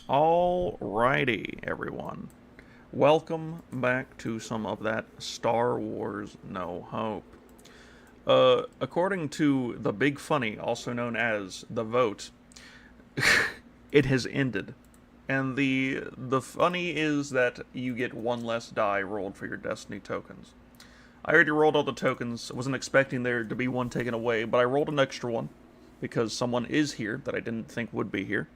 Alrighty, everyone. Welcome back to some of that Star Wars No Hope. According to the Big Funny, also known as the vote, it has ended. And the funny is that you get one less die rolled for your Destiny tokens. I already rolled all the tokens. I wasn't expecting there to be one taken away, but I rolled an extra one because someone is here that I didn't think would be here.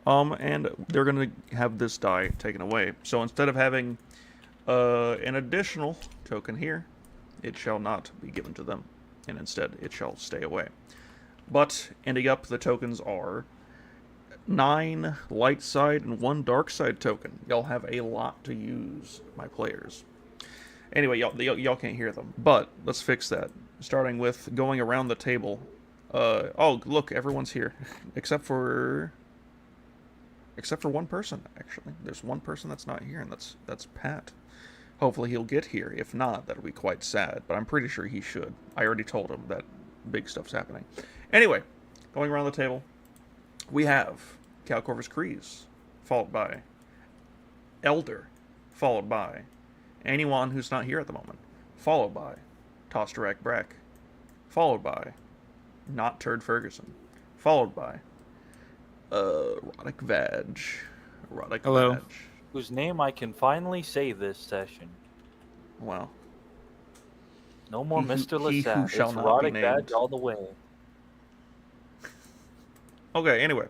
And they're going to have this die taken away. So instead of having an additional token here, it shall not be given to them, and instead it shall stay away. But ending up, the tokens are 9 light side and 1 dark side token. Y'all have a lot to use, my players. Anyway, y'all can't hear them, but let's fix that. Starting with going around the table. Oh, look, everyone's here, except for one person, actually. There's one person that's not here, and that's Pat. Hopefully he'll get here. If not, that'll be quite sad, but I'm pretty sure he should. I already told him that big stuff's happening. Anyway, going around the table, we have Cal Corvus Kryze, followed by Elder, followed by anyone who's not here at the moment, followed by Tosterak Brack, followed by Not Turd Ferguson, followed by Roddick Vag. Roddick Hello. Vag. Whose name I can finally say this session. Wow. No more He who- Mr. he who Lassat. It's shall not be Roddick named. Badge all the way. Okay, anyway.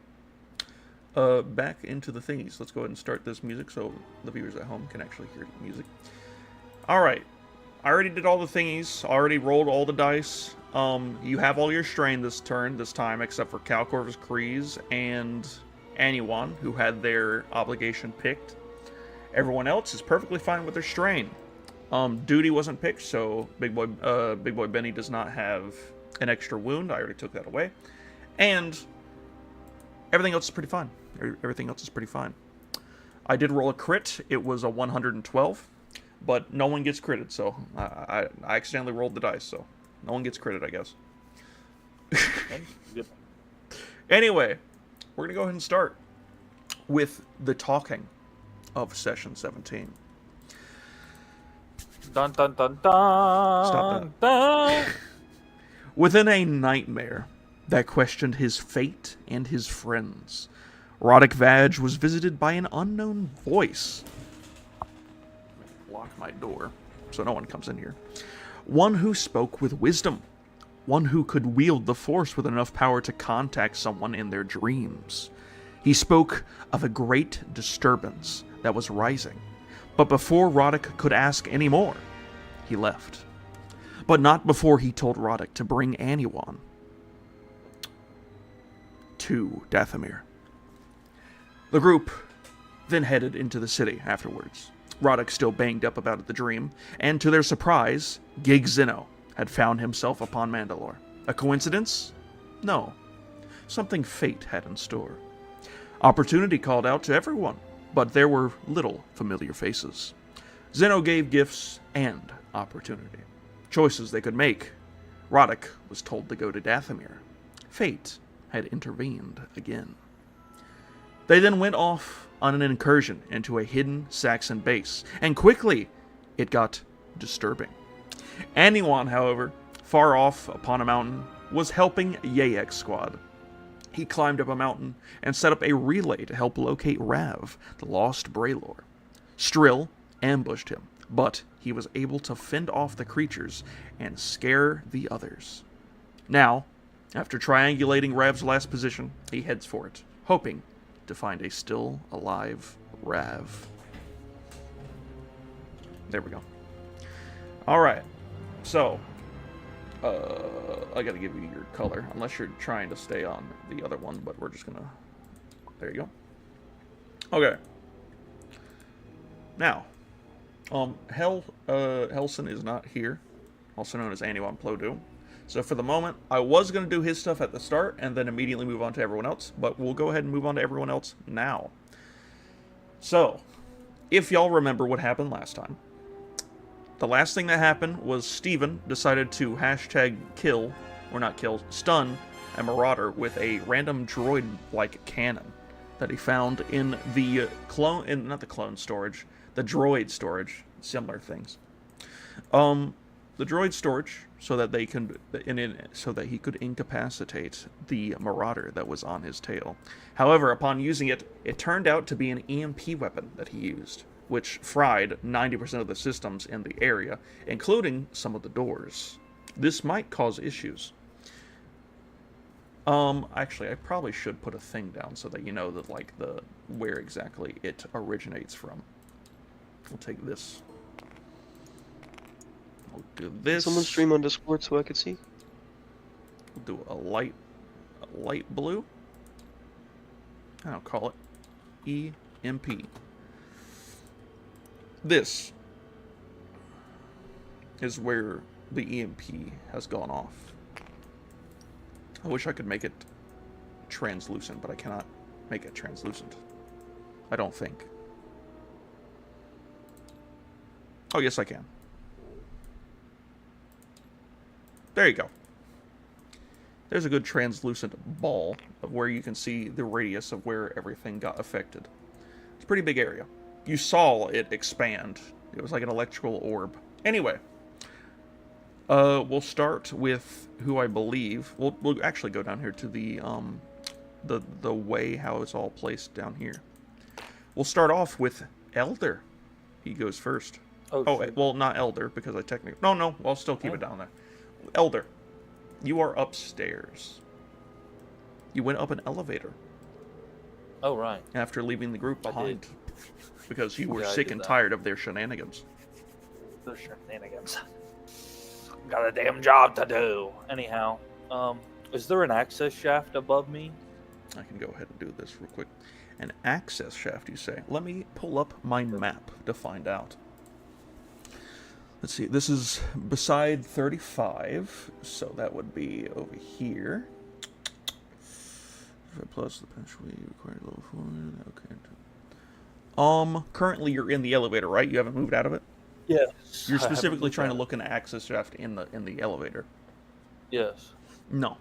Back into the thingies. Let's go ahead and start this music so the viewers at home can actually hear the music. Alright. I already did all the thingies. Already rolled all the dice. You have all your strain this time, except for Cal Corvus Kryze and anyone who had their obligation picked. Everyone else is perfectly fine with their strain. Duty wasn't picked, so Big Boy Benny does not have an extra wound. I already took that away. And everything else is pretty fine. Everything else is pretty fine. I did roll a crit. It was a 112, but no one gets critted, so I accidentally rolled the dice, so no one gets critted, I guess. Anyway, we're going to go ahead and start with the talking of Session 17. Dun dun dun dun. Stop that. Dun. Within a nightmare that questioned his fate and his friends, Roddick Vag was visited by an unknown voice. Lock my door so no one comes in here. One who spoke with wisdom. One who could wield the Force with enough power to contact someone in their dreams. He spoke of a great disturbance that was rising. But before Roddick could ask any more, he left. But not before he told Roddick to bring anyone to Dathomir. The group then headed into the city afterwards. Roddick still banged up about the dream, and to their surprise, Gig Zeno had found himself upon Mandalore. A coincidence? No. Something fate had in store. Opportunity called out to everyone, but there were little familiar faces. Zeno gave gifts and opportunity. Choices they could make. Roddick was told to go to Dathomir. Fate had intervened again. They then went off on an incursion into a hidden Saxon base, and quickly it got disturbing. Anyone, however, far off upon a mountain, was helping Yayek's squad. He climbed up a mountain and set up a relay to help locate Rav, the lost Braylor. Strill ambushed him, but he was able to fend off the creatures and scare the others. Now, after triangulating Rav's last position, he heads for it, hoping to find a still alive Rav. There we go. Alright, so, I gotta give you your color, unless you're trying to stay on the other one, but we're just gonna, there you go. Okay. Now, Helson is not here, also known as Aniwan Plodu. So for the moment, I was going to do his stuff at the start and then immediately move on to everyone else, but we'll go ahead and move on to everyone else now. So, if y'all remember what happened last time, the last thing that happened was Steven decided to stun a Marauder with a random droid-like cannon. that he found in the not the clone storage, the droid storage, similar things. The droid storage, so that they can, so that he could incapacitate the marauder that was on his tail. However, upon using it, it turned out to be an EMP weapon that he used, which fried 90% of the systems in the area, including some of the doors. This might cause issues. Actually, I probably should put a thing down so that you know that, like, where exactly it originates from. We'll take this. We'll do this. Someone stream on Discord so I could see. We'll do a light blue. I'll call it EMP. This is where the EMP has gone off. I wish I could make it translucent, but I cannot make it translucent. I don't think. Oh, yes, I can. There you go. There's a good translucent ball of where you can see the radius of where everything got affected. It's a pretty big area. You saw it expand. It was like an electrical orb. Anyway, we'll start with who I believe. We'll actually go down here to the way how it's all placed down here. We'll start off with Elder. He goes first. Oh, well, not Elder because I technically. No. I'll still keep it down there. Elder, you are upstairs. You went up an elevator. Oh, right. After leaving the group behind. Because you were Yeah, sick and tired of their shenanigans. The shenanigans. Got a damn job to do. Anyhow, is there an access shaft above me? I can go ahead and do this real quick. An access shaft, you say? Let me pull up my map to find out. Let's see, this is beside 35, so that would be over here. Plus the punchway required level 4. Okay. Currently you're in the elevator, right? You haven't moved out of it? Yes. You're specifically trying to look in the access shaft in the elevator. Yes. No.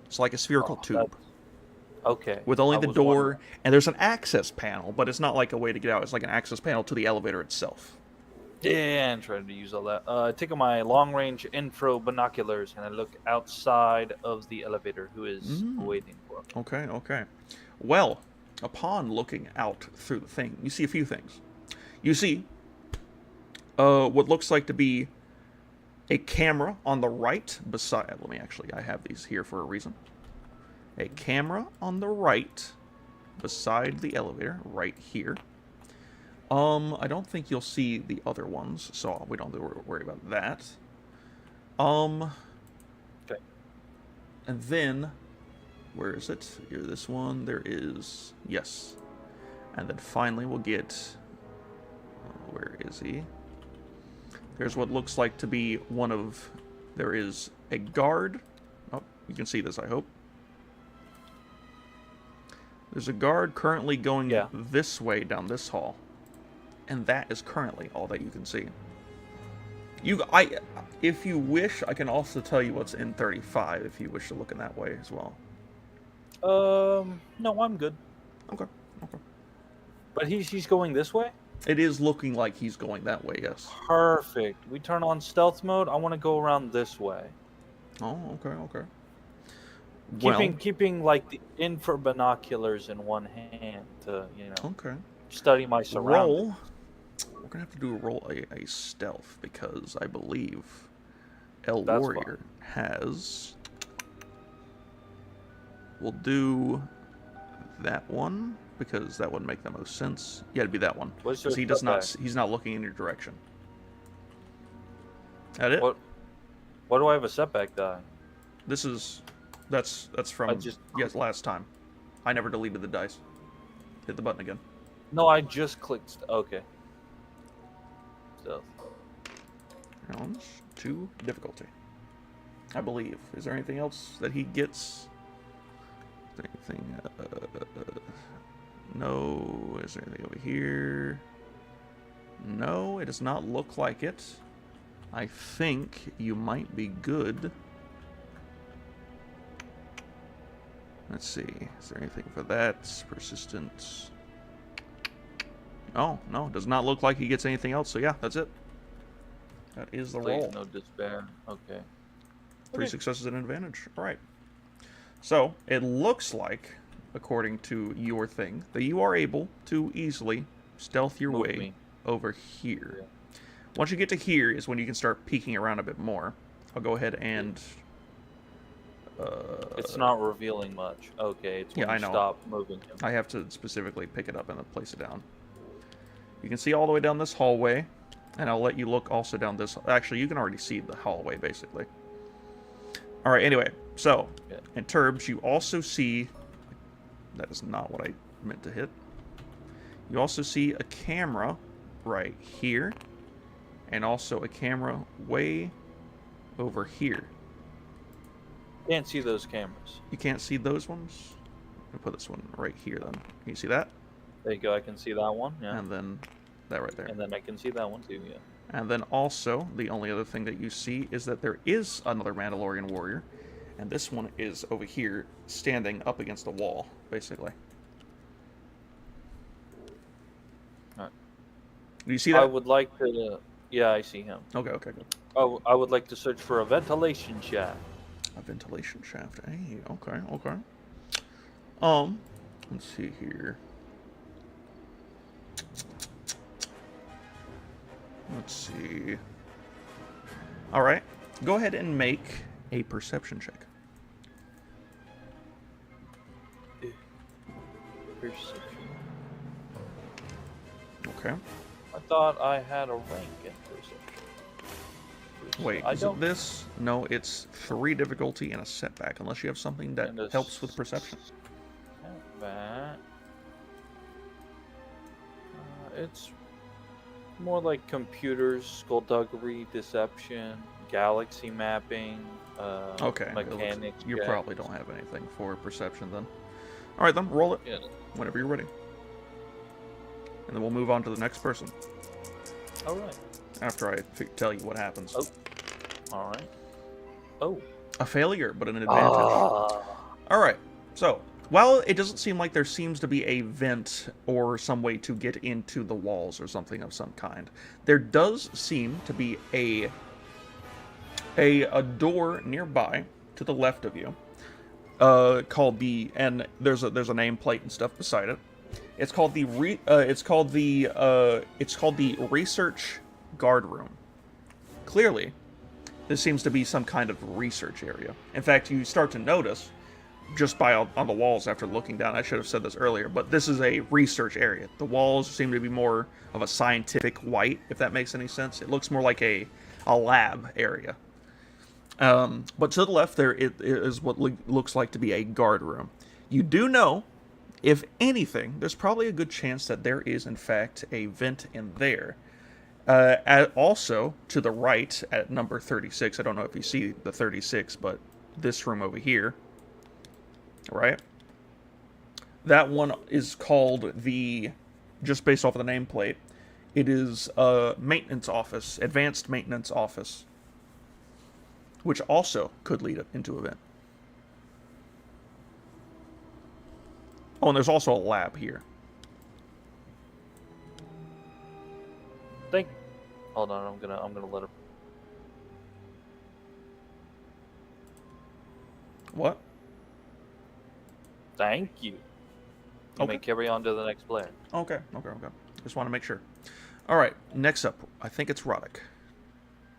It's like a spherical tube. Okay. With only I the was door, wondering. and there's an access panel, but it's not like a way to get out. It's like an access panel to the elevator itself. Yeah, I'm trying to use all that. I take my long-range infra binoculars and I look outside of the elevator. Who is waiting for me? Okay. Well, upon looking out through the thing, you see a few things. You see what looks like to be a camera on the right beside... I have these here for a reason. A camera on the right beside the elevator, right here. I don't think you'll see the other ones, so we don't have to worry about that. Okay. And then, where is it? Here, this one. There is, yes. And then finally we'll get, where is he? There's what looks like to be one of, there is a guard. Oh, you can see this, I hope. There's a guard currently going this way down this hall. And that is currently all that you can see. If you wish, I can also tell you what's in 35 if you wish to look in that way as well. No, I'm good. Okay. But he's going this way? It is looking like he's going that way, yes. Perfect. We turn on stealth mode. I want to go around this way. Oh, okay. Keeping like the infra binoculars in one hand to, Okay. study my surroundings. Roll. We're gonna have to do a stealth because I believe That's Warrior has. We'll do that one because that would make the most sense. Yeah, it'd be that one because he does not. He's not looking in your direction. That it? What do I have a setback die? This is. That's from. Yes, last time. I never deleted the dice. Hit the button again. No, I just clicked. Okay. Stealth. Challenge 2 difficulty. I believe. Is there anything else that he gets? Is there anything? No. Is there anything over here? No, it does not look like it. I think you might be good. Let's see. Is there anything for that? Persistence. Oh, no. Does not look like he gets anything else. So, yeah, that's it. That is the Please, roll. no despair. Okay. 3 successes and an advantage. All right. So, it looks like, according to your thing, that you are able to easily stealth your way over here. Yeah. Once you get to here is when you can start peeking around a bit more. I'll go ahead and... it's not revealing much. Okay, it's when you stop moving him. I have to specifically pick it up and then place it down. You can see all the way down this hallway, and I'll let you look also down this... Actually, you can already see the hallway, basically. Alright, anyway, so, in Turbs, you also see... That is not what I meant to hit. You also see a camera right here, and also a camera way over here. Can't see those cameras. You can't see those ones? I'll put this one right here then. Can you see that? There you go, I can see that one, yeah. And then that right there. And then I can see that one too, yeah. And then also, the only other thing that you see is that there is another Mandalorian warrior. And this one is over here, standing up against the wall, basically. Alright. Do you see that? I would like to... Yeah, I see him. Okay, okay, good. Oh, I would like to search for a ventilation shaft. A ventilation shaft. Hey, okay, okay. Let's see here. Let's see. All right, go ahead and make a perception check. Perception. Okay. I thought I had a rank in perception. Wait, is it this? No, it's 3 difficulty and a setback, unless you have something that helps with perception. Setback. It's more like computers, skullduggery, deception, galaxy mapping, okay. Mechanics. You probably don't have anything for perception then. All right, then roll it whenever you're ready, and then we'll move on to the next person. All right. After I tell you what happens. Oh. All right. Oh. A failure, but an advantage. All right. So, while it doesn't seem like there seems to be a vent or some way to get into the walls or something of some kind, there does seem to be a door nearby to the left of you, called the, and there's a nameplate and stuff beside it. It's called the research guard room. Clearly, this seems to be some kind of research area. In fact, you start to notice, just by on the walls after looking down, I should have said this earlier, but this is a research area. The walls seem to be more of a scientific white, if that makes any sense. It looks more like a lab area. But to the left there, it is what looks like to be a guard room. You do know, if anything, there's probably a good chance that there is, in fact, a vent in there. Also, to the right, at number 36, I don't know if you see the 36, but this room over here, right? That one is called the, just based off of the nameplate, it is a maintenance office, advanced maintenance office, which also could lead into a vent. Oh, and there's also a lab here. Hold on, I'm gonna let her. What? Thank you. You may carry on to the next player. Okay. Just want to make sure. All right, next up, I think it's Roddick.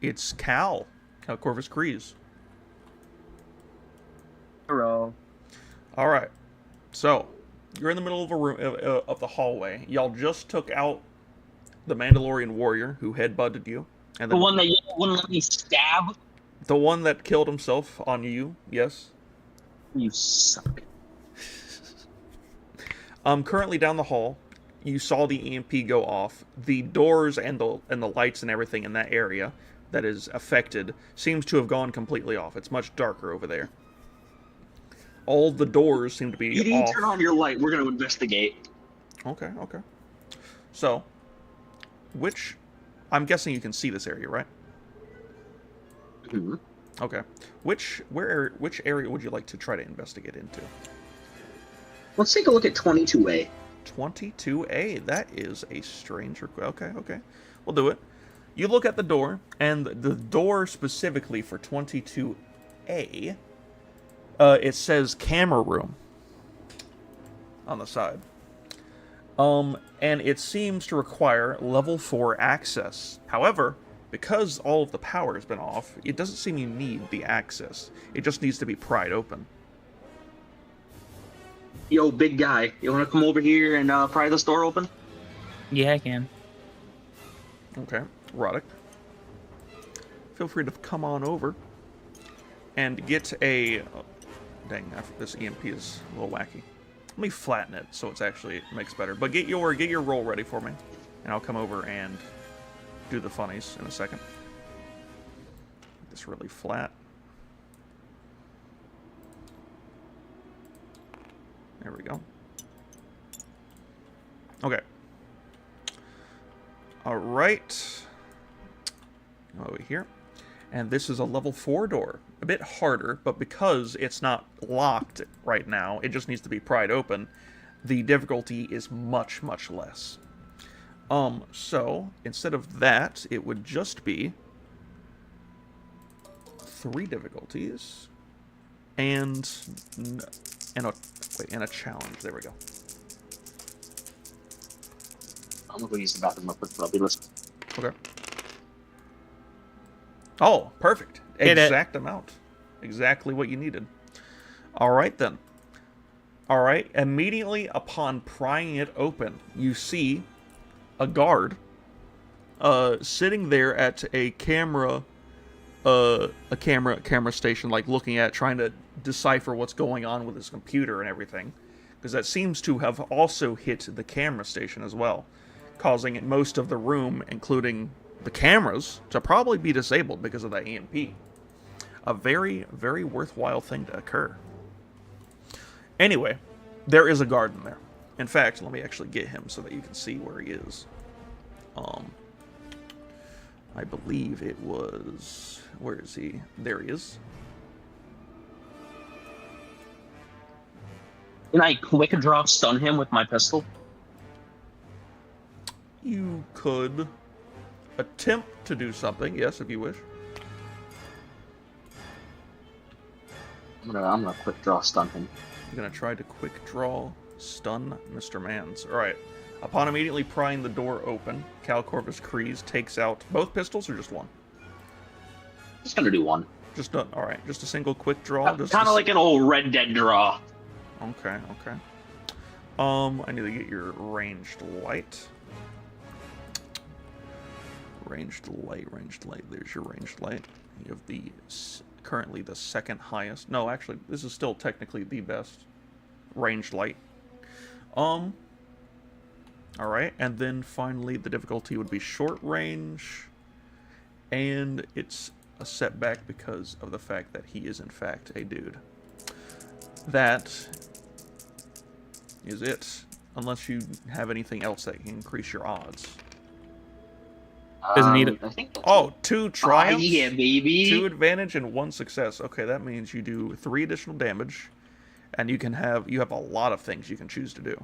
It's Cal Corvus Kryze. Hello. All right, so you're in the middle of a room of the hallway. Y'all just took out the Mandalorian warrior who headbutted you, and the one that you wouldn't let me stab. The one that killed himself on you. Yes. You suck. Currently down the hall, you saw the EMP go off. The doors and the lights and everything in that area that is affected seems to have gone completely off. It's much darker over there. All the doors seem to be You didn't off. turn on your light. We're going to investigate. Okay. So, I'm guessing you can see this area, right? Mm-hmm. Okay. Which area would you like to try to investigate into? Let's take a look at 22A. 22A. That is a strange request. Okay, okay. We'll do it. You look at the door, and the door specifically for 22A, it says camera room on the side. And it seems to require level 4 access. However, because all of the power has been off, it doesn't seem you need the access. It just needs to be pried open. Yo, big guy, you want to come over here and pry this door open? Yeah, I can. Okay, Roddick. Feel free to come on over and get a... Oh, dang, this EMP is a little wacky. Let me flatten it so it makes better. But get your roll ready for me, and I'll come over and do the funnies in a second. Make this really flat. There we go. Okay. All right. Over here. And this is a level 4 door. A bit harder, but because it's not locked right now, it just needs to be pried open, the difficulty is much, much less. So, instead of that, it would just be 3 difficulties and a challenge. There we go. I'm gonna go use the bathroom real quick, but I'll be listening. Okay. Oh, perfect. Hit it. Exact amount. Exactly what you needed. All right, then. All right. Immediately upon prying it open, you see a guard sitting there at a camera station, like looking at, trying to decipher what's going on with his computer and everything, because that seems to have also hit the camera station as well, causing most of the room, including the cameras, to probably be disabled because of that EMP. A very, very worthwhile thing to occur. Anyway, there is a guard in there. In fact, let me actually get him so that you can see where he is. I believe it was... Where is he? There he is. Can I quick draw stun him with my pistol? You could attempt to do something, yes, if you wish. I'm gonna quick draw stun him. You're gonna try to quick draw stun Mr. Mans. Alright. Upon immediately prying the door open, Cal Corvus Kreese takes out both pistols or just one? Just gonna do one. Just a, alright, just a single quick draw. Kind of like an old Red Dead draw. Okay, okay. I need to get your ranged light. Ranged light. There's your ranged light. You have the currently the second highest. No, actually, this is still technically the best ranged light. All right, and then finally the difficulty would be short range, and it's a setback because of the fact that he is in fact a dude. That is it, unless you have anything else that can increase your odds. Doesn't need it. I think that's Oh, 2 triumphs, yeah, baby. 2 advantage, and 1 success. Okay, that means you do 3 additional damage, and you have a lot of things you can choose to do.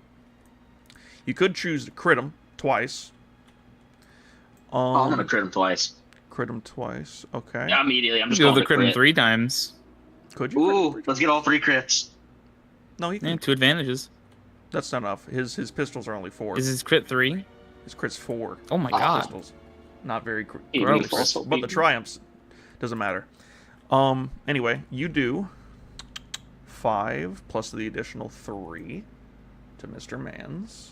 You could choose to crit him twice. I'm gonna crit him twice. Crit him twice. Okay. Yeah, immediately. I'm just You'll going have to to crit him 3 times. Could you? Crit him Ooh, 3 let's get all 3 crits. No, he can. Yeah, 2 advantages. That's not enough. His pistols are only 4. Is his crit 3? His crit's 4. Oh my god. Pistols. Not very Hey, gross. gross. but the triumphs doesn't matter. Anyway, you do 5 plus the additional 3 to Mr. Mans.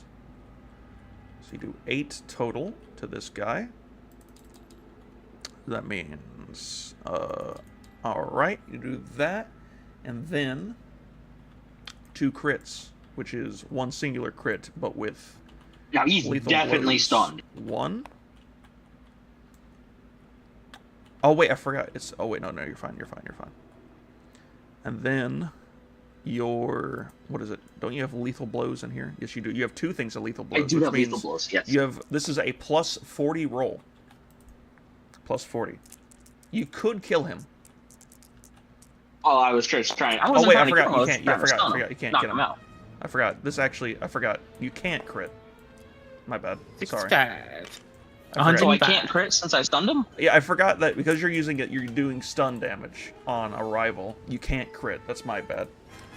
So you do 8 total to this guy. That means, alright, you do that, and then 2 crits, which is 1 singular crit, but with Now he's lethal definitely blows. stunned. 1. Oh wait, I forgot. Oh wait, no, you're fine. And then your, what is it? Don't you have lethal blows in here? Yes, you do. You have 2 things of lethal blows. I do which have lethal means blows, yes. You have, this is a plus 40 roll. Plus 40. You could kill him. Oh, I was just trying. I Oh wasn't wait, I trying to forgot. kill him, You I was can't. trying to stun him, You can't knock kill him him. out. I forgot. I forgot. You can't crit. My bad. Sorry. 65. I forgot. So I 105. can't crit since I stunned him? Yeah, I forgot that because you're using it, you're doing stun damage on a rival. You can't crit. That's my bad.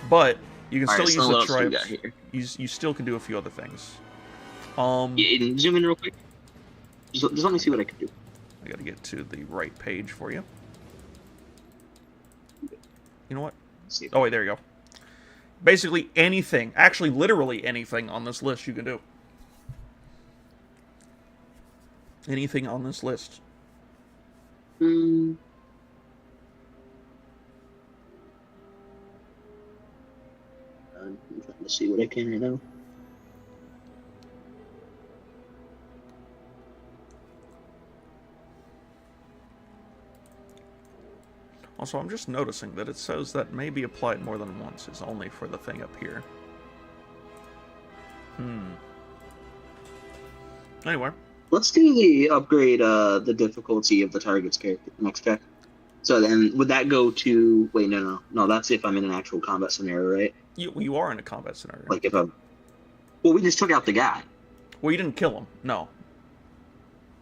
But you can Alright, still so use what the else do we got tribes. here? You still can do a few other things. Yeah, zoom in real quick. Just let me see what I can do. I gotta get to the right page for you. You know what? Let's see. Oh wait, there you go. Basically anything, actually literally anything on this list you can do. Anything on this list. Hmm. I'm trying to see what I can right now. Also, I'm just noticing that it says that may be applied more than once is only for the thing up here. Anyway. Let's do the upgrade the difficulty of the target's character next check. So then would that go to wait, no, that's if I'm in an actual combat scenario, right? You are in a combat scenario. Like if I'm well, we just took out the guy. Well, you didn't kill him. No.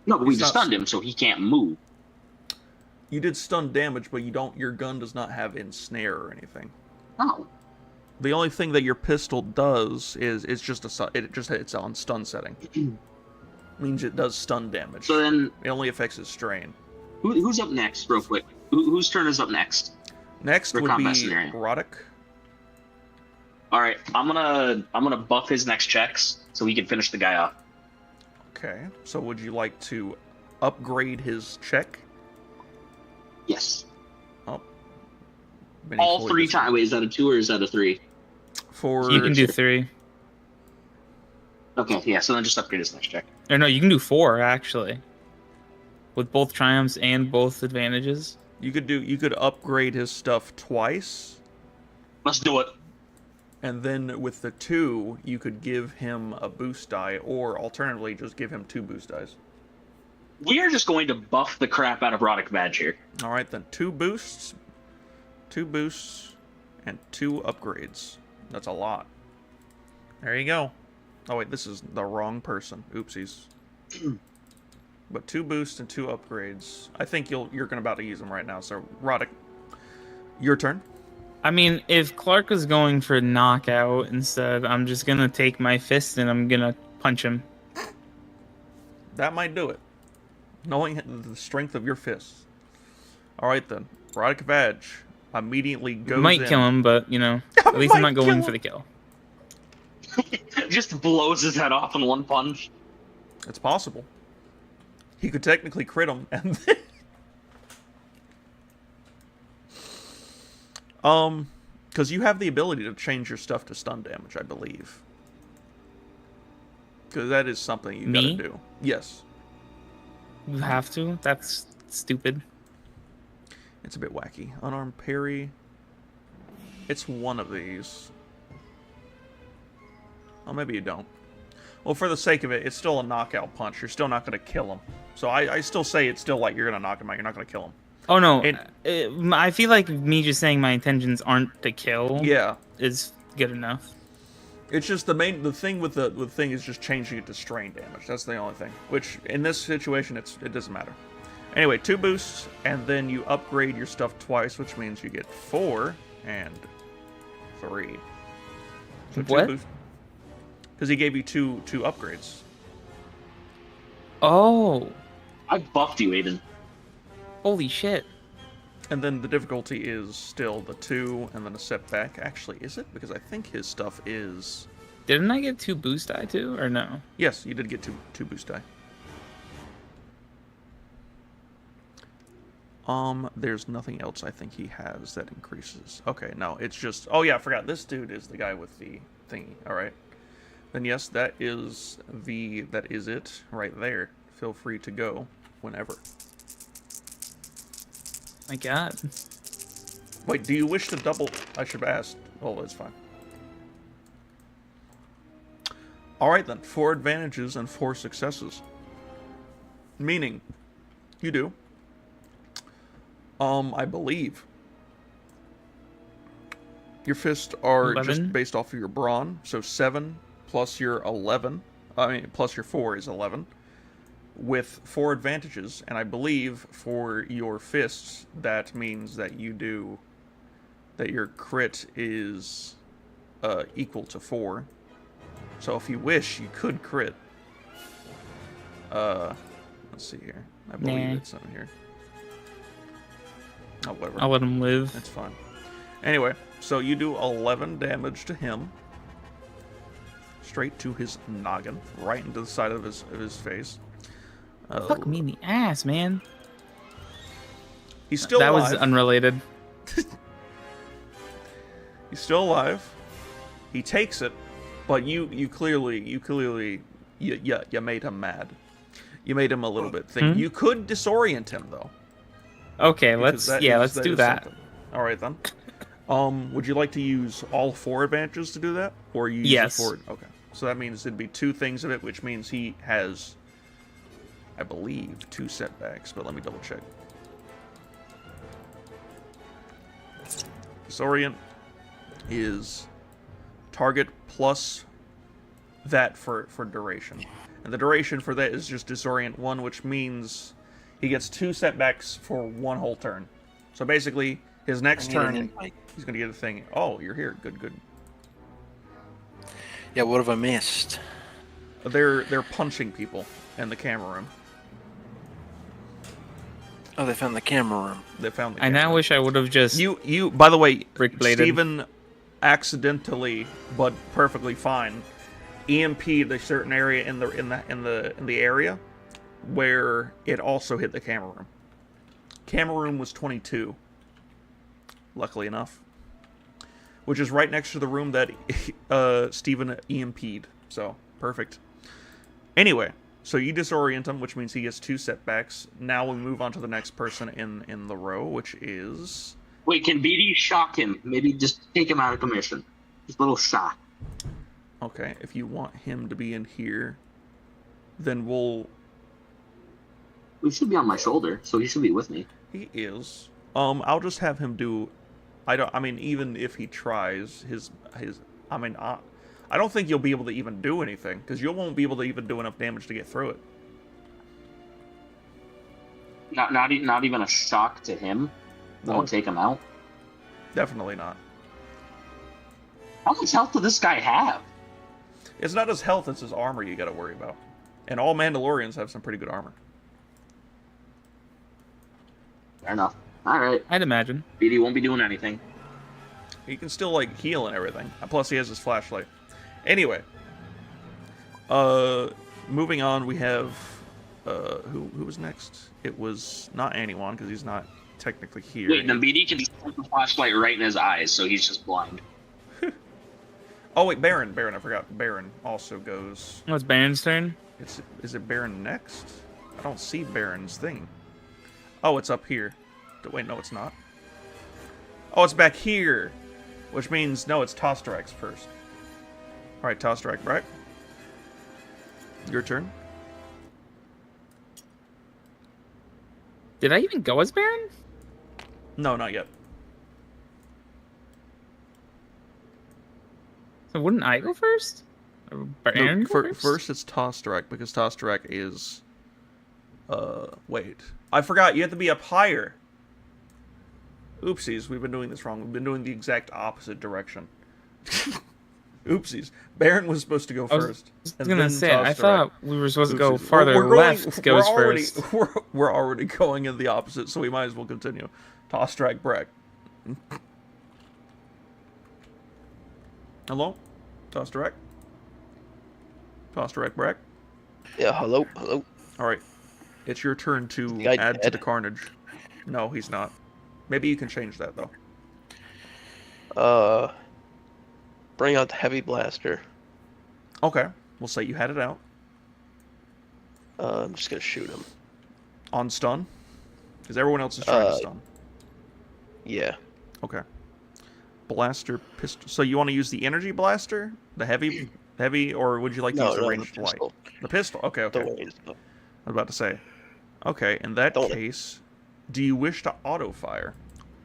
No, but we He's just not- stunned him so he can't move. You did stun damage, but your gun does not have ensnare or anything. Oh. The only thing that your pistol does is it's on stun setting. Means it does stun damage. So then It only affects his strain. who's up next, real quick? Whose turn is up next? Next For would be combat scenario. Roddick. Alright, I'm gonna buff his next checks so he can finish the guy off. Okay. So would you like to upgrade his check? Yes. Benny All fully 3 dis- times. Wait, is that a 2 or is that a 3? For You can do 3. Okay, yeah, so then just upgrade his next check. Or no, you can do 4 actually. With both triumphs and both advantages. you could upgrade his stuff twice, Let's do it. and then with the 2, you could give him a boost die, or alternatively just give him 2 boost dies. We are just going to buff the crap out of Roddick Badge here. All right, then 2 boosts, and 2 upgrades. That's a lot. There you go. Oh wait, this is the wrong person. Oopsies. But 2 boosts and 2 upgrades. I think you're about to use them right now. So Roddick, your turn. I mean, if Clark was going for knockout instead, I'm just gonna take my fist and I'm gonna punch him. That might do it. Knowing the strength of your fists. All right then, Roddick Badge immediately goes Might in. kill him, but you know, at least I'm Might not going kill for him. the kill. Just blows his head off in one punch. It's possible. He could technically crit him, and then... because you have the ability to change your stuff to stun damage, I believe. Because that is something you Me? gotta do. Yes. You have to? That's stupid. It's a bit wacky. Unarmed parry. It's one of these. Oh, maybe you don't. Well, for the sake of it, it's still a knockout punch. You're still not going to kill him. So I still say it's still like you're going to knock him out. You're not going to kill him. Oh no, It- I feel like me just saying my intentions aren't to kill Yeah. is good enough. It's just the thing with the thing is just changing it to strain damage. That's the only thing. Which in this situation it doesn't matter. Anyway, 2 boosts, and then you upgrade your stuff twice, which means you get 4 and 3. So 2 What? boosts. Because he gave you two upgrades. Oh, I buffed you, Aiden. holy shit. And then the difficulty is still the 2, and then a setback. Actually, is it? Because I think his stuff is... Didn't I get 2 boost die too, or no? Yes, you did get two boost die. There's nothing else I think he has that increases. Okay, no, it's just... Oh yeah, I forgot. This dude is the guy with the thingy. Alright. Then yes, that is it right there. Feel free to go whenever. My god. Wait, do you wish to double... I should have asked. Oh, that's fine. Alright then, 4 advantages and 4 successes. Meaning, you do. I believe. Your fists are 11? just based off of your brawn, so 7 plus your 11. I mean, plus your 4 is 11. With 4 advantages, and I believe for your fists, that means that you do... that your crit is equal to 4. So if you wish, you could crit. Let's see here. I believe it's in here. Oh, whatever. I'll let him live. It's fine. Anyway, so you do 11 damage to him. Straight to his noggin. Right into the side of his face. Fuck me in the ass, man. He's still that alive. was unrelated. He's still alive. He takes it, but you clearly made him mad. You made him a little bit think. You could disorient him though. Okay, let's do that. Something. All right then. Would you like to use all 4 advantages to do that, or use yes? The 4? Okay, so that means it'd be 2 things of it, which means he has, I believe, 2 setbacks. But let me double check. Disorient is target plus that for duration, and the duration for that is just disorient 1, which means he gets 2 setbacks for 1 whole turn. So basically, his next turn, he's gonna get a thing. Oh, you're here. Good. Yeah, what have I missed? They're punching people in the camera room. Oh, they found the camera room. They found the I camera now room. wish I would have just You. By the way, Brick bladed. Steven accidentally, but perfectly fine, EMP'd a certain area in the area where it also hit the camera room. Camera room was 22. Luckily enough, which is right next to the room that Steven EMP'd. So perfect. Anyway, so you disorient him, which means he gets 2 setbacks. Now we move on to the next person in the row, which is... Wait, can BD shock him? Maybe just take him out of commission. Just a little shock. Okay, if you want him to be in here, then we'll... He should be on my shoulder, so he should be with me. He is. I'll just have him do... I mean, even if he tries, I don't think you'll be able to even do anything, because you won't be able to even do enough damage to get through it. Not even a shock to him? Won't take him out? Definitely not. How much health does this guy have? It's not his health, it's his armor you gotta worry about. And all Mandalorians have some pretty good armor. Fair enough. Alright. I'd imagine. BD won't be doing anything. He can still, like, heal and everything. Plus, he has his flashlight. Anyway. Moving on, we have... who was next? It was not Anyone, because he's not technically here. Wait, then BD can just put the flashlight right in his eyes, so he's just blind. Oh, wait, Baron. I forgot. Baron also goes... Oh, it's Baron's turn? Is it Baron next? I don't see Baron's thing. Oh, it's up here. Wait, no, it's not. Oh, it's back here. Which means, no, it's Tosterak's first. Alright, Tosterak, right? Your turn. Did I even go as Baron? No, not yet. So wouldn't I go first? Or Baron No, go first? first it's Tosterak, because Tosterak is... wait. I forgot, you have to be up higher. Oopsies, we've been doing this wrong. We've been doing the exact opposite direction. Oopsies. Baron was supposed to go first. I was gonna say, I Tosterak. thought we were supposed to go Oopsies. farther left goes first. We're already going in the opposite, so we might as well continue. Tosterak Breck. Hello? Tosterak? Tosterak Breck? Yeah, hello. Alright. It's your turn to The guy add to dead? the carnage. No, he's not. Maybe you can change that, though. Bring out the heavy blaster. Okay. We'll say you had it out. I'm just gonna shoot him. On stun? Because everyone else is trying to stun. Yeah. Okay. Blaster pistol. So you want to use the energy blaster? The heavy, or would you like to use the ranged the light? pistol. The pistol? Okay, The okay. ranged. I was about to say. Okay, in that Don't- case, do you wish to auto-fire?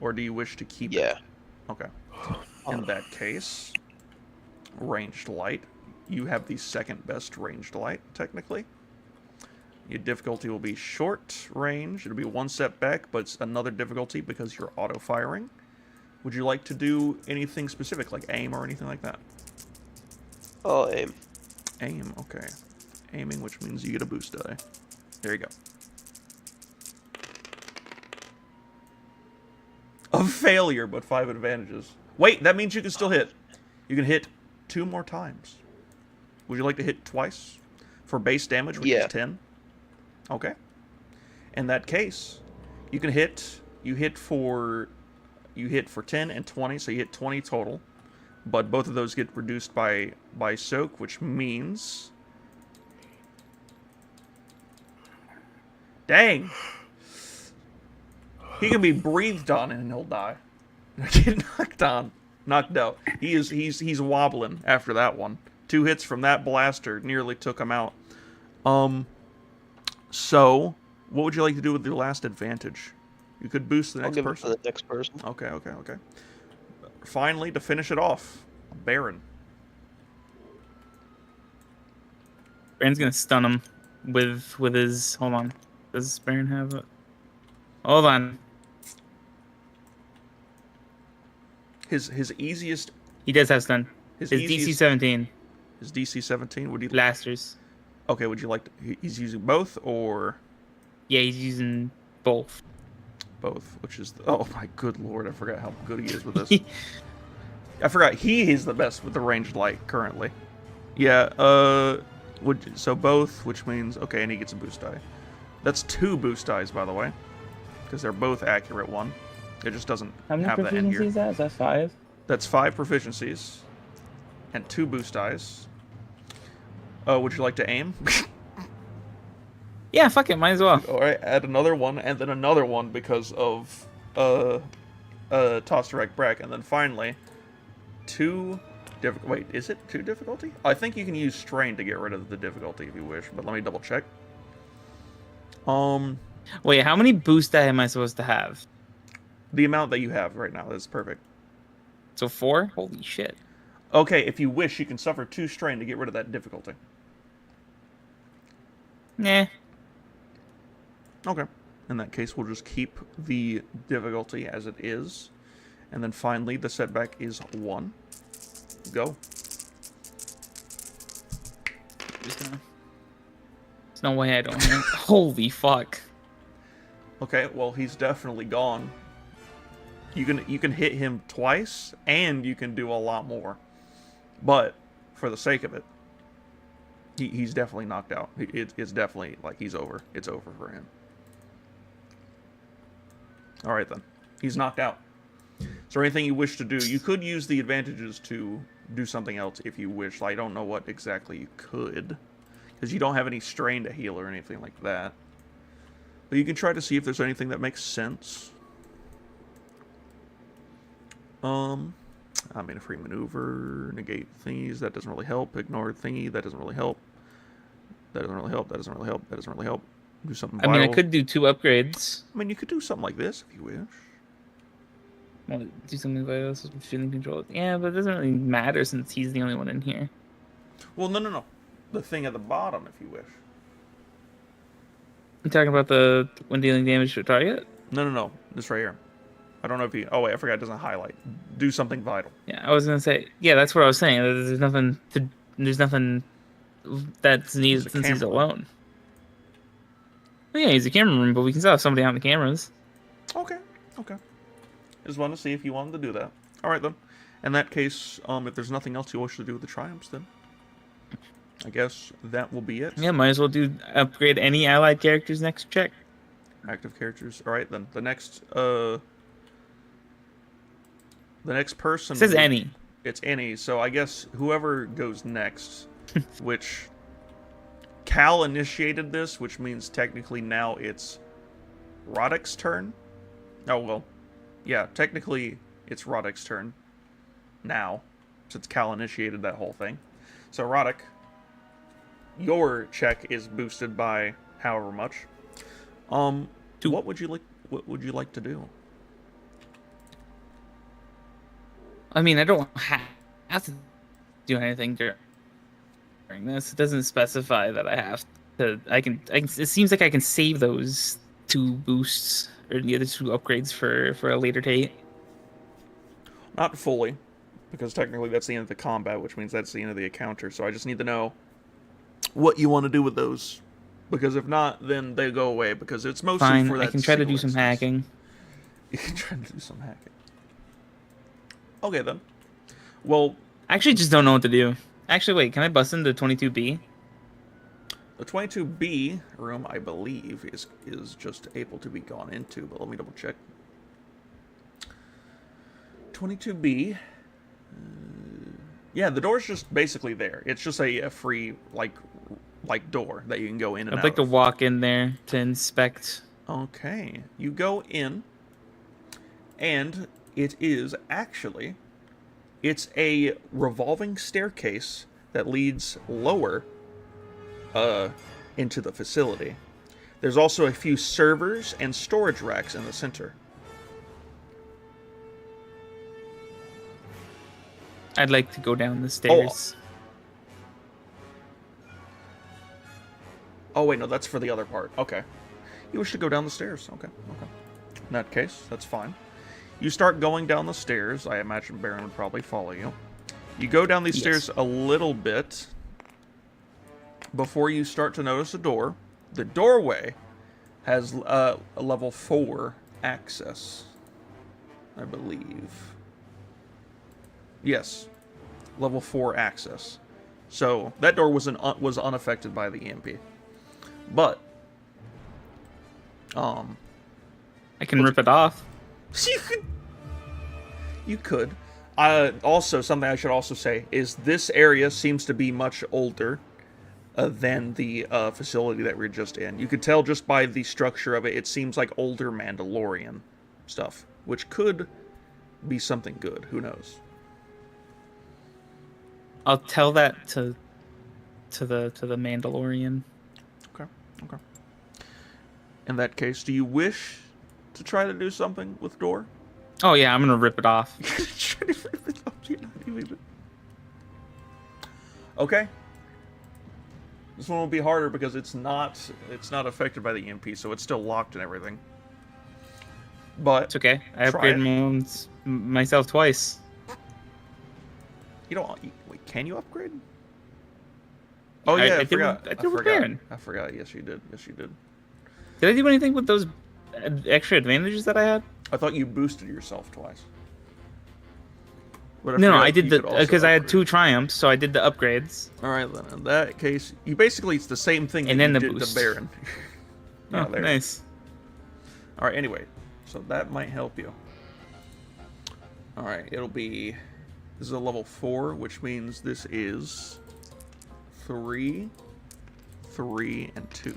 Or do you wish to keep it? Yeah. Okay. In that case, ranged light. You have the second best ranged light, technically. Your difficulty will be short range. It'll be one step back, but it's another difficulty because you're auto-firing. Would you like to do anything specific, like aim or anything like that? I'll aim. Aim, okay. Aiming, which means you get a boost die. There you go. A failure, but 5 advantages. Wait, that means you can still hit. You can hit 2 more times. Would you like to hit twice? For base damage, which is 10? Okay. In that case, you can hit... You hit for 10 and 20, so you hit 20 total. But both of those get reduced by soak, which means... Dang! He can be breathed on and he'll die. Get knocked out. He's wobbling after that one. 2 hits from that blaster nearly took him out. So what would you like to do with your last advantage? You could boost the next I'll give person. it to the next person. Okay. Finally, to finish it off, Baron. Baron's gonna stun him with his. Hold on. Does Baron have it? Hold on. His easiest. He does have stun. His easiest, DC 17. His DC 17. Would you? Blasters. Okay. Would you like to? He's using both or? Yeah, he's using both. Both, which is oh my good lord, I forgot how good he is with this. I forgot he is the best with the ranged light currently. Yeah, so both, which means okay, and he gets a boost die. That's 2 boost dies, by the way, because they're both accurate 1. It just doesn't How many have that in here. proficiencies is that? Is that 5? That's 5 proficiencies and 2 boost dies. Would you like to aim? Yeah, fuck it, might as well. All right, add another one, and then another one because of toss direct brack, and then finally 2. Wait, is it 2 difficulty? I think you can use strain to get rid of the difficulty if you wish, but let me double check. Wait, how many boost die am I supposed to have? The amount that you have right now is perfect. So 4? Holy shit. Okay, if you wish, you can suffer 2 strain to get rid of that difficulty. Nah. Okay. In that case, we'll just keep the difficulty as it is. And then finally, the setback is 1. Go. Just gonna... There's no way I don't hit. Holy fuck. Okay, well, he's definitely gone. You can hit him twice, and you can do a lot more. But, for the sake of it, he's definitely knocked out. It's definitely, like, he's over. It's over for him. Alright then. He's knocked out. Is there anything you wish to do? You could use the advantages to do something else if you wish. I don't know what exactly you could. Because you don't have any strain to heal or anything like that. But you can try to see if there's anything that makes sense. I mean, a free maneuver, negate thingies, that doesn't really help. Ignore thingy, that doesn't really help. That doesn't really help, that doesn't really help, that doesn't really help. Do something vital. I mean, I could do 2 upgrades. I mean, you could do something like this if you wish. Well, do something vital, so feeling control. Yeah, but it doesn't really matter since he's the only one in here. Well, no. The thing at the bottom, if you wish. You talking about the when dealing damage to a target? No. This right here. I don't know if you... Oh, wait, I forgot. It doesn't highlight. Do something vital. Yeah, I was gonna say. Yeah, that's what I was saying. There's nothing to. There's nothing that's needed since he's alone. Well, yeah, he's a cameraman, but we can still have somebody on the cameras. Okay. Just wanted to see if you wanted to do that. All right, then. In that case, if there's nothing else you wish to do with the triumphs, then I guess that will be it. Yeah, might as well do upgrade any allied characters next check. Active characters. All right, then. The next person... It says any. It's any, so I guess whoever goes next, which... Cal initiated this, which means technically now it's Roddick's turn. Oh, well, yeah, technically it's Roddick's turn now, since Cal initiated that whole thing. So, Roddick, your check is boosted by however much. What would you like to do? I mean, I don't have to do anything during this. It doesn't specify that I have to. I can. It seems like I can save those 2 boosts or the other 2 upgrades for a later date. Not fully, because technically that's the end of the combat, which means that's the end of the encounter. So I just need to know what you want to do with those, because if not, then they go away. Because it's mostly Fine, for that. I can try to do some instance. hacking. You can try to do some hacking. Okay then. Well, I actually just don't know what to do. Actually, wait, can I bust into 22B? the 22B room, I believe, is just able to be gone into, but let me double check. 22B. Yeah, the door's just basically there. It's just a free like door that you can go in and out. I'd like to walk in there to inspect. Okay, you go in, and it is actually, it's a revolving staircase that leads lower into the facility. There's also a few servers and storage racks in the center. I'd like to go down the stairs. Oh wait, no, that's for the other part. Okay. You wish to go down the stairs. Okay. In that case, that's fine. You start going down the stairs. I imagine Baron would probably follow you. You go down these stairs a little bit before you start to notice a door. The doorway has a level 4 access, I believe. Yes, level 4 access. So that door was unaffected by the EMP. But I can rip it off. You could. Also, something I should also say is this area seems to be much older than the facility that we're just in. You could tell just by the structure of it. It seems like older Mandalorian stuff, which could be something good. Who knows? I'll tell that to the Mandalorian. Okay. In that case, do you wish to try to do something with door? Oh yeah, I'm gonna rip it off. Okay. This one will be harder because it's not affected by the EMP, so it's still locked and everything. But It's okay. I upgraded myself twice. You don't. Wait, can you upgrade? Oh yeah, I forgot. I did with Baron. I forgot. Yes, you did. Yes, you did. Did I do anything with those extra advantages that I had? I thought you boosted yourself twice. But No, I did because I had 2 triumphs, so I did the upgrades. All right, then. In that case, you basically it's the same thing And that then you the did boost. to Baron. Oh, there. nice. All right. Anyway, so that might help you. All right. It'll be. This is a level 4, which means this is 3, 3, and 2.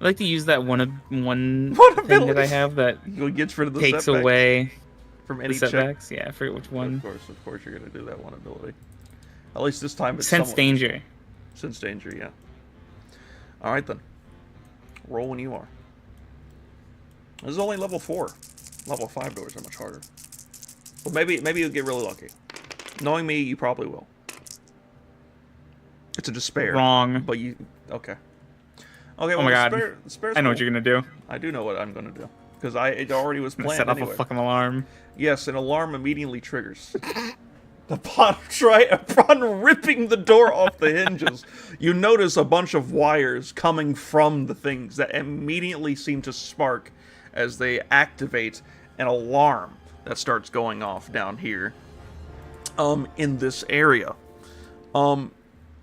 I like to use that one thing ability? that I have that You gets rid of the takes setbacks away from the any check. setbacks. Yeah, I forget which one. Of course, you're gonna do that one ability. At least this time it's Sense somewhat- danger. Sense danger, yeah. All right then. Roll when you are. This is only level 4. Level 5 doors are much harder. Well, maybe you'll get really lucky. Knowing me, you probably will. It's a despair. Wrong. But you okay? Okay. Well, Oh my god. Despair's I know cool. what you're gonna do. I do know what I'm gonna do because it already was I'm gonna planned set off anyway. a fucking alarm. Yes, an alarm immediately triggers. Upon ripping the door off the hinges, you notice a bunch of wires coming from the things that immediately seem to spark as they activate an alarm that starts going off down here in this area.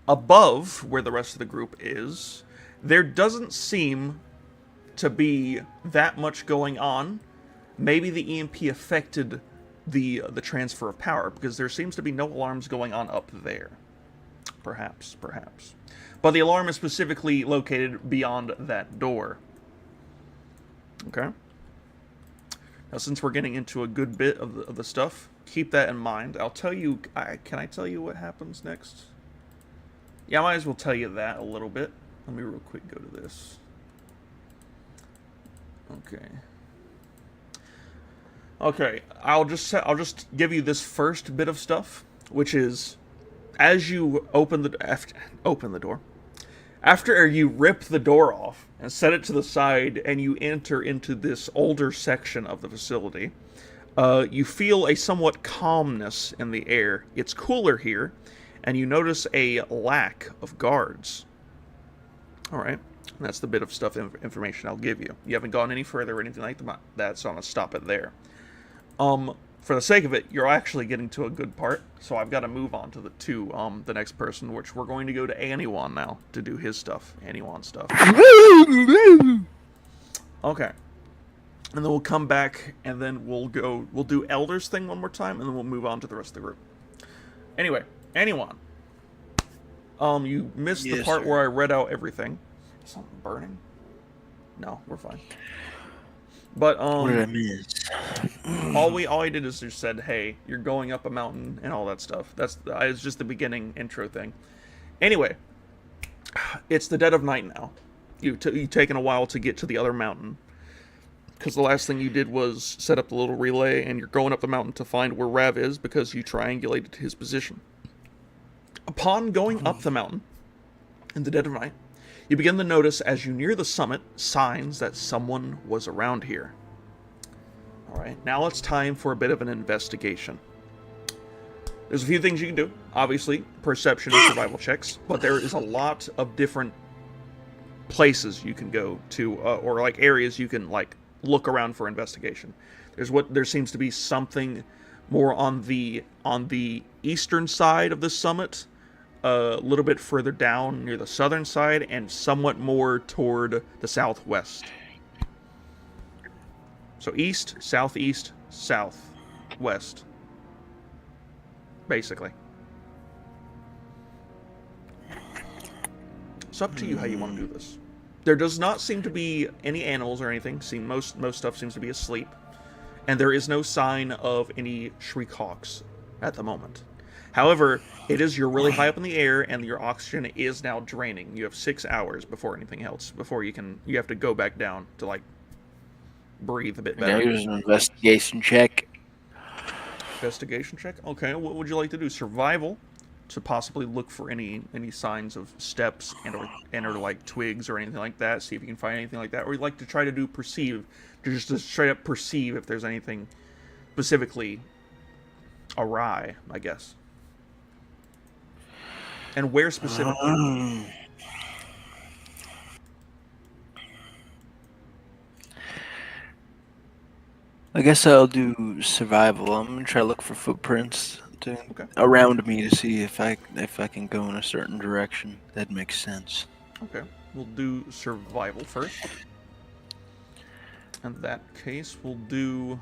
Above where the rest of the group is, there doesn't seem to be that much going on. Maybe the EMP affected the transfer of power, because there seems to be no alarms going on up there. Perhaps. But the alarm is specifically located beyond that door. Okay? Now, since we're getting into a good bit of the stuff, keep that in mind. I'll tell you... Can I tell you what happens next? Yeah, I might as well tell you that a little bit. Let me real quick go to this. Okay. Okay, I'll just give you this first bit of stuff, which is as you open the door. After you rip the door off and set it to the side, and you enter into this older section of the facility, you feel a somewhat calmness in the air. It's cooler here, and you notice a lack of guards. All right, that's the bit of stuff information I'll give you. You haven't gone any further or anything like that, so I'm gonna stop it there. For the sake of it, you're actually getting to a good part, so I've got to move on to the next person, which we're going to go to Aniwan now to do his stuff, Aniwan stuff. Okay, and then we'll come back, and then we'll do Elder's thing one more time, and then we'll move on to the rest of the group. Anyway, Aniwan, you missed the part where I read out everything. Is something burning? No, we're fine. But what did I miss? all I did is just said, "Hey, you're going up a mountain" and all that stuff. It's just the beginning intro thing. Anyway, it's the dead of night now. You've taken a while to get to the other mountain because the last thing you did was set up the little relay, and you're going up the mountain to find where Rav is because you triangulated his position. Upon going up the mountain in the dead of night, you begin to notice as you near the summit signs that someone was around here. Alright, now it's time for a bit of an investigation. There's a few things you can do. Obviously, perception and survival checks, but there is a lot of different places you can go to, or like areas you can like look around for investigation. There seems to be something more on the eastern side of the summit, a little bit further down near the southern side, and somewhat more toward the southwest. So east, southeast, southwest. Basically. It's up to you how you want to do this. There does not seem to be any animals or anything. Most stuff seems to be asleep. And there is no sign of any shriek hawks at the moment. However, you're really high up in the air, and your oxygen is now draining. You have 6 hours before anything else, before you have to go back down to like breathe a bit better. There's an investigation check. Investigation check? Okay, what would you like to do? Survival, to possibly look for any signs of steps and or like twigs or anything like that, see if you can find anything like that. Or you'd like to try to do perceive, just to straight up perceive if there's anything specifically awry, I guess. And where specifically? I guess I'll do survival. I'm gonna try to look for footprints around me to see if I can go in a certain direction. That makes sense. Okay, we'll do survival first. In that case, we'll do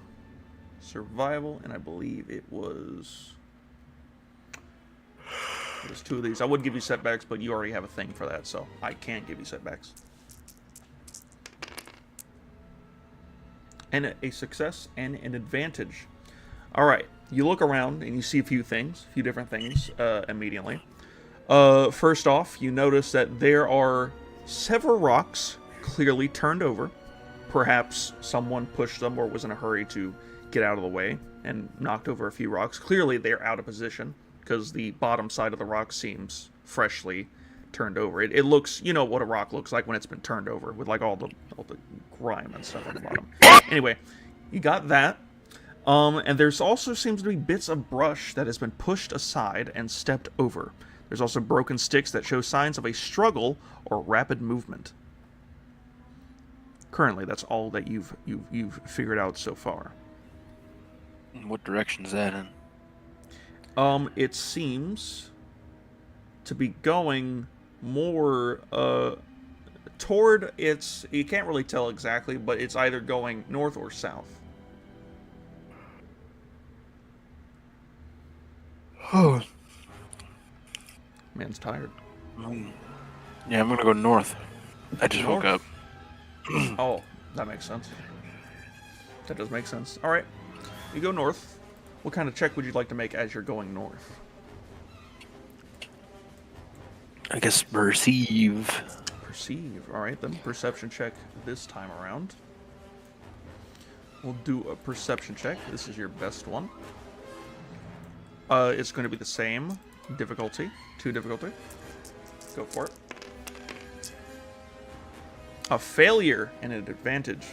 survival, and I believe it was... There's 2 of these. I would give you setbacks, but you already have a thing for that, so I can't give you setbacks. And a success and an advantage. Alright, you look around and you see a few different things immediately. First off, you notice that there are several rocks clearly turned over. Perhaps someone pushed them or was in a hurry to get out of the way and knocked over a few rocks. Clearly they're out of position, because the bottom side of the rock seems freshly turned over. It looks, you know what a rock looks like when it's been turned over, with like all the grime and stuff on the bottom. Anyway, you got that. And there's also seems to be bits of brush that has been pushed aside and stepped over. There's also broken sticks that show signs of a struggle or rapid movement. Currently, that's all that you've figured out so far. What direction is that in? It seems to be going more toward its... You can't really tell exactly, but it's either going north or south. Oh. Man's tired. Yeah, I'm gonna go north. I just woke up. Oh, that makes sense. That does make sense. Alright, you go north. What kind of check would you like to make as you're going north? I guess perceive. Perceive. Alright, then perception check this time around. we'll do a perception check. This is your best one. It's going to be the same difficulty. 2 difficulty. Go for it. A failure and an advantage.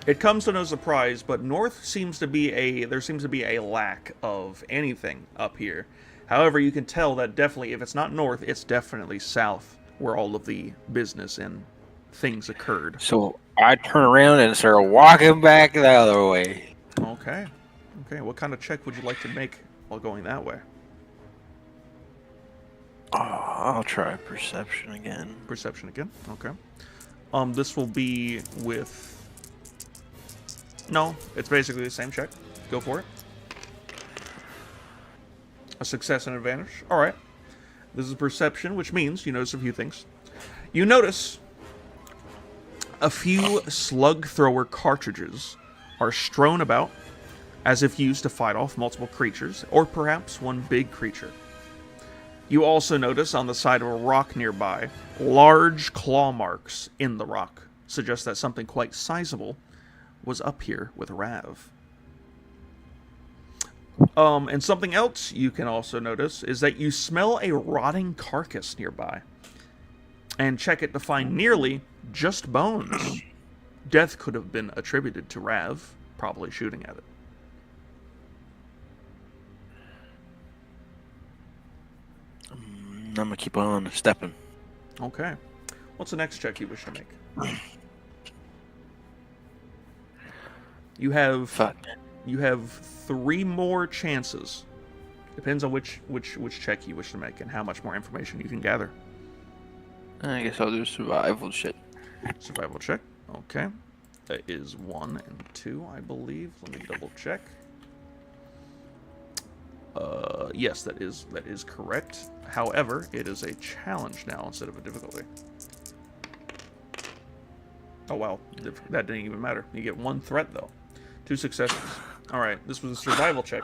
It comes to no surprise, but there seems to be a lack of anything up here. However, you can tell that definitely, if it's not north, it's definitely south, where all of the business and things occurred. So I turn around and start walking back the other way. Okay. Okay, what kind of check would you like to make while going that way? Oh, I'll try perception again. Perception again? Okay. This will be with... No, it's basically the same check. Go for it. A success and advantage. Alright. This is perception, which means you notice a few things. You notice a few slug thrower cartridges are strewn about as if used to fight off multiple creatures, or perhaps one big creature. You also notice on the side of a rock nearby, large claw marks in the rock, suggest that something quite sizable was up here with Rav. And something else you can also notice is that you smell a rotting carcass nearby. And check it to find nearly just bones. Death could have been attributed to Rav, probably shooting at it. I'm gonna keep on stepping. Okay. What's the next check you wish to make? You have Fuck. You have 3 more chances. Depends on which check you wish to make and how much more information you can gather. I guess I'll do survival shit. Survival check. Okay. That is 1 and 2, I believe. Let me double check. Yes, that is correct. However, it is a challenge now instead of a difficulty. Oh wow, that didn't even matter. You get 1 threat though. 2 successes. Alright, this was a survival check.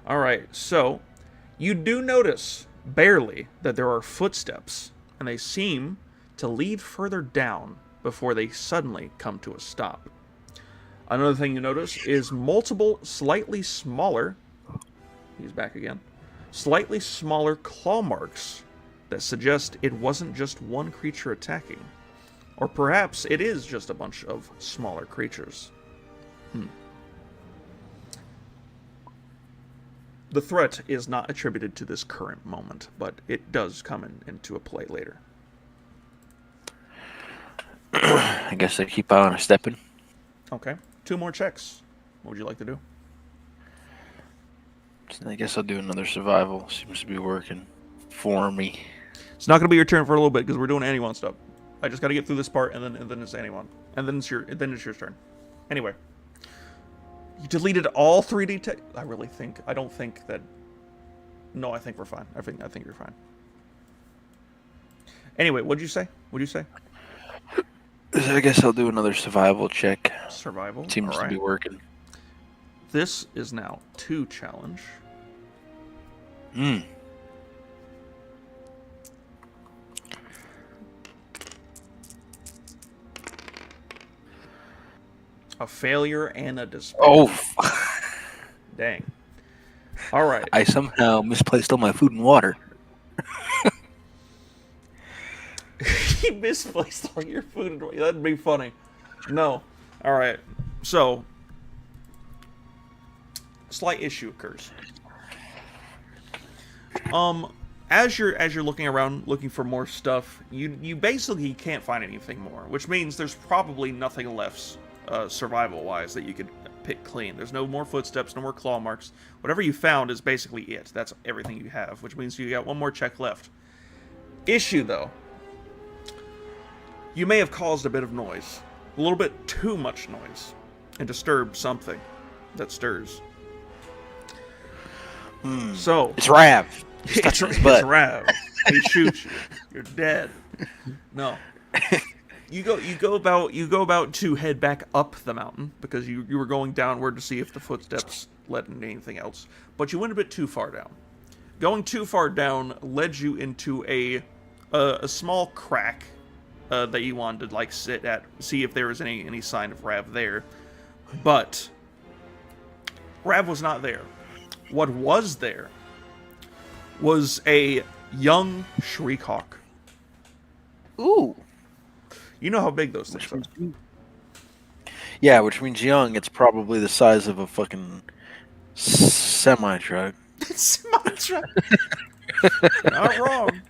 Alright, so you do notice, barely, that there are footsteps, and they seem to lead further down before they suddenly come to a stop. Another thing you notice is multiple, slightly smaller, he's back again, slightly smaller claw marks that suggest it wasn't just one creature attacking. Or perhaps it is just a bunch of smaller creatures. The threat is not attributed to this current moment, but it does come into a play later. I guess I keep on stepping. Okay. 2 more checks. What would you like to do? I guess I'll do another survival. Seems to be working for me. It's not going to be your turn for a little bit because we're doing anyone stuff. I just got to get through this part and then it's anyone. And then it's your turn. Anyway. You deleted all 3D text. I don't think that. No, I think we're fine. I think you're fine. Anyway, what'd you say? I guess I'll do another survival check. Survival. Seems all right. to be working. This is now 2 challenge. A failure and a despair. Oh. Dang. All right. I somehow misplaced all my food and water. You misplaced all your food and water. That'd be funny. No. All right. So, slight issue occurs. As you're looking around looking for more stuff, you basically can't find anything more, which means there's probably nothing left survival-wise that you could pick clean. There's no more footsteps, no more claw marks. Whatever you found is basically it. That's everything you have, which means you got 1 more check left. Issue, though. You may have caused a bit of noise. A little bit too much noise. And disturbed something that stirs. So... It's Rav. It's Rav. He shoots you. You're dead. No. You go about to head back up the mountain because you were going downward to see if the footsteps led into anything else. But you went a bit too far down. Going too far down led you into a small crack that you wanted to like sit at, see if there was any sign of Rav there, but Rav was not there. What was there was a young Shriekhawk. Ooh. You know how big those things are. Yeah, which means young. It's probably the size of a fucking semi truck. It's my truck. Not wrong.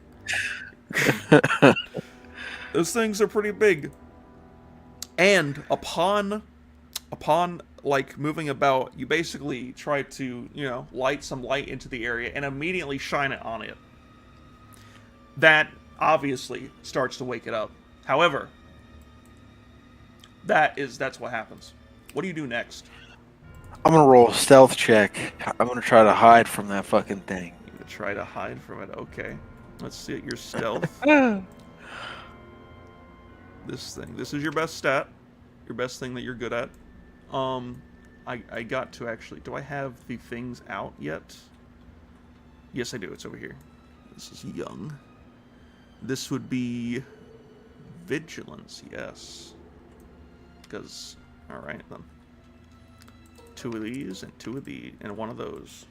Those things are pretty big. And upon like moving about, you basically try to, light some light into the area and immediately shine it on it. That obviously starts to wake it up. However, that's what happens. What do you do next? I'm gonna roll a stealth check. I'm gonna try to hide from that fucking thing. You're gonna try to hide from it. Okay. Let's see your stealth. This is your best stat. Your best thing that you're good at. I got to actually... Do I have the things out yet? Yes, I do. It's over here. This is young. This would be... Vigilance, yes. Because... Alright, then. 2 of these, and 2 of these, and 1 of those.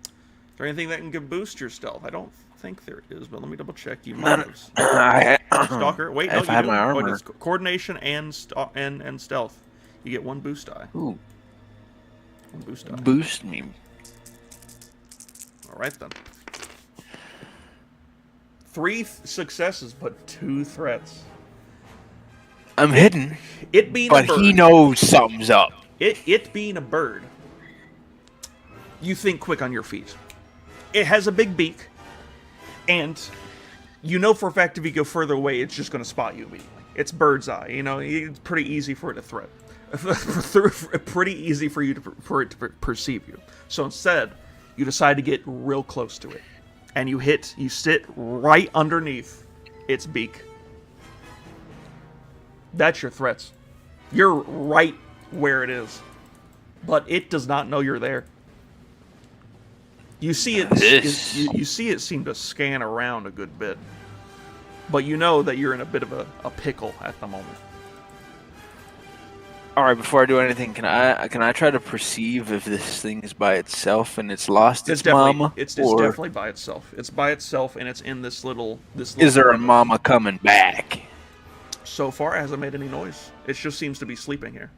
Is there anything that can boost your stealth? I don't think there is, but let me double check. You might have. Stalker. Wait, no, if I have my armor. Oh, it's coordination and stealth. You get 1 boost die. Ooh. 1 boost die. Boost me. All right then. 3 successes, but 2 threats. I'm hidden, It being but a bird. he knows something's up. It being a bird. You think quick on your feet. It has a big beak, and you know for a fact if you go further away, it's just going to spot you immediately. It's bird's eye. It's pretty easy for it to threat. Pretty easy for it to perceive you. So instead, you decide to get real close to it, and you sit right underneath its beak. That's your threats. You're right where it is, but it does not know you're there. You see it. You see it seem to scan around a good bit, but you know that you're in a bit of a pickle at the moment. All right, before I do anything, can I try to perceive if this thing is by itself and it's lost its mama? It's definitely by itself. It's by itself, and it's in this little. Is there a mama coming back? So far, it hasn't made any noise. It just seems to be sleeping here.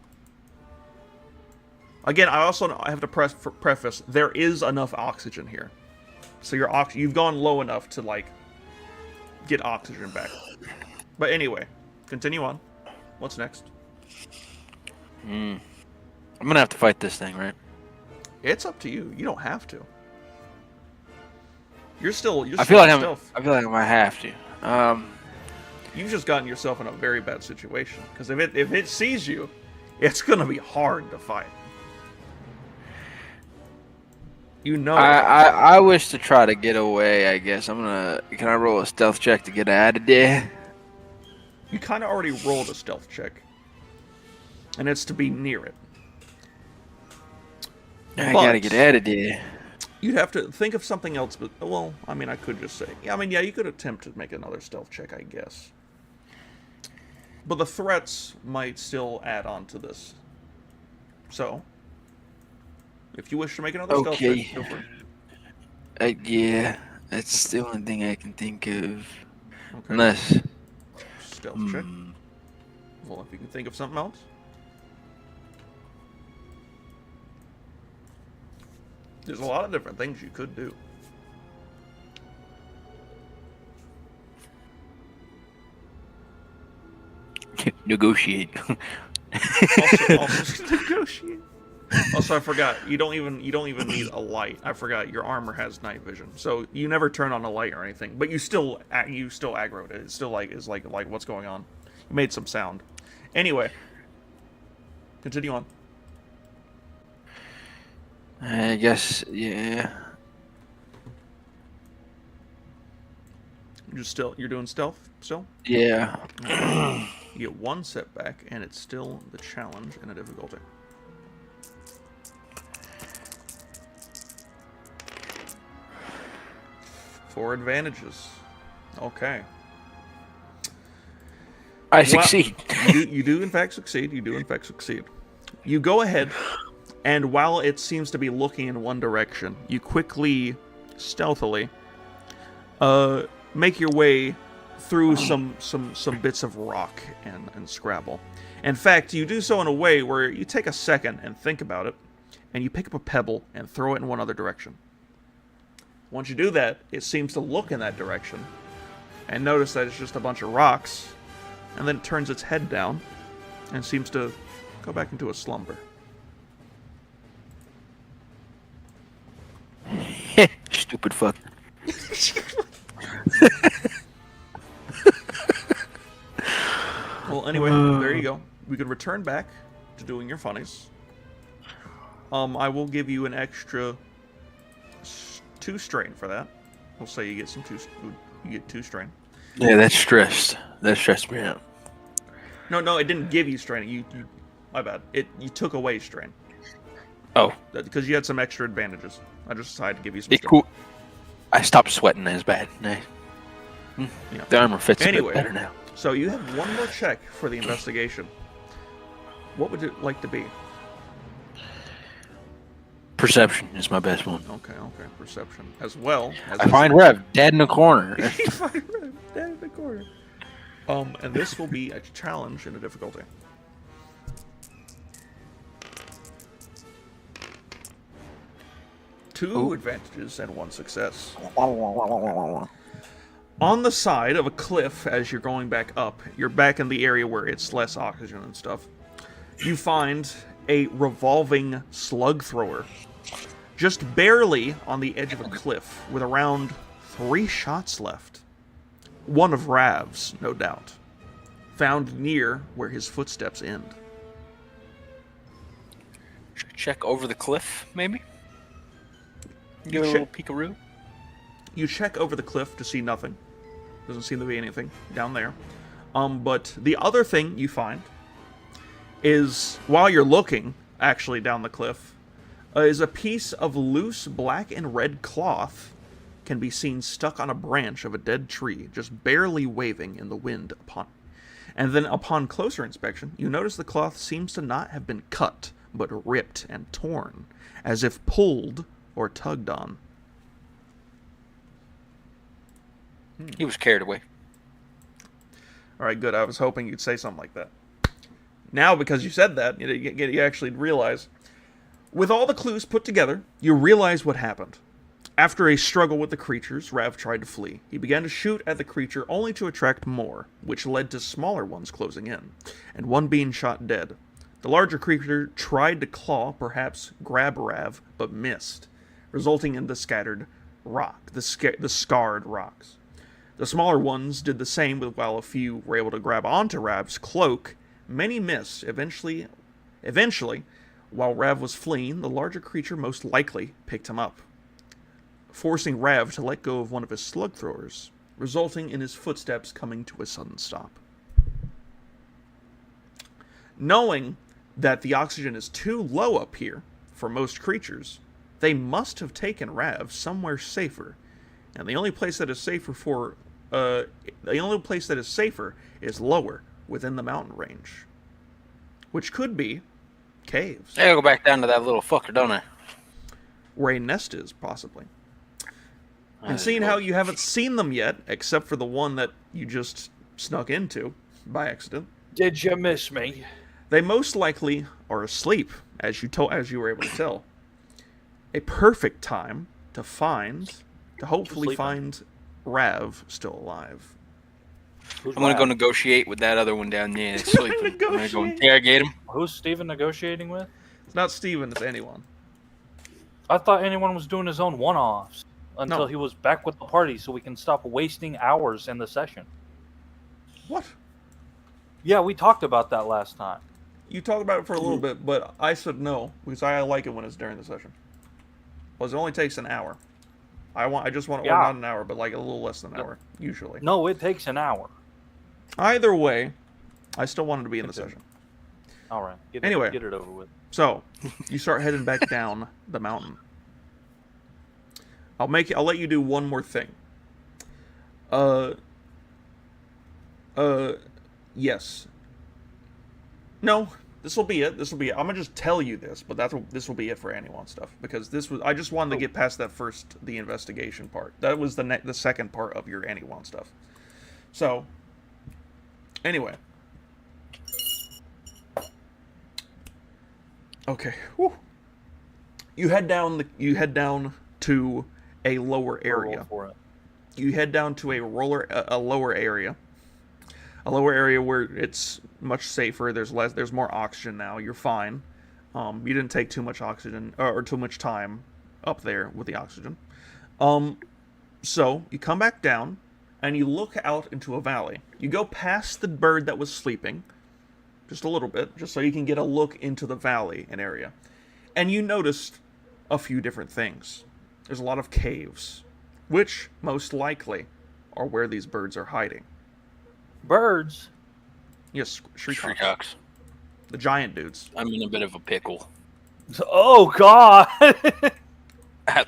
Again, I have to preface, there is enough oxygen here. So you've gone low enough to, like, get oxygen back. But anyway, continue on. What's next? I'm gonna have to fight this thing, right? It's up to you. You don't have to. You're still I feel like I might have to. You've just gotten yourself in a very bad situation. Because if it sees you, it's gonna be hard to fight. I wish to try to get away, I guess. Can I roll a stealth check to get out of there? You kind of already rolled a stealth check. And it's to be near it. I gotta get out of there. You'd have to think of something else, but, well, I mean, I could just say. Yeah, you could attempt to make another stealth check, I guess. But the threats might still add on to this. So, if you wish to make another stealth check, go for it. Yeah, that's the only thing I can think of. Okay. Unless... Stealth check. Well, if you can think of something else. There's a lot of different things you could do. Negotiate. also negotiate. Also, I forgot. You don't even need a light. I forgot. Your armor has night vision, so you never turn on a light or anything. But you still aggroed it. It's still like what's going on. You made some sound. Anyway, continue on. I guess, yeah. You're doing stealth still? Yeah. You get 1 setback, and it's still the challenge and a difficulty. Four advantages. Okay. I succeed. You do in fact succeed. You do in fact succeed. You go ahead, and while it seems to be looking in one direction, you quickly, stealthily, make your way through some bits of rock and scrabble. In fact, you do so in a way where you take a second and think about it, and you pick up a pebble and throw it in one other direction. Once you do that, it seems to look in that direction, and notice that it's just a bunch of rocks, and then it turns its head down, and seems to go back into a slumber. Stupid fuck. Well, anyway, there you go. We could return back to doing your funnies. I will give you an extra 2 strain for that. We'll say you get you get 2 strain. Yeah, that stressed me out. No, it didn't give you strain. You my bad. You took away strain. Oh, Because you had some extra advantages. I just decided to give you some. it's cool. I stopped sweating as bad. Nah. Yeah. The armor fits a Anyway. bit better now. So you have one more check for the investigation. What would it like to be? Perception is my best one. Okay, perception. As well as I find Rev dead in the corner. You find Rev dead in the corner. And this will be a challenge in a difficulty. Two advantages and 1 success. On the side of a cliff, as you're going back up, you're back in the area where it's less oxygen and stuff. You find a revolving slug thrower, just barely on the edge of a cliff, with around 3 shots left. One of Rav's, no doubt, found near where his footsteps end. Check over the cliff, maybe? Give it a little peekaroo? You check over the cliff to see nothing. Doesn't seem to be anything down there. But the other thing you find is, while you're looking, actually, down the cliff, is a piece of loose black and red cloth can be seen stuck on a branch of a dead tree, just barely waving in the wind And then upon closer inspection, you notice the cloth seems to not have been cut, but ripped and torn, as if pulled or tugged on. He was carried away. Alright, good. I was hoping you'd say something like that. Now, because you said that, you actually realize. With all the clues put together, you realize what happened. After a struggle with the creatures, Rav tried to flee. He began to shoot at the creature only to attract more, which led to smaller ones closing in, and one being shot dead. The larger creature tried to claw, perhaps grab Rav, but missed, resulting in the scattered rock, the scarred rocks. The smaller ones did the same, while a few were able to grab onto Rav's cloak. Many missed. Eventually, while Rav was fleeing, the larger creature most likely picked him up, forcing Rav to let go of one of his slug throwers, resulting in his footsteps coming to a sudden stop. Knowing that the oxygen is too low up here for most creatures, they must have taken Rav somewhere safer, and the only place that is safer is lower within the mountain range, which could be caves. I'll go back down to that little fucker, don't I? Where a nest is, possibly. And seeing how you haven't seen them yet, except for the one that you just snuck into by accident, Did you miss me? they most likely are asleep, as you were able to tell. A perfect time to hopefully Sleeping. find Rav still alive. Who's I'm gonna go Rav? negotiate with that other one down there that's sleeping. I'm gonna go Negotiate? interrogate him. Who's Steven negotiating with? It's not Steven, it's anyone. I thought anyone was doing his own one-offs until No. he was back with the party, so we can stop wasting hours in the session. What? Yeah, we talked about that last time. You talked about it for a little bit, but I said no, because I like it when it's during the session. Because it only takes an hour. I just want, or Yeah. not an hour, but like a little less than an hour, usually. No, it takes an hour. Either way, I still wanted to be in the session. All right. Anyway. Get it over with. So, you start heading back down the mountain. I'll let you do one more thing. Yes. No, this will be it. This will be it. I'm gonna just tell you this, but this will be it for anyone stuff because I just wanted to get past the investigation part. That was the second part of your anyone stuff. So, anyway. Okay. Whew. You head down to a lower area. You head down to a lower area. A lower area where it's much safer. There's more oxygen now. You're fine. You didn't take too much oxygen or too much time up there with the oxygen. So you come back down and you look out into a valley. You go past the bird that was sleeping, just a little bit, just so you can get a look into the valley and area. And you noticed a few different things. There's a lot of caves, which most likely are where these birds are hiding. Birds? Yes, shriekhawks. Shriekhawks. The giant dudes. I'm in a bit of a pickle. Oh, God!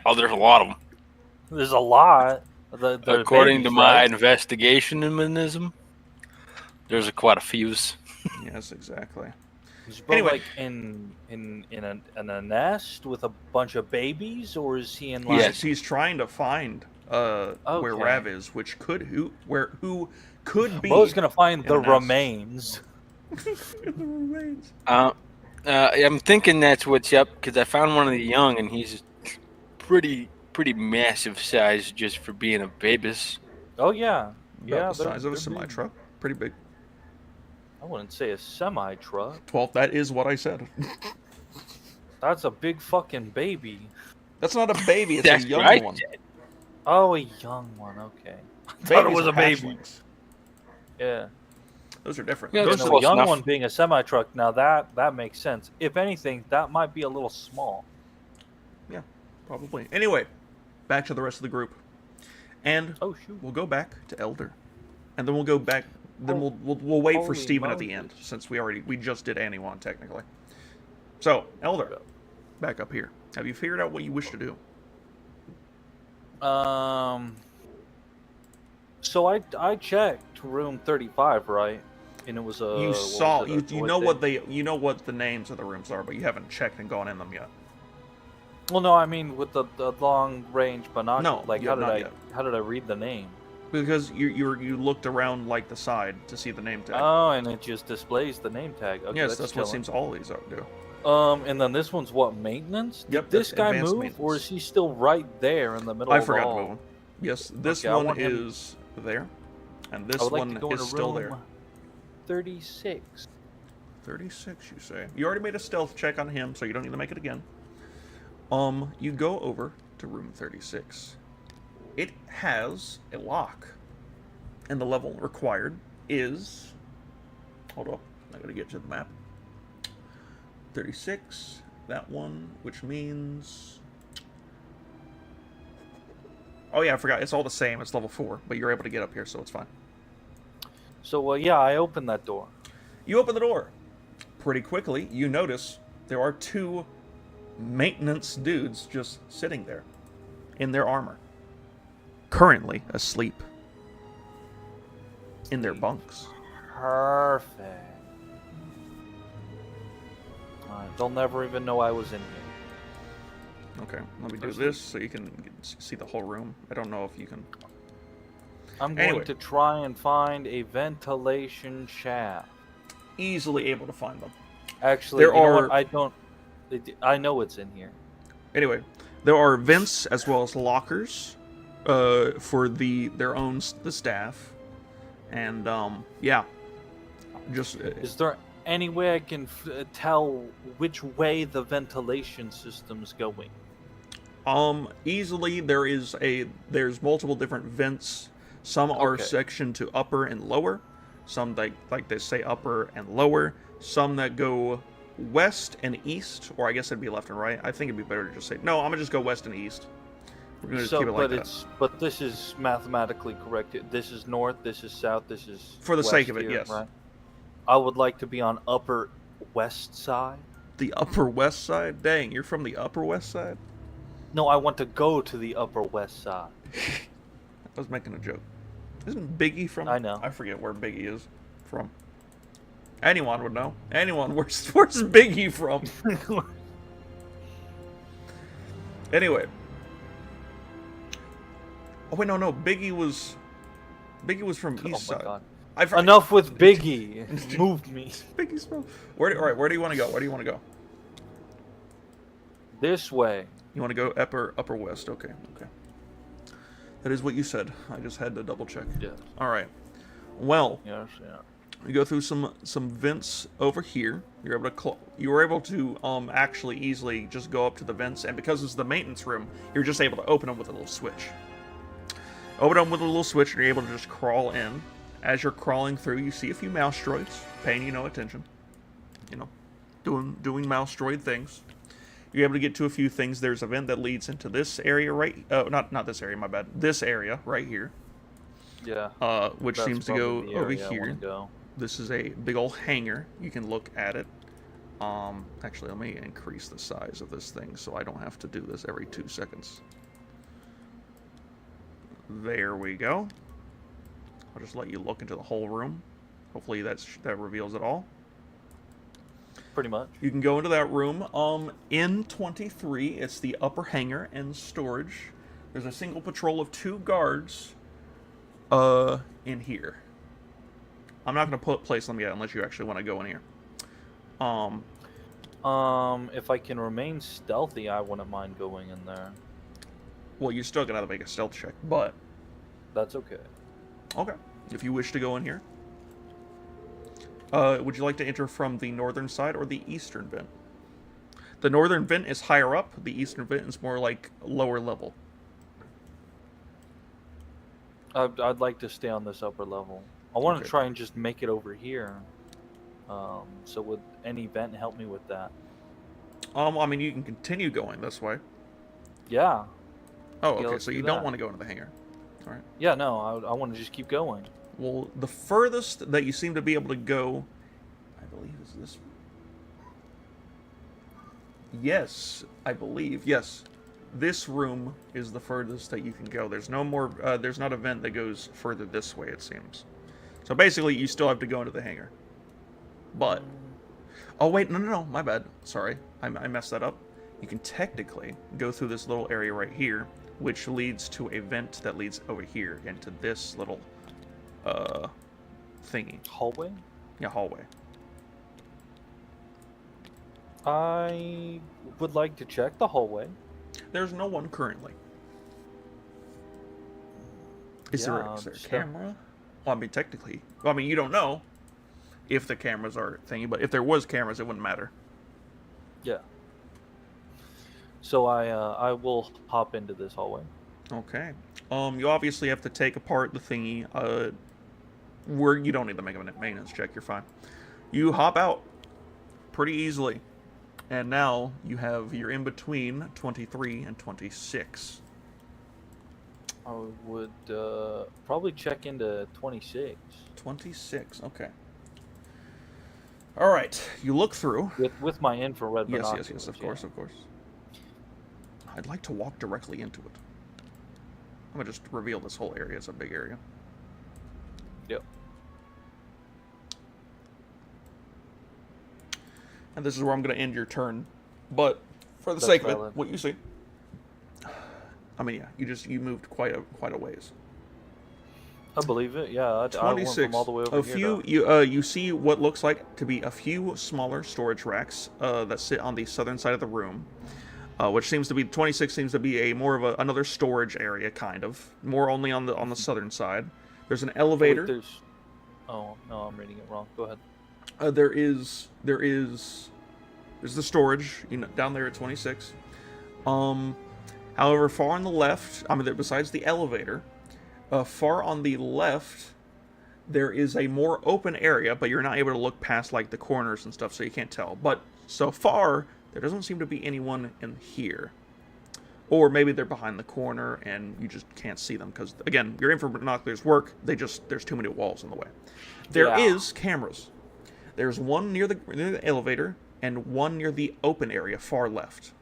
Oh, there's a lot of them. There's a lot. According to my right? investigationism, there's quite a few. Yes, exactly. Is Bo Anyway. like in a nest with a bunch of babies, or is he in like? Yes, he's trying to find where Okay. Rav is, which who could be. Bo's gonna find in the a nest. remains. The remains. I'm thinking that's what's up because I found one of the young, and he's pretty massive size just for being a babus. Oh yeah, About the they're- size of a they're semi big. truck. Pretty big. I wouldn't say a semi truck. 12. That is what I said. That's a big fucking baby. That's not a baby. It's That's a young right. one. Oh, a young one. Okay. Babies thought it was are a baby. hatchlings. Yeah. Those are different. Yeah, Those that's A are, close young enough. one being a semi truck. Now that makes sense. If anything, that might be a little small. probably. Anyway, back to the rest of the group, and Oh shoot. we'll go back to Elder, and then we'll go back. Then we'll wait for Holy Steven at the Moses. end, since we just did anyone technically. So Elder, back up here. Have you figured out what you wish to do? So I checked room 35, right? And it was a. You what saw was it, a you void know thing? what you know what the names of the rooms are, but you haven't checked and gone in them yet. Well, no, I mean with the long range binocular. No, like yeah, not yet. how did I read the name? Because you looked around like the side to see the name tag. Oh, and it just displays the name tag. Okay, yes, that's what chilling. seems all these do. And then this one's what, maintenance? Did Yep, this that's guy advanced move, maintenance. or is he still right there in the middle I of the forgot to hall? move them. Yes, this Okay, I one want him- is there, and this I would like one to go is into still room there. 36. 36, you say? You already made a stealth check on him, so you don't need to make it again. You go over to room 36. It has a lock, and the level required is. Hold up, I gotta get to the map. 36, that one, which means. Oh yeah, I forgot. It's all the same. It's level 4, but you're able to get up here, so it's fine. So, yeah, I opened that door. You open the door. Pretty quickly, you notice there are 2 maintenance dudes just sitting there in their armor, currently asleep in their bunks. Perfect. Alright, they'll never even know I was in here. Okay, let me do this so you can see the whole room. I don't know if you can. I'm going Anyway. to try and find a ventilation shaft. Easily able to find them. Actually, There you know are- what? I don't. I know it's in here. Anyway, there are vents as well as lockers for their own the staff, and yeah, just Is there any way I can tell which way the ventilation system's going? easily there's multiple different vents. Some are Okay. sectioned to upper and lower. Some like they say upper and lower. Some that go west and east, or I guess it'd be left and right. I think it'd be better to just say no. I'm gonna just go west and east. We're gonna just So, keep it like that. but this is mathematically correct. This is north. This is south. This is For the sake west of it, here, yes. Right? I would like to be on upper west side. The upper west side. Dang, you're from the upper west side. No, I want to go to the upper west side. I was making a joke. Isn't Biggie from? I know. I forget where Biggie is from. Anyone would know. Anyone. Where's Biggie from? Anyway. Oh wait, no. Biggie was from East Side. God. I've Enough with Biggie. Moved me. Biggie's from. All right. Where do you want to go? Where do you want to go? This way. You want to go upper west? Okay. That is what you said. I just had to double check. Yes. All right. Well. Yes. Yeah. You go through some vents over here. You were able to actually easily just go up to the vents, and because it's the maintenance room, you're just able to open them with a little switch. Open them with a little switch, and you're able to just crawl in. As you're crawling through, you see a few mouse droids paying you no attention. You know, doing mouse droid things. You're able to get to a few things. There's a vent that leads into this area not this area, my bad. This area right here. Yeah. Which That's seems to go probably the over area I wanna here. go. This is a big old hangar. You can look at it. Actually, let me increase the size of this thing so I don't have to do this every 2 seconds. There we go. I'll just let you look into the whole room. Hopefully that reveals it all. Pretty much. You can go into that room. In 23, it's the upper hangar and storage. There's a single patrol of 2 guards in here. I'm not going to place them yet unless you actually want to go in here. If I can remain stealthy, I wouldn't mind going in there. Well, you're still going to have to make a stealth check, but... That's okay. Okay. If you wish to go in here. Would you like to enter from the northern side or the eastern vent? The northern vent is higher up. The eastern vent is more like lower level. I'd like to stay on this upper level. I want to Okay. try and just make it over here. So would any vent help me with that? I mean, you can continue going this way. Yeah. Oh, Yeah, okay, let's so do you don't that. want to go into the hangar. All right. Yeah, no, I want to just keep going. Well, the furthest that you seem to be able to go, I believe, is this. Yes, I believe. Yes, this room is the furthest that you can go. There's no more. There's not a vent that goes further this way. It seems. So basically, you still have to go into the hangar. But, oh wait, no, my bad. Sorry, I messed that up. You can technically go through this little area right here, which leads to a vent that leads over here into this little thingy. Hallway? Yeah, hallway. I would like to check the hallway. There's no one currently. Is there a sure. camera? Well, I mean, technically. Well, I mean, you don't know if the cameras are thingy, but if there was cameras, it wouldn't matter. Yeah. So I will hop into this hallway. Okay. You obviously have to take apart the thingy. Where you don't need to make a maintenance check. You're fine. You hop out pretty easily, and now you're in between 23 and 26. I would probably check into 26 26. Okay. All right. You look through. with my infrared Yes, binoculars. of course. I'd like to walk directly into it. I'm gonna just reveal this whole area. It's a big area. Yep. And this is where I'm gonna end your turn. But for the That's sake of valid. it, what you see. I mean, yeah, you moved quite a ways. I believe it. Yeah, I went 26. from all the way over A here. few you see what looks like to be a few smaller storage racks that sit on the southern side of the room. Which seems to be 26 seems to be more of another storage area, kind of more only on the southern side. There's an elevator. Wait, oh no, I'm reading it wrong. Go ahead. There's the storage, down there at 26. However, far on the left, I mean, besides the elevator, far on the left, there is a more open area, but you're not able to look past like the corners and stuff, so you can't tell. But so far, there doesn't seem to be anyone in here. Or maybe they're behind the corner and you just can't see them because, again, your infrared binoculars work. There's too many walls in the way. There is cameras. There's one near the elevator and one near the open area far left.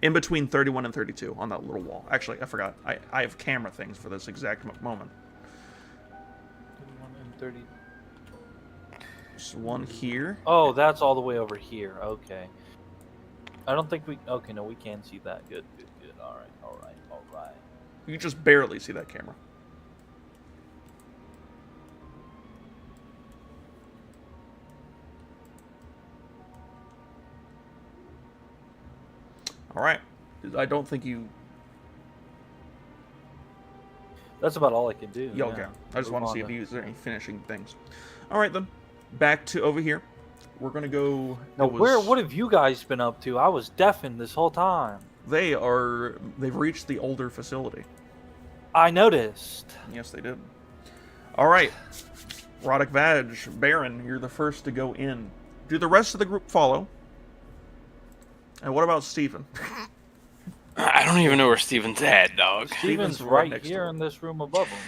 In between 31 and 32 on that little wall. Actually, I forgot. I have camera things for this exact moment. 31 and 30. There's one here. Oh, that's all the way over here. Okay. I don't think we. Okay, no, we can see that. Good. All right. You can just barely see that camera. All right. I don't think you. That's about all I can do. Yeah, okay. I just want to see if you any finishing things. All right then. Back to over here. We're gonna go. Now, what have you guys been up to? I was deafened this whole time. They've reached the older facility. I noticed. Yes, they did. All right. Roddick Vag, Baron, you're the first to go in. Do the rest of the group follow? And what about Steven? I don't even know where Steven's at, dog. Steven's right here in this room above him.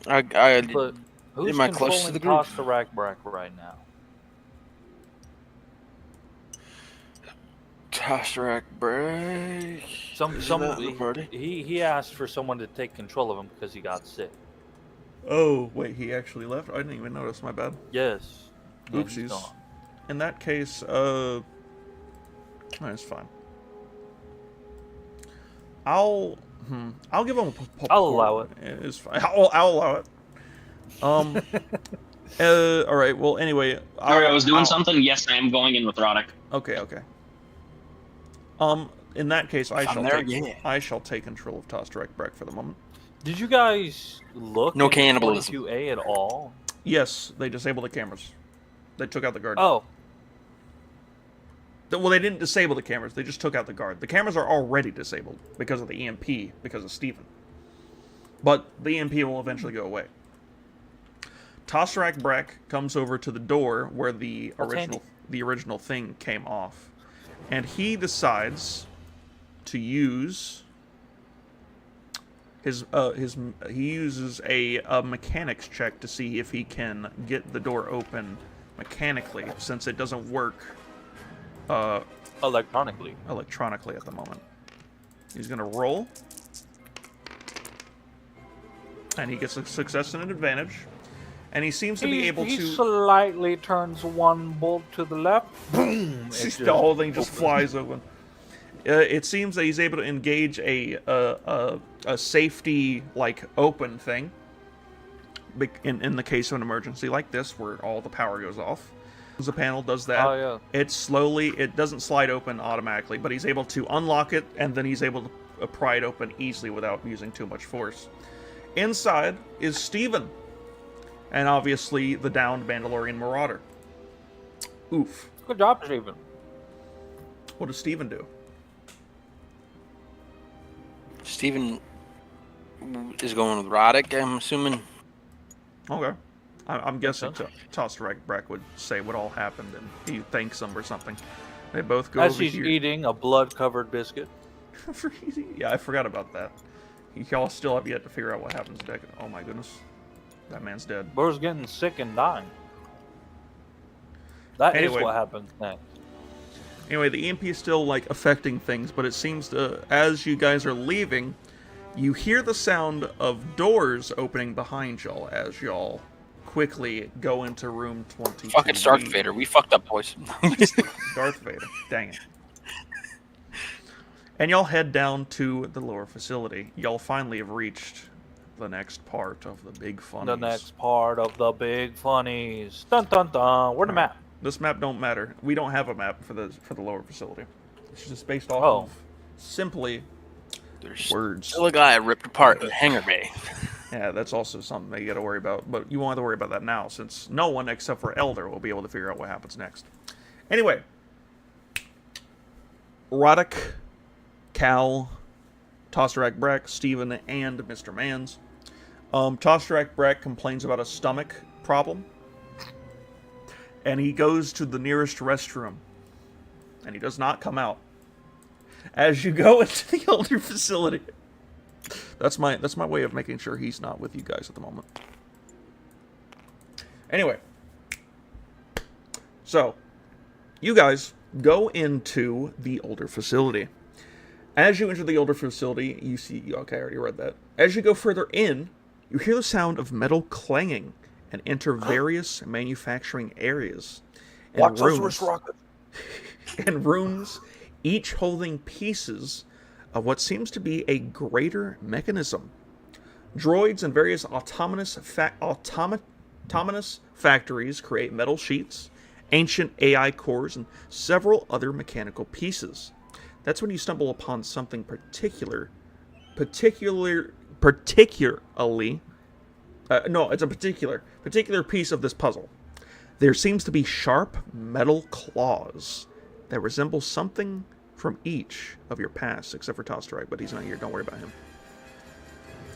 But who's am I close to the group? Tostrack right now? Tostrack break. He asked for someone to take control of him because he got sick. Oh, wait, he actually left? I didn't even notice, my bad. Yes. Yeah, he's Oopsies. gone. In that case, that's fine. I'll give him a I'll allow it. It's fine. I'll allow it. All right. Well, anyway. Sorry, I was doing something. Yes, I am going in with Roddick. Okay. In that case, I shall take control of Tostrack Breck for the moment. Did you guys look No at cannibalism. 22A at all? Yes, they disabled the cameras. They took out the guard. Oh. Well, they didn't disable the cameras. They just took out the guard. The cameras are already disabled because of the EMP, because of Steven. But the EMP will eventually go away. Tostrack Breck comes over to the door where the original thing came off. And he decides to use he uses a mechanics check to see if he can get the door open mechanically, since it doesn't work Electronically at the moment. He's gonna roll, and he gets a success and an advantage, and he seems to be able he to slightly turns one bolt to the left. Boom! the whole thing just flies open. It seems that he's able to engage a safety open thing in the case of an emergency like this, where all the power goes off. The panel does that. Oh, yeah. It doesn't slide open automatically, but he's able to unlock it, and then he's able to pry it open easily without using too much force. Inside is Steven, and obviously the downed Mandalorian Marauder. Oof. Good job, Steven. What does Steven do? Steven is going with Roddick, I'm assuming. Okay. I'm guessing Tostrack Breck would say what all happened, and he thanks them or something. They both go As over he's here. eating a blood-covered biscuit. Yeah, I forgot about that. Y'all still have yet to figure out what happens next. Oh my goodness. That man's dead. Burr's getting sick and dying. That is Anyway. what happens next. Anyway, the EMP is still, affecting things, but it seems to, as you guys are leaving, you hear the sound of doors opening behind y'all as y'all quickly go into room 22. Fucking Darth Vader. We fucked up, boys. Darth Vader. Dang it. And y'all head down to the lower facility. Y'all finally have reached the next part of the big funnies. The next part of the big funnies. Dun dun dun. Where's the map? This map don't matter. We don't have a map for the lower facility. It's just based off of simply There's words. still a guy ripped apart in Hangar Bay. Yeah, that's also something that you got to worry about. But you won't have to worry about that now, since no one except for Elder will be able to figure out what happens next. Anyway, Roddick, Cal, Tostrack Breck, Steven, and Mr. Mans. Tostrack Breck complains about a stomach problem, and he goes to the nearest restroom, and he does not come out. As you go into the Elder facility. That's my way of making sure he's not with you guys at the moment. Anyway, so you guys go into the older facility. As you enter the older facility, you see. Okay, I already read that. As you go further in, you hear the sound of metal clanging and enter various manufacturing areas and Watch those rooms, rockets. and rooms, each holding pieces of what seems to be a greater mechanism. Droids and various autonomous factories create metal sheets, ancient AI cores, and several other mechanical pieces. That's when you stumble upon something particularly. No, it's a particular piece of this puzzle. There seems to be sharp metal claws that resemble something from each of your past, except for Tosterite, but he's not here. Don't worry about him.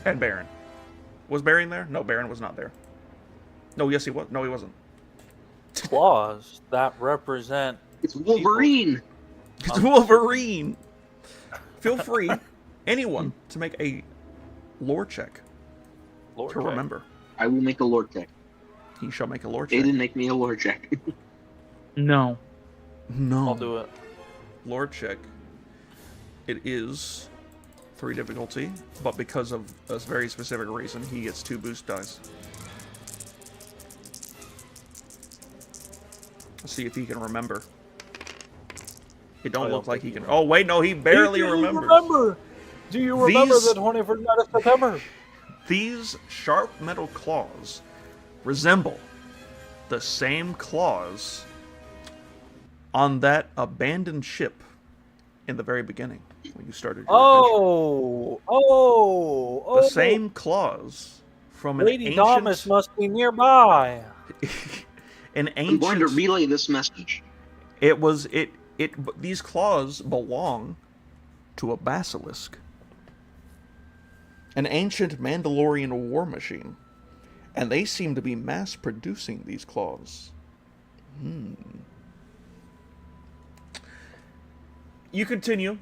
And Baron. Was Baron there? No, Baron was not there. No, yes, he was. No, he wasn't. Claws that represent. It's Wolverine. It's Wolverine. Feel free, anyone, to make a lore check Lord to check. remember. I will make a lore check. He shall make a lore They check. didn't make me a lore check. No. No. I'll do it. Lore check. It is 3 difficulty, but because of a very specific reason, he gets 2 boost dice. Let's see if he can remember. It don't I look don't like think he he can. Oh wait, no, he barely Do you remembers. remember? Do you remember These- the 21st night of September? These sharp metal claws resemble the same claws on that abandoned ship in the very beginning when you started your adventure. Oh! The same claws from an Lady ancient, Damas must be nearby. an I'm going to ancient. relay this message. These claws belong to a basilisk, an ancient Mandalorian war machine, and they seem to be mass producing these claws. You continue,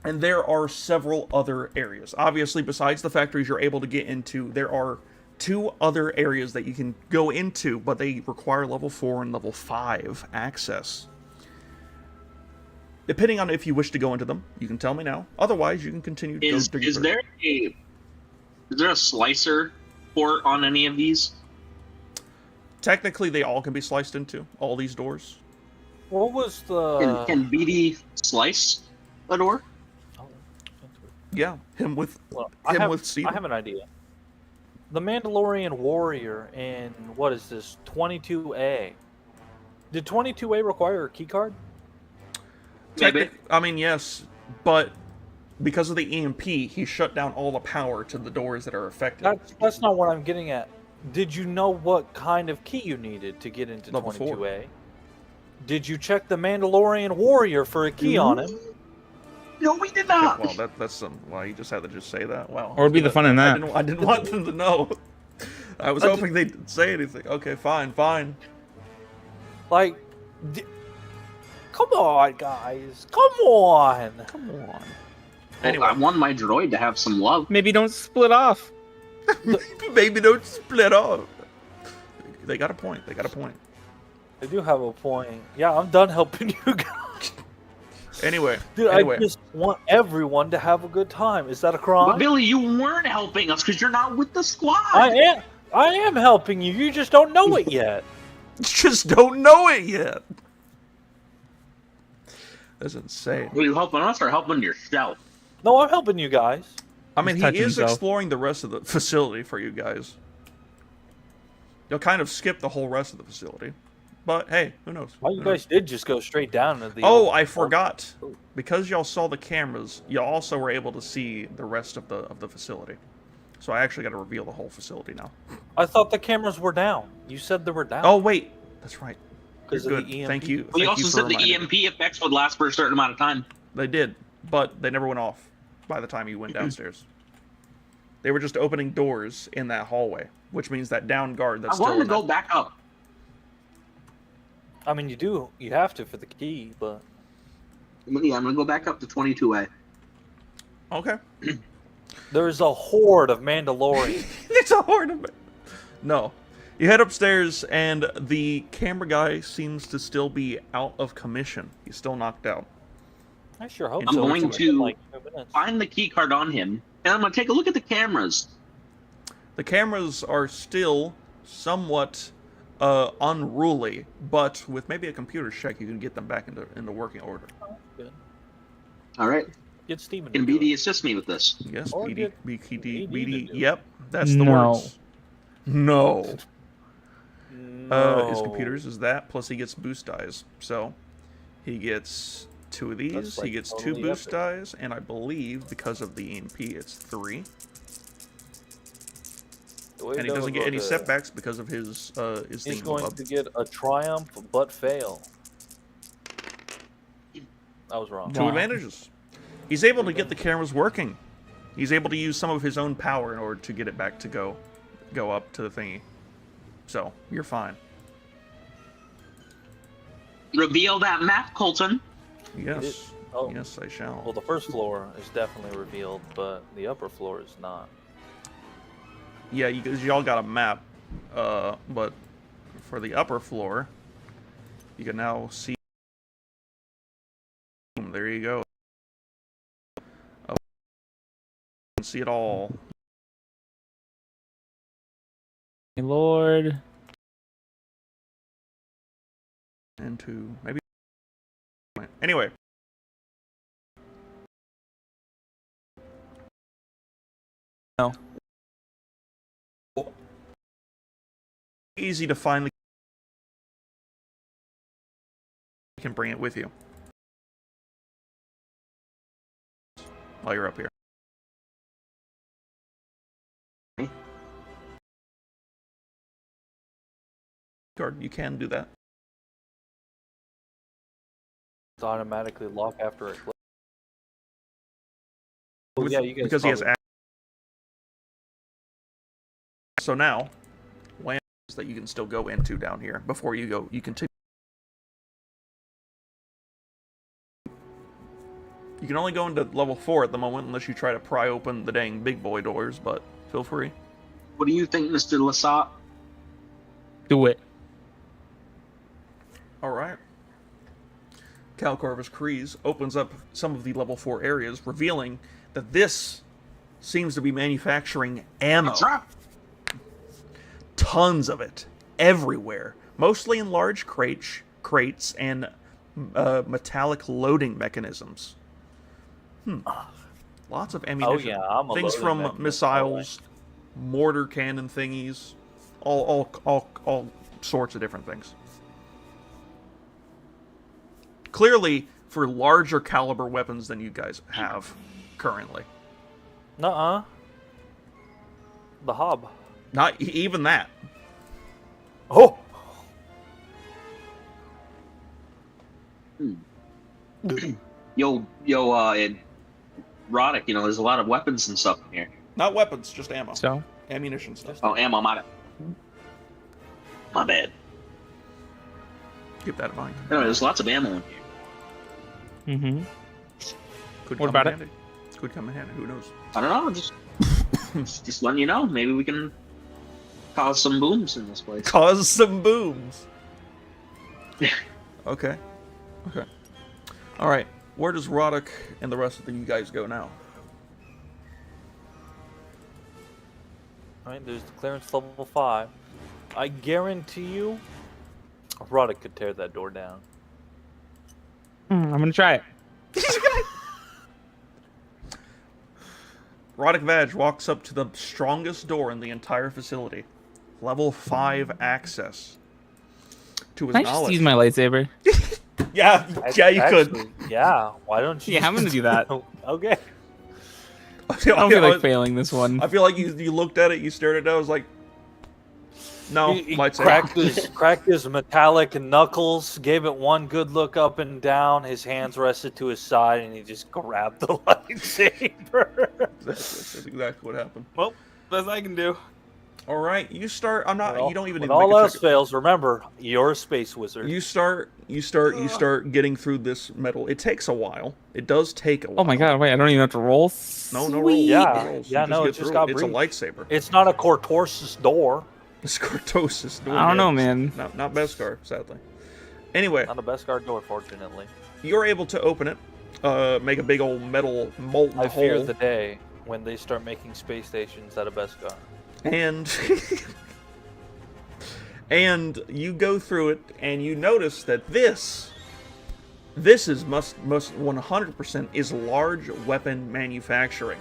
and there are several other areas. Obviously, besides the factories you're able to get into, there are 2 other areas that you can go into, but they require level 4 and level 5 access. Depending on if you wish to go into them, you can tell me now. Otherwise, you can continue to go Is digging through. there a slicer port on any of these? Technically, they all can be sliced into, all these doors. What was the? Can BD slice a door? Yeah, him with Well, Steven. I have an idea. The Mandalorian warrior in what is this 22A? Did 22A require a key card? Maybe. I mean, yes, but because of the EMP, he shut down all the power to the doors that are affected. That's not what I'm getting at. Did you know what kind of key you needed to get into Level 22A? Did you check the Mandalorian warrior for a key on him? No, we did Okay, not. well, that's some. Well, you just had to just say that. Wow. What would be the fun in that? I didn't want them to know. I was hoping they'd say anything. Okay, fine. Like, come on, guys. Come on. Come on. Anyway, I want my droid to have some love. Maybe don't split off. Maybe don't split off. They got a point. They do have a point. Yeah, I'm done helping you guys. Anyway, Dude, I just want everyone to have a good time. Is that a crime? But Billy, you weren't helping us because you're not with the squad. I am helping you. You just don't know it yet. just don't know it yet. That's insane. Are you helping us or helping yourself? No, I'm helping you guys. I mean, He's he touching is himself. exploring the rest of the facility for you guys. You'll kind of skip the whole rest of the facility. But hey, who knows? Well, you Who knows? guys did just go straight down to the. Oh, I forgot. Because y'all saw the cameras, you also were able to see the rest of the facility. So I actually got to reveal the whole facility now. I thought the cameras were down. You said they were down. Oh wait, that's right. You're because of good. the EMP. Thank you. We Thank also you for said the reminding me. EMP effects would last for a certain amount of time. They did, but they never went off by the time you went downstairs. They were just opening doors in that hallway, which means that down guard that's I still wanted to in go that- back up. I mean, you have to for the key, but Yeah, I'm gonna go back up to 22A. Okay. there's a horde of Mandalorians. It's a horde of... No. You head upstairs, and the camera guy seems to still be out of commission. He's still knocked out. I sure hope I'm so. going It's been to like 2 minutes. Find the key card on him, and I'm gonna take a look at the cameras. The cameras are still somewhat unruly, but with maybe a computer check, you can get them back into working order. Good. All right. Get Steven. Can BD assist me with this? Yes, Or BD, get BD, BD to BD. do it. Yep, that's the No. words. No. No. His computers is that, plus he gets boost dies. So, he gets 2 of these, That's, he like, gets 2 totally boost epic. dies, and I believe, because of the EMP, it's 3. And he doesn't get any setbacks because of his He's thing going to get a triumph, but fail. I was wrong. 2 Wow. advantages. He's able to get the cameras working. He's able to use some of his own power in order to get it back to go up to the thingy. So, you're fine. Reveal that map, Colton. Yes. Oh. Yes, I shall. Well, the first floor is definitely revealed, but the upper floor is not. Yeah, y'all got a map, but for the upper floor, you can now see. Boom, there you go. You can see it all. My lord. Into maybe. Anyway. No. Easy to find the. You can bring it with you while you're up here. Guard, you can do that. It's automatically lock after it. Oh, yeah, you guys Because he has. probably- So now, lands that you can still go into down here before you go. You continue. You can only go into level 4 at the moment unless you try to pry open the dang big boy doors, but feel free. What do you think, Mr. Lasat? Do it. Alright. Calcorvus Kreese opens up some of the level 4 areas, revealing that this seems to be manufacturing ammo. That's right. Tons of it. Everywhere. Mostly in large crates and metallic loading mechanisms. Lots of ammunition. Oh, yeah, I'm a things loading from mechanism, missiles, mortar cannon thingies, all sorts of different things. Clearly, for larger caliber weapons than you guys have currently. Nuh-uh. The hob. Not even that. Oh! Yo, Roddick, there's a lot of weapons and stuff in here. Not weapons, just ammo. So, Ammunition stuff. Oh, ammo, my bad. Keep that in mind. No, there's lots of ammo in here. mm-hmm. Could What come about in it? handy. Could come in handy. Who knows? I don't know, just letting you know. Maybe we can cause some booms in this place. Cause some booms. Okay. All right. Where does Roddick and the rest of you guys go now? Alright, there's the clearance level 5. I guarantee you, Roddick could tear that door down. I'm gonna try it. Roddick Vag walks up to the strongest door in the entire facility. Level 5 access. To his Can I just knowledge. use my lightsaber? Yeah, you could. Actually, yeah, why don't you? Yeah, I'm gonna do that. Okay. I feel, I don't feel like failing this one. I feel like you looked at it, you stared at it, I was like, no, He lightsaber. cracked his metallic knuckles, gave it one good look up and down. His hands rested to his side, and he just grabbed the lightsaber. That's exactly what happened. Well, best I can do. All right, you start. I'm not. Well, you don't even when need to make all a else check. fails, remember, you're a space wizard. You start getting through this metal. It takes a while. It does take a while. Oh my god, wait, I don't even have to roll? No rolls. Sweet. Yeah, No rolls. yeah, You no, get it just through got It's a breached. lightsaber. It's not a Cortorsis door. It's Cortosis. I don't know, man. Not Beskar, sadly. Anyway, Not a Beskar door, fortunately. you're able to open it. Make a big old metal molten I hole. fear the day when they start making space stations out of Beskar. And And you go through it, and you notice that this is must 100% is large weapon manufacturing.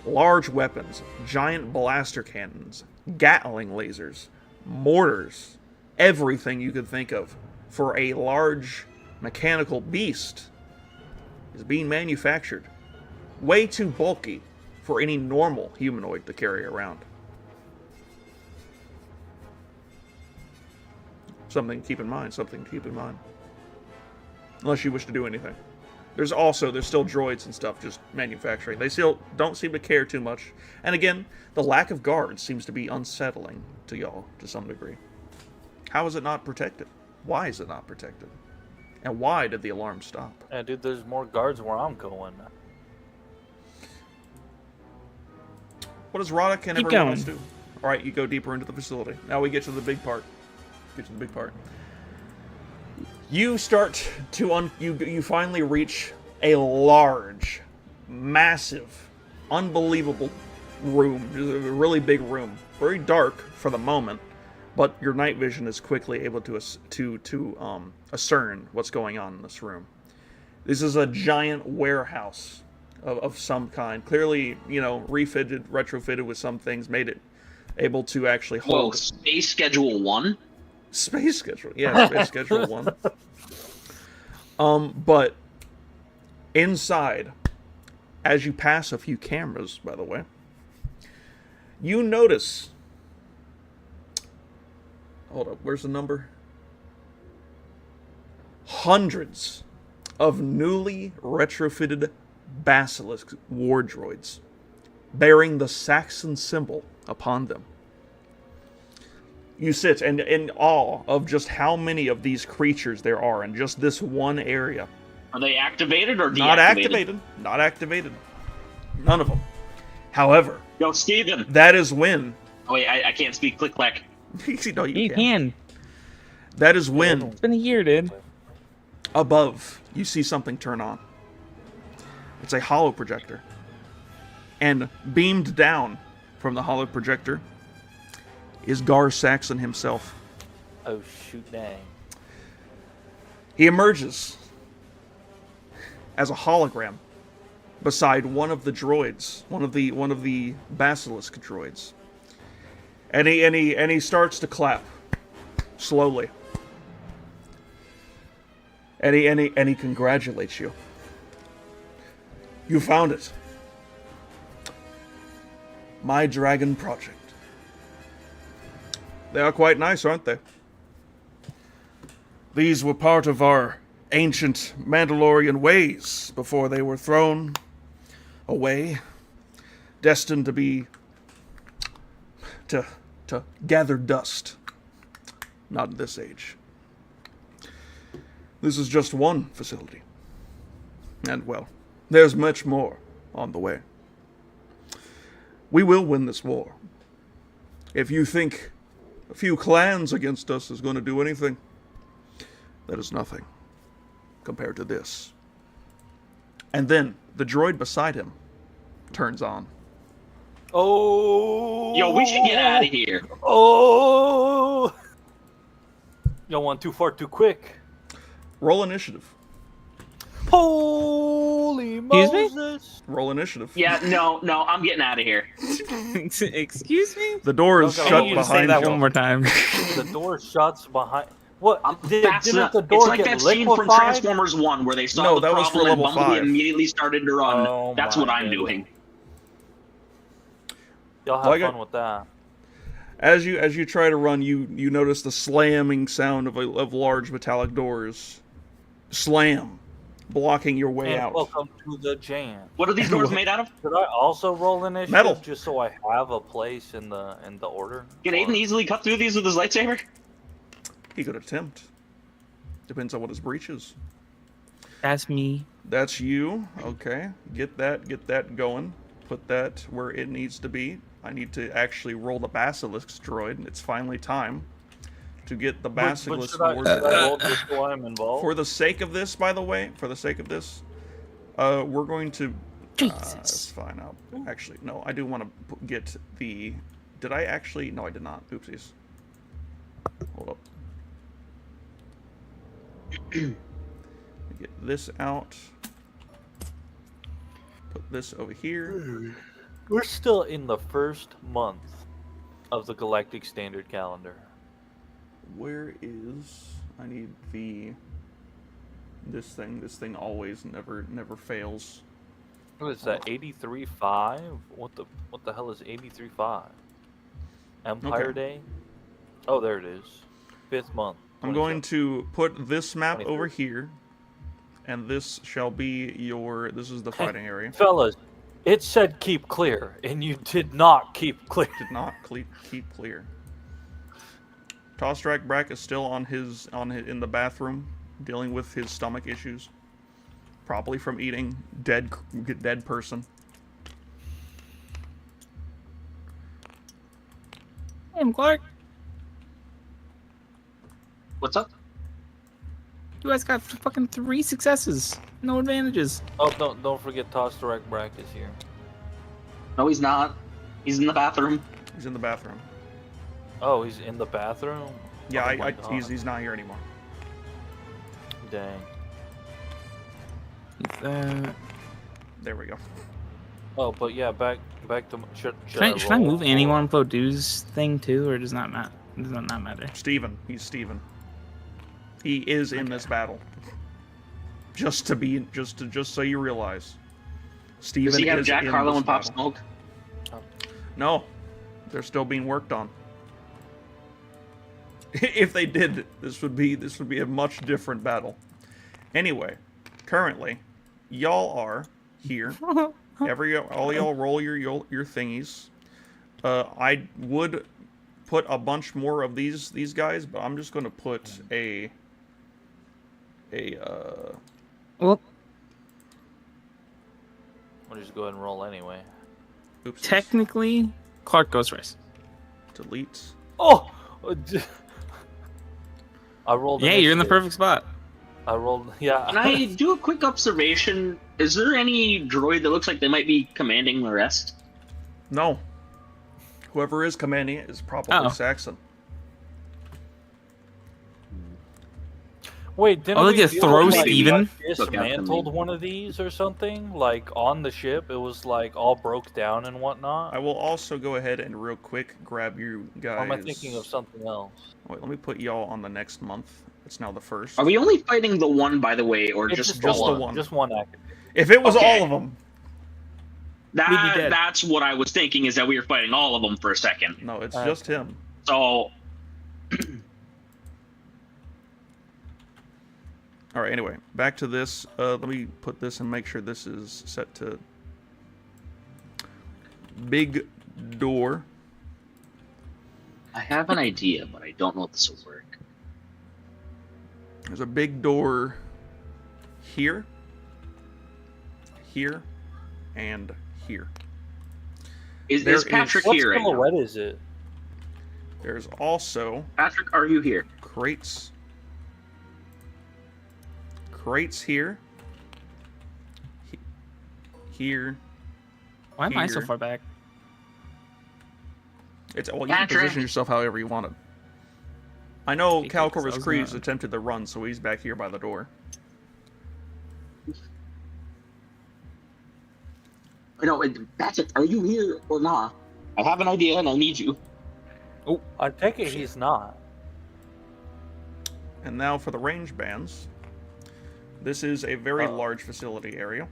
Large weapons, giant blaster cannons, Gatling lasers, mortars, everything you could think of for a large mechanical beast is being manufactured. Way too bulky for any normal humanoid to carry around. Something to keep in mind, something to keep in mind. Unless you wish to do anything. There's still droids and stuff just manufacturing. They still don't seem to care too much. And again, the lack of guards seems to be unsettling to y'all to some degree. How is it not protected? Why is it not protected? And why did the alarm stop? Yeah, dude, there's more guards where I'm going. What does Roddick and Keep everyone else going. do? Alright, you go deeper into the facility. Now we get to the big part. You start to you finally reach a large, massive, unbelievable room. A really big room. Very dark for the moment, but your night vision is quickly able to discern what's going on in this room. This is a giant warehouse of some kind. Clearly, refitted, retrofitted with some things, made it able to actually hold. Whoa, Space Schedule 1? Space Schedule. Yeah, Space Schedule 1. But inside, as you pass a few cameras, by the way, you notice... Hold up, where's the number? Hundreds of newly retrofitted Basilisk war droids bearing the Saxon symbol upon them. You sit in awe of just how many of these creatures there are in just this one area. Are they activated or deactivated? Not activated. Not activated. None of them. However... Yo, Steven! That is when... Oh, wait, I can't speak click-clack. No, You can. That is when... It's been a year, dude. Above, you see something turn on. It's a holo projector. And beamed down from the holo projector is Gar Saxon himself. Oh, shoot, dang. He emerges as a hologram beside one of the droids, one of the Basilisk droids. And he starts to clap slowly. And he congratulates you. You found it. My Dragon Project. They are quite nice, aren't they? These were part of our ancient Mandalorian ways before they were thrown away, destined to be to gather dust. Not in this age. This is just one facility. And well, there's much more on the way. We will win this war. If you think a few clans against us is going to do anything, that is nothing compared to this. And then the droid beside him turns on. Oh! Yo, we should get out of here. Oh! Y'all went too far too quick. Roll initiative. Holy Excuse me? Moses! Roll initiative. Yeah, no, I'm getting out of here. Excuse me? The door is I I shut need you to say behind that you. one more time. The door shuts behind. What? That's Didn't not, the it's door like get that scene from liquefied? Transformers 1 where they saw No, the that was for problem and level Bumblebee 5. immediately started to run. Oh That's my what I'm goodness. doing. Y'all have Well, I got- fun with that. As you try to run, you notice the slamming sound of large metallic doors slam, blocking your way And out. welcome to the jam. What are these doors made out of? Should I also roll initiative Metal. just so I have a place in the order? Can Aiden easily cut through these with his lightsaber? He could attempt. Depends on what his breach is. That's me. That's you. Okay. Get that going. Put that where it needs to be. I need to actually roll the Basilisk droid. It's finally time to get the But Basilisk should I war roll just so I'm involved? For the sake of this, by the way, we're going to... Jesus. That's fine. Actually, no, I do want to get the... Did I actually... No, I did not. Oopsies. Hold up. Get this out. Put this over here. We're still in the first month of the Galactic Standard Calendar. Where is... I need the... This thing. This thing always never fails. What is that? 83.5? What the hell is 83.5? Empire Okay. Day? Oh, there it is. 5th month. I'm going to put this map 23. over here, and this shall be your... This is the fighting area. Fellas, it said keep clear, and you did not keep clear. Did not keep clear. Tostrak Brack is still on his in the bathroom, dealing with his stomach issues, probably from eating dead person. Hey, I'm Clark. What's up? You guys got fucking 3 successes. No advantages. Oh, don't forget Tostarak Brack is here. No, he's not. He's in the bathroom. He's in the bathroom. Oh, he's in the bathroom? Yeah, Oh my God. he's not here anymore. Dang. There we go. Oh, but yeah, back to... Should Should I move anyone Voodoo's thing too, or does not matter? Steven. He's Steven. He is in this battle. Just so you realize. Steven Does he have is Jack in Harlow this and Pop battle. Smoke? No. They're still being worked on. If they did, this would be a much different battle. Anyway, currently, y'all are here. All y'all roll your thingies. I would put a bunch more of these guys, but I'm just going to put Well, We'll just go ahead and roll anyway. oops. technically, Clark goes first. Delete. Oh! I rolled. Yeah, you're in the initiative. perfect spot. I rolled. Yeah. Can I do a quick observation? Is there any droid that looks like they might be commanding the rest? No. Whoever is commanding it is probably Oh. Saxon. Wait, didn't I'll we just feel throw like Steven. we dismantled one of these or something? Like on the ship, it was like all broke down and whatnot. I will also go ahead and real quick grab you guys. Or am I thinking of something else? Wait, let me put y'all on the next month. It's now the first. Are we only fighting the one, by the way, or It's just just all the of them? one. Just one active. If it was Okay. all of them. We'd be dead. That's what I was thinking, is that we were fighting all of them for a second. No, it's Okay. just him. So, Alright, anyway, back to this. Let me put this and make sure this is set to big door. I have an idea, but I don't know if this will work. There's a big door here, here, and here. Is There Patrick What here right now? silhouette is it? There's also Patrick, are you here? crates here, here. Why am I so Here. far back? It's well, you can Patrick. position yourself however you wanted. I know Okay, Cal 'cause I Corvus was Creed's gonna- attempted the run, so he's back here by the door. No, Patrick, are you here or not? I have an idea and I need you. I take it he's not. And now for the range bands. This is a very Oh. large facility area.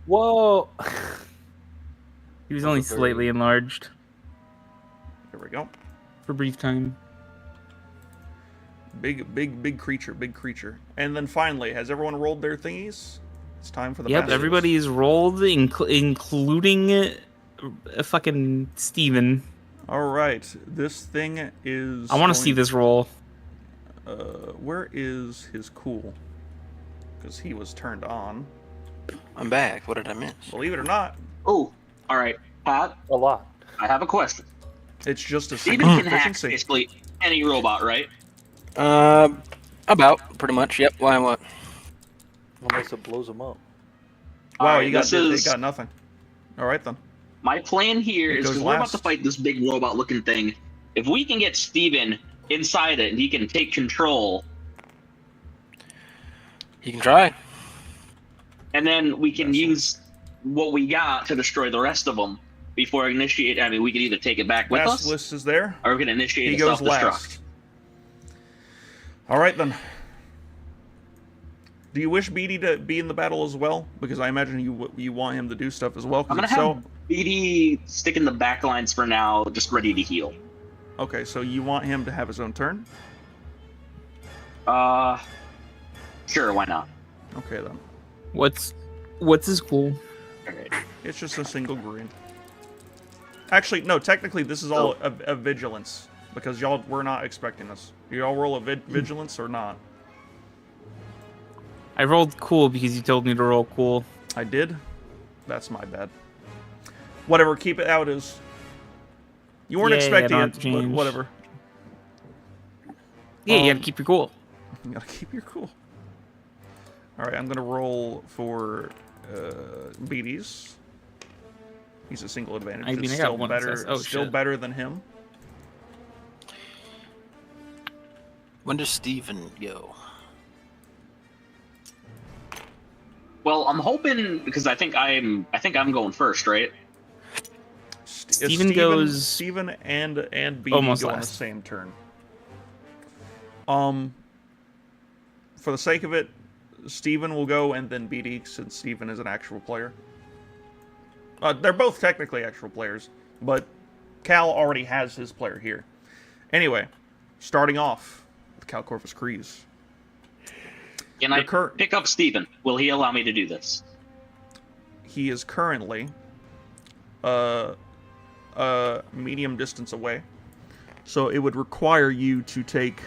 Whoa! He was only Very- slightly enlarged There we go. for a brief time. Big creature. And then finally, has everyone rolled their thingies? It's time for the Yep, bastards. everybody is rolled, including fucking Steven. All right, this thing is. I want to see going- this roll. Where is his cool? Because he was turned on. I'm back. What did I miss? Believe it or not, Oh, all right, Pat, A lot. I have a question. it's just a Steven single can hack efficiency. basically any robot, right? About pretty much. Yep. Why? What? Unless it blows him up. Wow, Alright, you got this it is- got nothing. All right then. My plan here It is goes because we're about last. to fight this big robot-looking thing. If we can get Steven inside it, and he can take control. You can try. And then we can use what we got to destroy the rest of them before initiate. I mean, we can either take it back with us, Basilisk is there. or we can initiate He a goes self-destruct. last. All right then. Do you wish BD to be in the battle as well? Because I imagine you want him to do stuff as well. I'm gonna have BD stick in the back lines for now, just ready to heal. Okay, so you want him to have his own turn? Sure, why not? Okay then. What's his cool? Alright. It's just a single green. Actually, no. Technically, this is all a vigilance because y'all were not expecting this. Y'all roll a vigilance or not? I rolled cool because you told me to roll cool. I did. That's my bad. Whatever. Keep it out as. You weren't Yeah, expecting I it, don't have to but change. whatever. Yeah, you gotta keep your cool. You gotta keep your cool. All right, I'm gonna roll for BD's. He's a single advantage. I mean, it's I got still one better. success. Oh, still shit. better than him. When does Steven go? Well, I'm hoping because I think I'm going first, right? Steven goes Steven and BD almost go on the last. same turn. For the sake of it, Steven will go and then BD since Steven is an actual player. They're both technically actual players, but Cal already has his player here. Anyway, starting off with Cal Corvus Kryze. Can I pick up Steven? Will he allow me to do this? He is currently medium distance away. So it would require you to take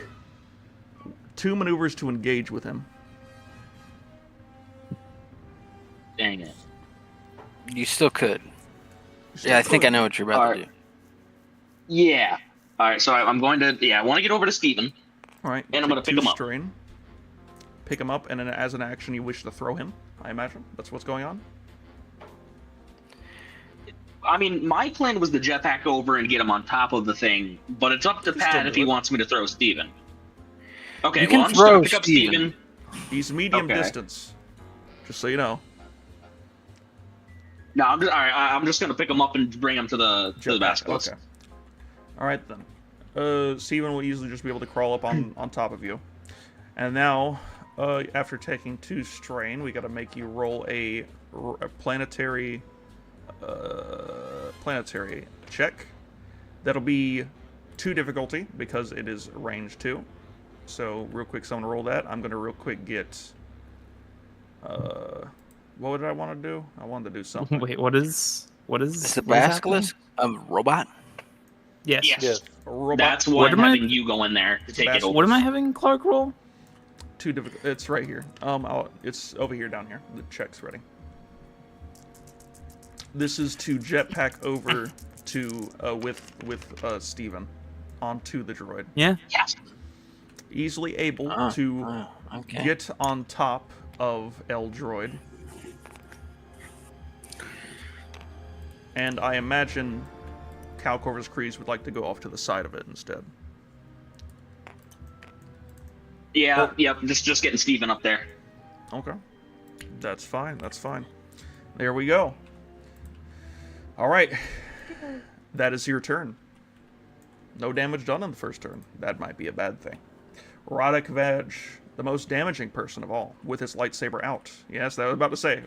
2 maneuvers to engage with him. Dang it. You still could. Yeah, I think I know what you're about to do. Yeah. Alright, so I'm going to... Yeah, I want to get over to Steven. Alright. And I'm going to pick him up. Strain. Pick him up, and then as an action you wish to throw him, I imagine. That's what's going on? I mean, my plan was to jetpack over and get him on top of the thing, but it's up to Pat if he wants me to throw Steven. Okay, You can well, I'm just going throw to pick up Steven. Steven. He's medium Okay. distance. Just so you know. No, I'm just going to pick him up and bring him to the basilisk. Okay. Alright then. Steven will easily just be able to crawl up on top of you. And now, after taking 2 strain, we gotta make you roll a planetary check. That'll be 2 difficulty because it is range 2. So real quick, someone roll that. I'm gonna real quick get. What did I want to do? I wanted to do something. Wait, what is? Is the basilisk a robot? Yes. Yes. Robot. That's why I'm am I- having you go in there to take it over. What am I having Clark roll? 2 difficult. It's right here. It's over here, down here. The check's ready. This is to jetpack over to with Steven onto the droid. Yeah. Yes. Easily able to Okay. get on top of L droid. And I imagine Cal Corvus Kryze would like to go off to the side of it instead. Yeah, just getting Steven up there. Okay. That's fine, that's fine. There we go. Alright. That is your turn. No damage done on the first turn. That might be a bad thing. Roddick Veg, the most damaging person of all, with his lightsaber out. Yes, that was about to say.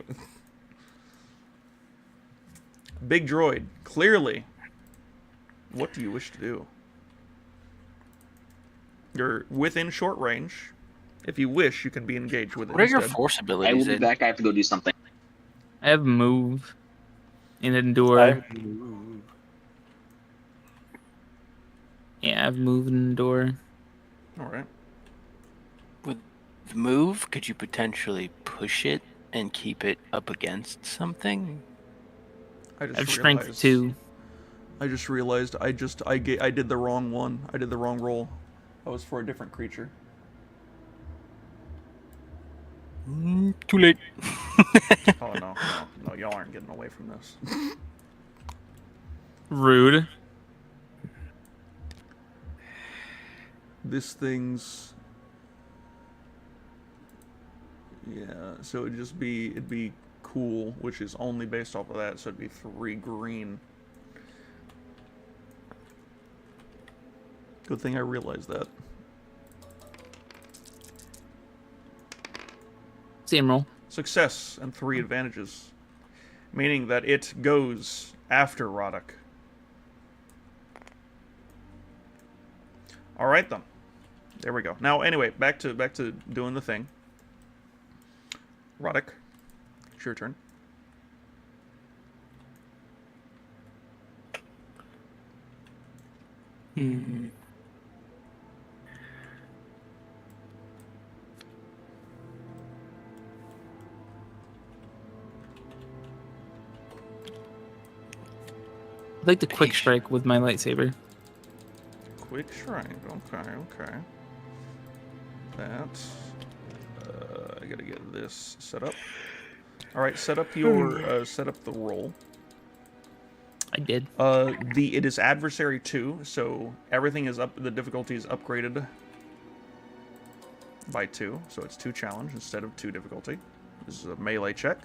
Big droid, clearly. What do you wish to do? You're within short range. If you wish, you can be engaged with it. What are your instead. force I abilities? will be back. I have to go do something. I have move and endure. Yeah, I have move and endure. Alright. With move, could you potentially push it and keep it up against something? I just I have strength realized- 2. I just realized I did the wrong one. I did the wrong roll. That was for a different creature. Too late. Oh no, y'all aren't getting away from this. Rude. this thing's... Yeah, so it'd be cool, which is only based off of that, so it'd be 3 green. Good thing I realized that. Same roll. Success and 3 advantages. Meaning that it goes after Roddick. Alright then. There we go. Now anyway, back to doing the thing. Roddick, it's your turn. I'd like to quick strike with my lightsaber. Quick strike. Okay. That. I gotta get this set up. All right, set up your set up the roll. I did. It is adversary 2, so everything is up. The difficulty is upgraded by 2, so it's 2 challenge instead of 2 difficulty. This is a melee check.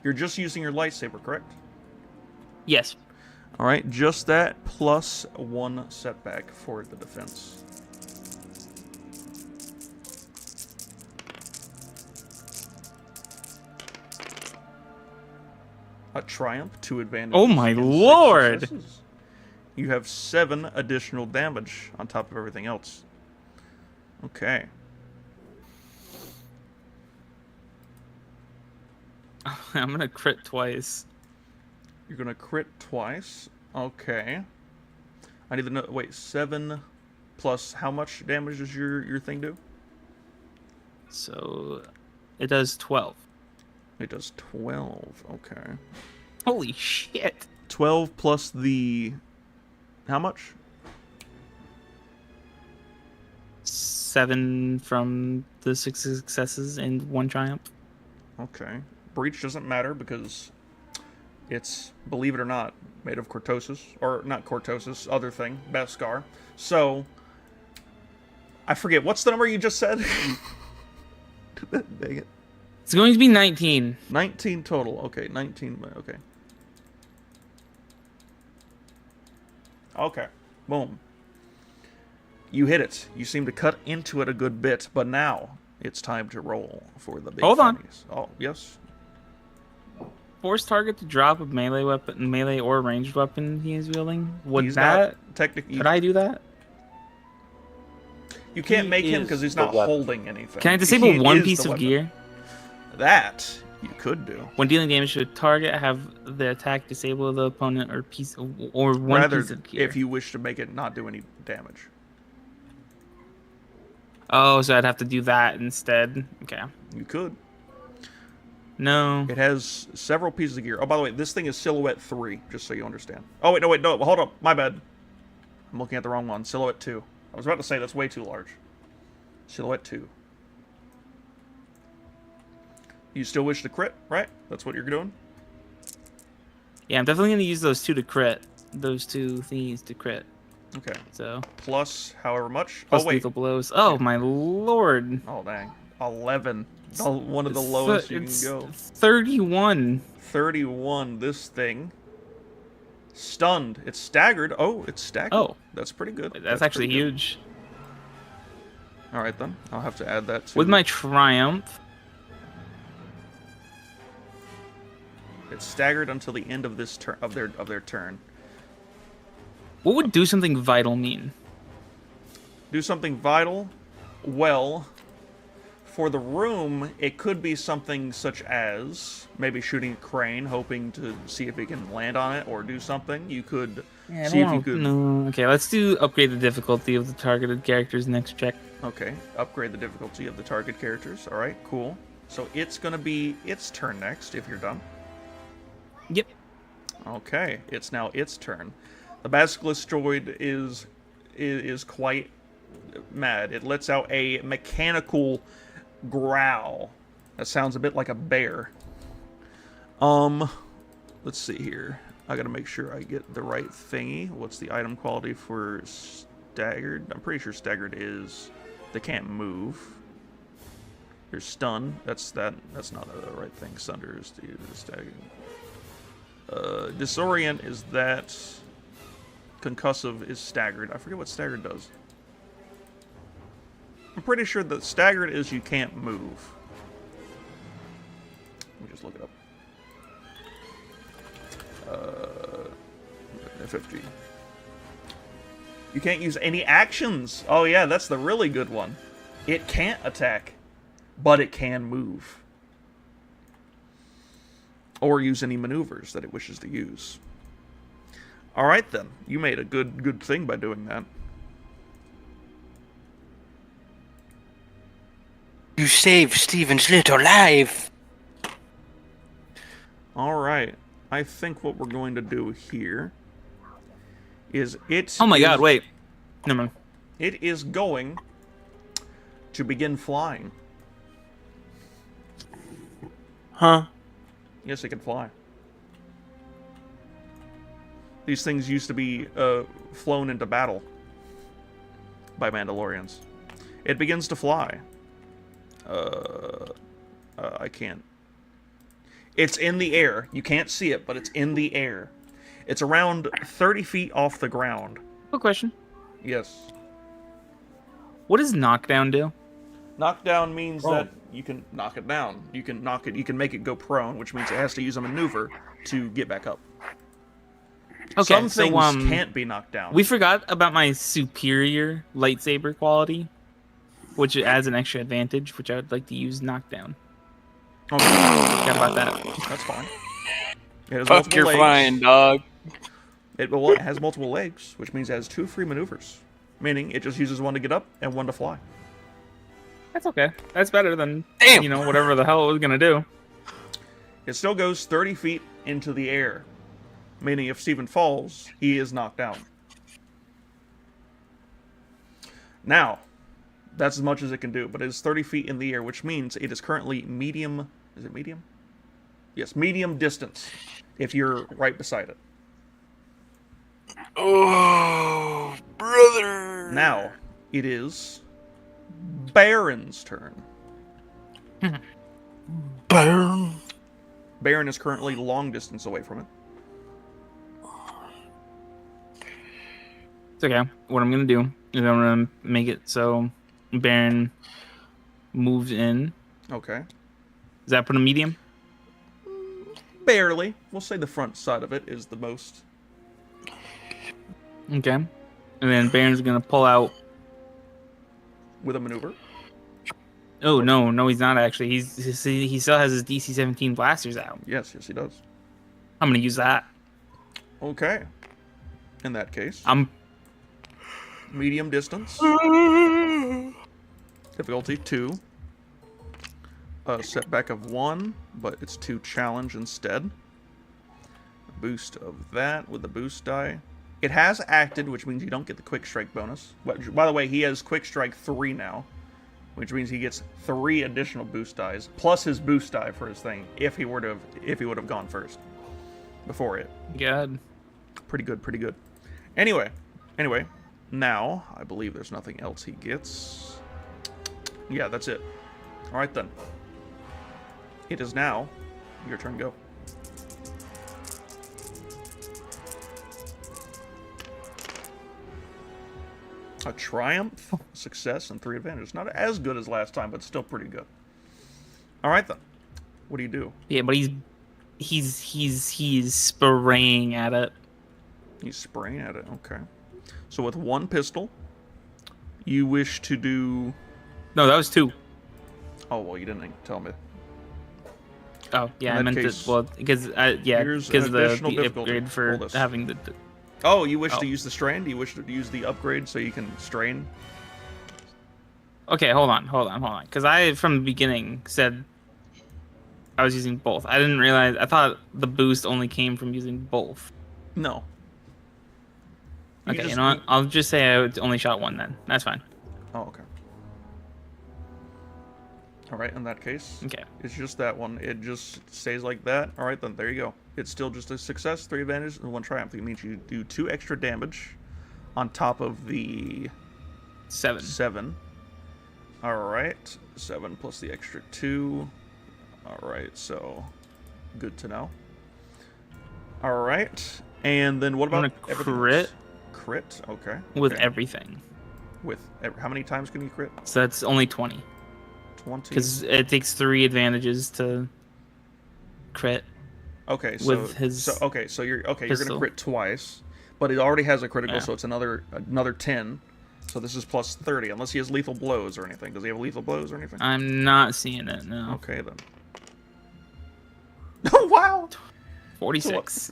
You're just using your lightsaber, correct? Yes. All right, just that plus 1 setback for the defense. A triumph, 2 advantages. Oh my and 6 lord! successes. You have 7 additional damage on top of everything else. Okay. I'm gonna crit twice. You're gonna crit twice. Okay. I need to know. Wait, 7 plus how much damage does your thing do? So it does 12. It does 12. Okay. Holy shit! 12 plus the... How much? 7 from the 6 successes and 1 triumph. Okay. Breach doesn't matter because it's, believe it or not, made of cortosis. Or not cortosis, other thing. Beskar. So, I forget. What's the number you just said? Dang it. It's going to be 19. 19 total. Okay, 19. Okay. Okay. Boom. You hit it. You seem to cut into it a good bit, but now it's time to roll for the big Hold on. funnies. Oh, yes. Force target to drop a melee weapon, melee or ranged weapon he is wielding. Would He's that? not technically. Could I do that? You can't He make him is because he's the not weapon. holding anything. Can I disable He one is piece the of weapon. gear? That you could do. When dealing damage to a target, have the attack disable the opponent or one Rather, piece of gear. if you wish to make it not do any damage. Oh, so I'd have to do that instead. Okay. You could. No. It has several pieces of gear. Oh, by the way, this thing is Silhouette 3, just so you understand. Oh, wait, no, hold up. My bad. I'm looking at the wrong one. Silhouette 2. I was about to say that's way too large. Silhouette 2. You still wish to crit, right? That's what you're doing? Yeah, I'm definitely going to use those 2 to crit. Those 2 thingies to crit. Okay. So. Plus however much? Plus oh, wait. lethal blows. Oh, my lord. Oh, dang. 11. One of the lowest you can go. 31. 31. This thing. Stunned. It's staggered. Oh, it's staggered. Oh. That's pretty good. That's actually pretty good. huge. Alright then. I'll have to add that to... With my triumph. It's staggered until the end of this turn of their turn. What would do something vital mean? Do something vital? Well, for the room, it could be something such as maybe shooting a crane, hoping to see if it can land on it or do something. You could see if you could... No. Okay, let's do upgrade the difficulty of the targeted character's next check. Okay, upgrade the difficulty of the target characters. Alright, cool. So it's going to be its turn next, if you're done. Yep. Okay, it's now its turn. The Basilisk droid is quite mad. It lets out a mechanical growl. That sounds a bit like a bear. Let's see here. I gotta make sure I get the right thingy. What's the item quality for staggered. I'm pretty sure staggered is they can't move. There's stun. That's not the right thing. Sunder is the staggered. Disorient is that. Concussive is staggered. I forget what staggered does. I'm pretty sure that staggered is you can't move. Let me just look it up. 50. You can't use any actions. Oh yeah, that's the really good one. It can't attack, but it can move. Or use any maneuvers that it wishes to use. Alright then, you made a good thing by doing that. You saved Steven's little life. Alright, I think what we're going to do here is Oh my god, wait. Never mind. It is going to begin flying. Huh? Yes, it can fly. These things used to be flown into battle by Mandalorians. It begins to fly. I can't. It's in the air. You can't see it, but it's in the air. It's around 30 feet off the ground. Quick question. Yes. What does knockdown do? Knockdown means that you can knock it down. You can knock it. You can make it go prone, which means it has to use a maneuver to get back up. Okay, Some things can't be knocked down. We forgot about my superior lightsaber quality, which adds an extra advantage, which I would like to use knockdown. Okay. Forgot about that. That's fine. It has Fuck multiple your legs. flying, dog. It has multiple legs, which means it has 2 free maneuvers. Meaning it just uses one to get up and one to fly. That's okay. That's better than, Damn. you know, whatever the hell it was going to do. It still goes 30 feet into the air. Meaning if Steven falls, he is knocked down. Now, that's as much as it can do, but it is 30 feet in the air, which means it is currently medium... Is it medium? Yes, medium distance, if you're right beside it. Oh, brother. Now, it is Baron's turn. Baron. Baron is currently long distance away from it. It's okay. What I'm going to do is I'm going to make it so Baron moves in. Okay. Does that put him medium? Barely. We'll say the front side of it is the most. Okay. And then Baron's going to pull out. With a maneuver. Oh, no, he's not actually. He still has his DC-17 blasters out. Yes, he does. I'm going to use that. Okay. In that case, I'm medium distance. Difficulty 2. Setback of 1, but it's 2 challenge instead. Boost of that with the boost die. It has acted, which means you don't get the quick strike bonus. By the way, he has quick strike 3 now, which means he gets 3 additional boost dies plus his boost die for his thing if he would have gone first before it. good. Pretty good. Anyway, now I believe there's nothing else he gets. Yeah, that's it. All right then. It is now your turn. Go. A triumph, success, and 3 advantages. Not as good as last time, but still pretty good. All right then. What do you do? Yeah, but he's spraying at it. He's spraying at it. Okay. So with 1 pistol, you wish to do. No, that was 2. Oh well, you didn't tell me. Oh, yeah, In I that meant case, to. Well, because here's because an the additional difficulty. upgrade for Roll this. having the. Oh, you wish Oh. to use the strain? Do you wish to use the upgrade so you can strain? Okay, hold on. Because I from the beginning said I was using both. I didn't realize. I thought the boost only came from using both. No. Okay, just- you know what? I'll just say I only shot 1 then. That's fine. Oh, okay. All right, in that case, Okay. it's just that one. It just stays like that. All right, then there you go. It's still just a success, 3 advantages, and 1 triumph. It means you do 2 extra damage on top of the 7. 7. All right, 7 plus the extra 2. All right, so good to know. All right, and then what I'm about gonna everything crit. else? Crit, okay. With okay. everything. How many times can you crit? So that's only 20. 20. Because it takes 3 advantages to crit. Okay, so with his so you're gonna pistol. crit twice, but it already has a critical, Yeah. so it's another 10. So this is plus 30, unless he has lethal blows or anything. Does he have lethal blows or anything? I'm not seeing it, no. Okay then. Oh wow! 46.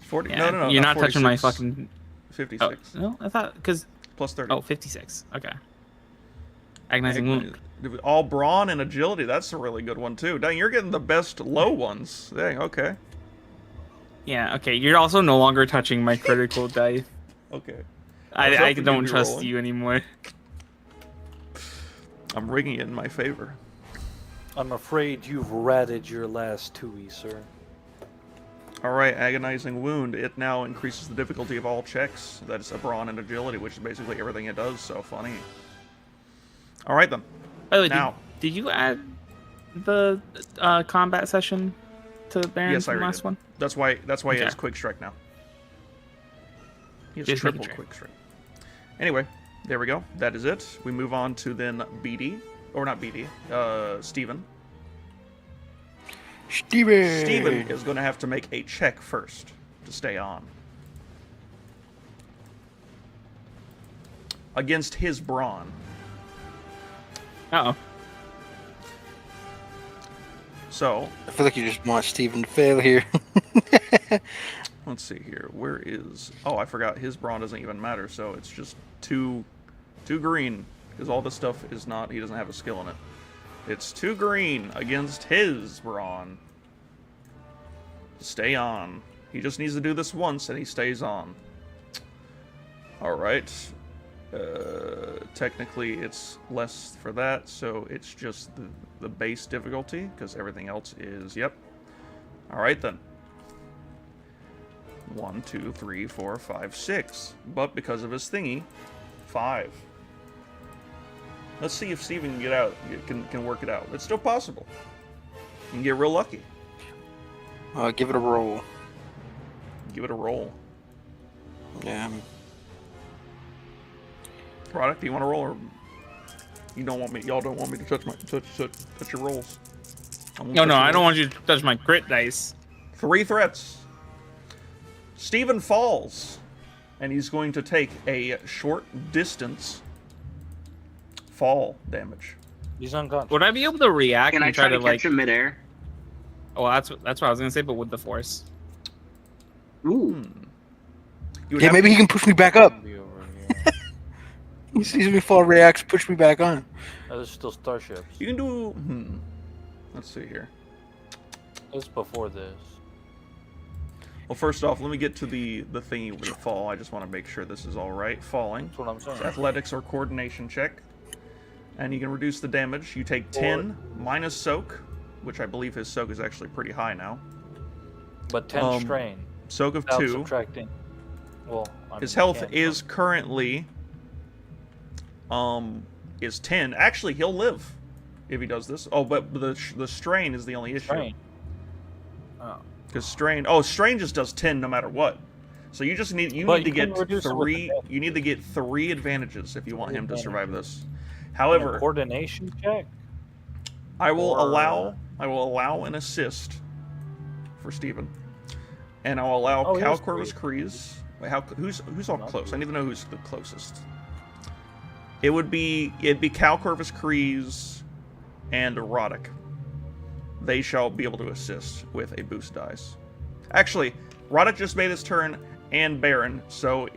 40. Yeah, No. you're not touching my 46. fucking... 56 Oh, no, I thought... Because... plus 30. Oh, 56. Okay. Agonizing wound. All brawn and agility. That's a really good one too. Dang, you're getting the best low ones. Dang. Okay. Yeah, okay. You're also no longer touching my critical die. Okay. I hoping you'd don't be trust rolling. you anymore. I'm rigging it in my favor. I'm afraid you've ratted your last 2e, sir. Alright, agonizing wound. It now increases the difficulty of all checks. That's a brawn and agility, which is basically everything it does. So funny. Alright then. By the way, Now. did you add the combat session to Baron Yes, I from read last it. one? That's why he Okay. has quick strike now. He has Just making triple sure. quick strike. Anyway, there we go. That is it. We move on to then BD. Or not BD. Steven. Steven is going to have to make a check first to stay on. Against his brawn. Uh-oh. So, I feel like you just want Steven to fail here. let's see here. Where is... Oh, I forgot. His brawn doesn't even matter, so it's just two green. Because all this stuff is not... He doesn't have a skill in it. It's 2 green against his brawn. Stay on. He just needs to do this once, and he stays on. Alright. Technically, it's less for that, so it's just the base difficulty, because everything else is... Yep. Alright, then. 1, 2, 3, 4, 5, 6. But because of his thingy, 5. Let's see if Steven can get out, can work it out. It's still possible. You can get real lucky. Give it a roll. Give it a roll. Yeah. Product, do you want to roll, or you don't want me? Y'all don't want me to touch touch your rolls? No, I don't want you to touch my crit dice. 3 threats. Steven falls, and he's going to take a short distance fall damage. He's unconscious. Would I be able to react Can I and try to like... catch him midair? Oh, that's what I was gonna say, but with the force. Ooh. You would Yeah, have maybe to- he can push me back up. Be over here. He sees me fall, reacts, push me back on. Oh, there's still starships. You can do. Let's see here. It's before this. Well, first off, let me get to the thingy with the fall. I just want to make sure this is all right. Falling. That's what I'm saying. It's athletics or coordination check. And you can reduce the damage. You take 10 minus soak, which I believe his soak is actually pretty high now. But 10 strain. Soak of Without 2. subtracting. Well, I His mean, health can't is currently is 10. Actually, he'll live if he does this. Oh, but the strain is the only issue. strain. Oh. Because strain just does 10 no matter what. So you just need But need to you get can reduce it with the 3. damage. You need to get 3 advantages if you want him to survive this. And a However, coordination check. I will or- allow an assist for Steven. And I'll allow Oh, he Cal has Corvus 3. Kreese. Wait, who's all Not close? I 3. need to know who's the closest. It'd be Cal Corvus Kreese and Roddick. They shall be able to assist with a boost dice. Actually, Roddick just made his turn and Baron, so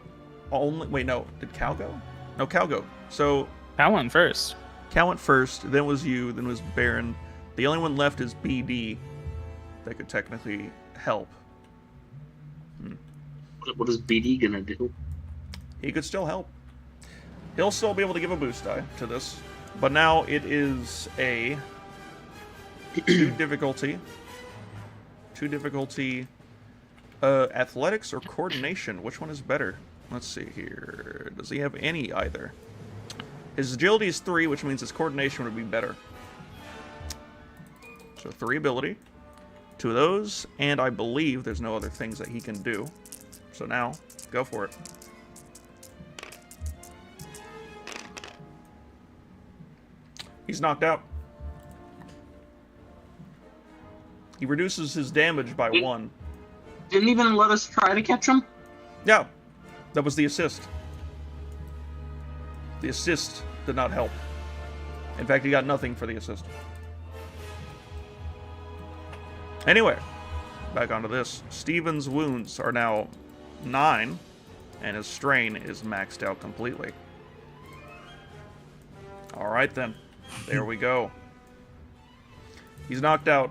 only wait, no, did Cal go? No, Cal go. So I went first. Cal went first, then was you, then was Baron. The only one left is BD that could technically help. What is BD gonna do? He could still help. He'll still be able to give a boost die to this. But now it is a 2 difficulty. 2 difficulty. Athletics or coordination? Which one is better? Let's see here. Does he have any either? His agility is 3, which means his coordination would be better. So 3 ability. 2 of those, and I believe there's no other things that he can do. So now, go for it. He's knocked out. He reduces his damage by 1. Didn't even let us try to catch him? Yeah, that was the assist. The assist did not help. In fact, he got nothing for the assist. Anyway, back onto this. Steven's wounds are now 9, and his strain is maxed out completely. Alright then. There we go. He's knocked out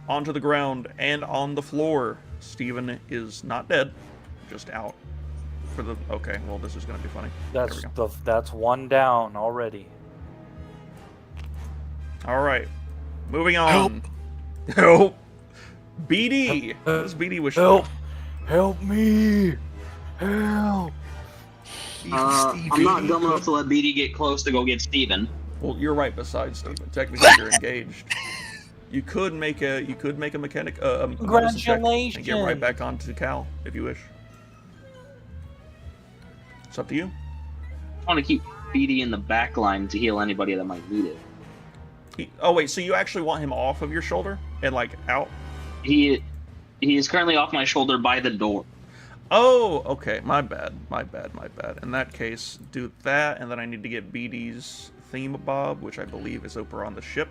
onto the ground and on the floor. Steven is not dead, just out for the... Okay, well, this is going to be funny. That's 1 down already. Alright. Moving on. Help! BD! What does BD wish Help! for? Help me! Help! I'm not dumb enough to let BD get close to go get Steven. Well, you're right beside Steven. Technically, you're engaged. You could make a mechanic a medicine check and get right back onto Cal if you wish. It's up to you. I want to keep BD in the back line to heal anybody that might need it. Oh wait, so you actually want him off of your shoulder and like out? He is currently off my shoulder by the door. Oh, okay. My bad. In that case, do that, and then I need to get BD's thingamabob, which I believe is over on the ship.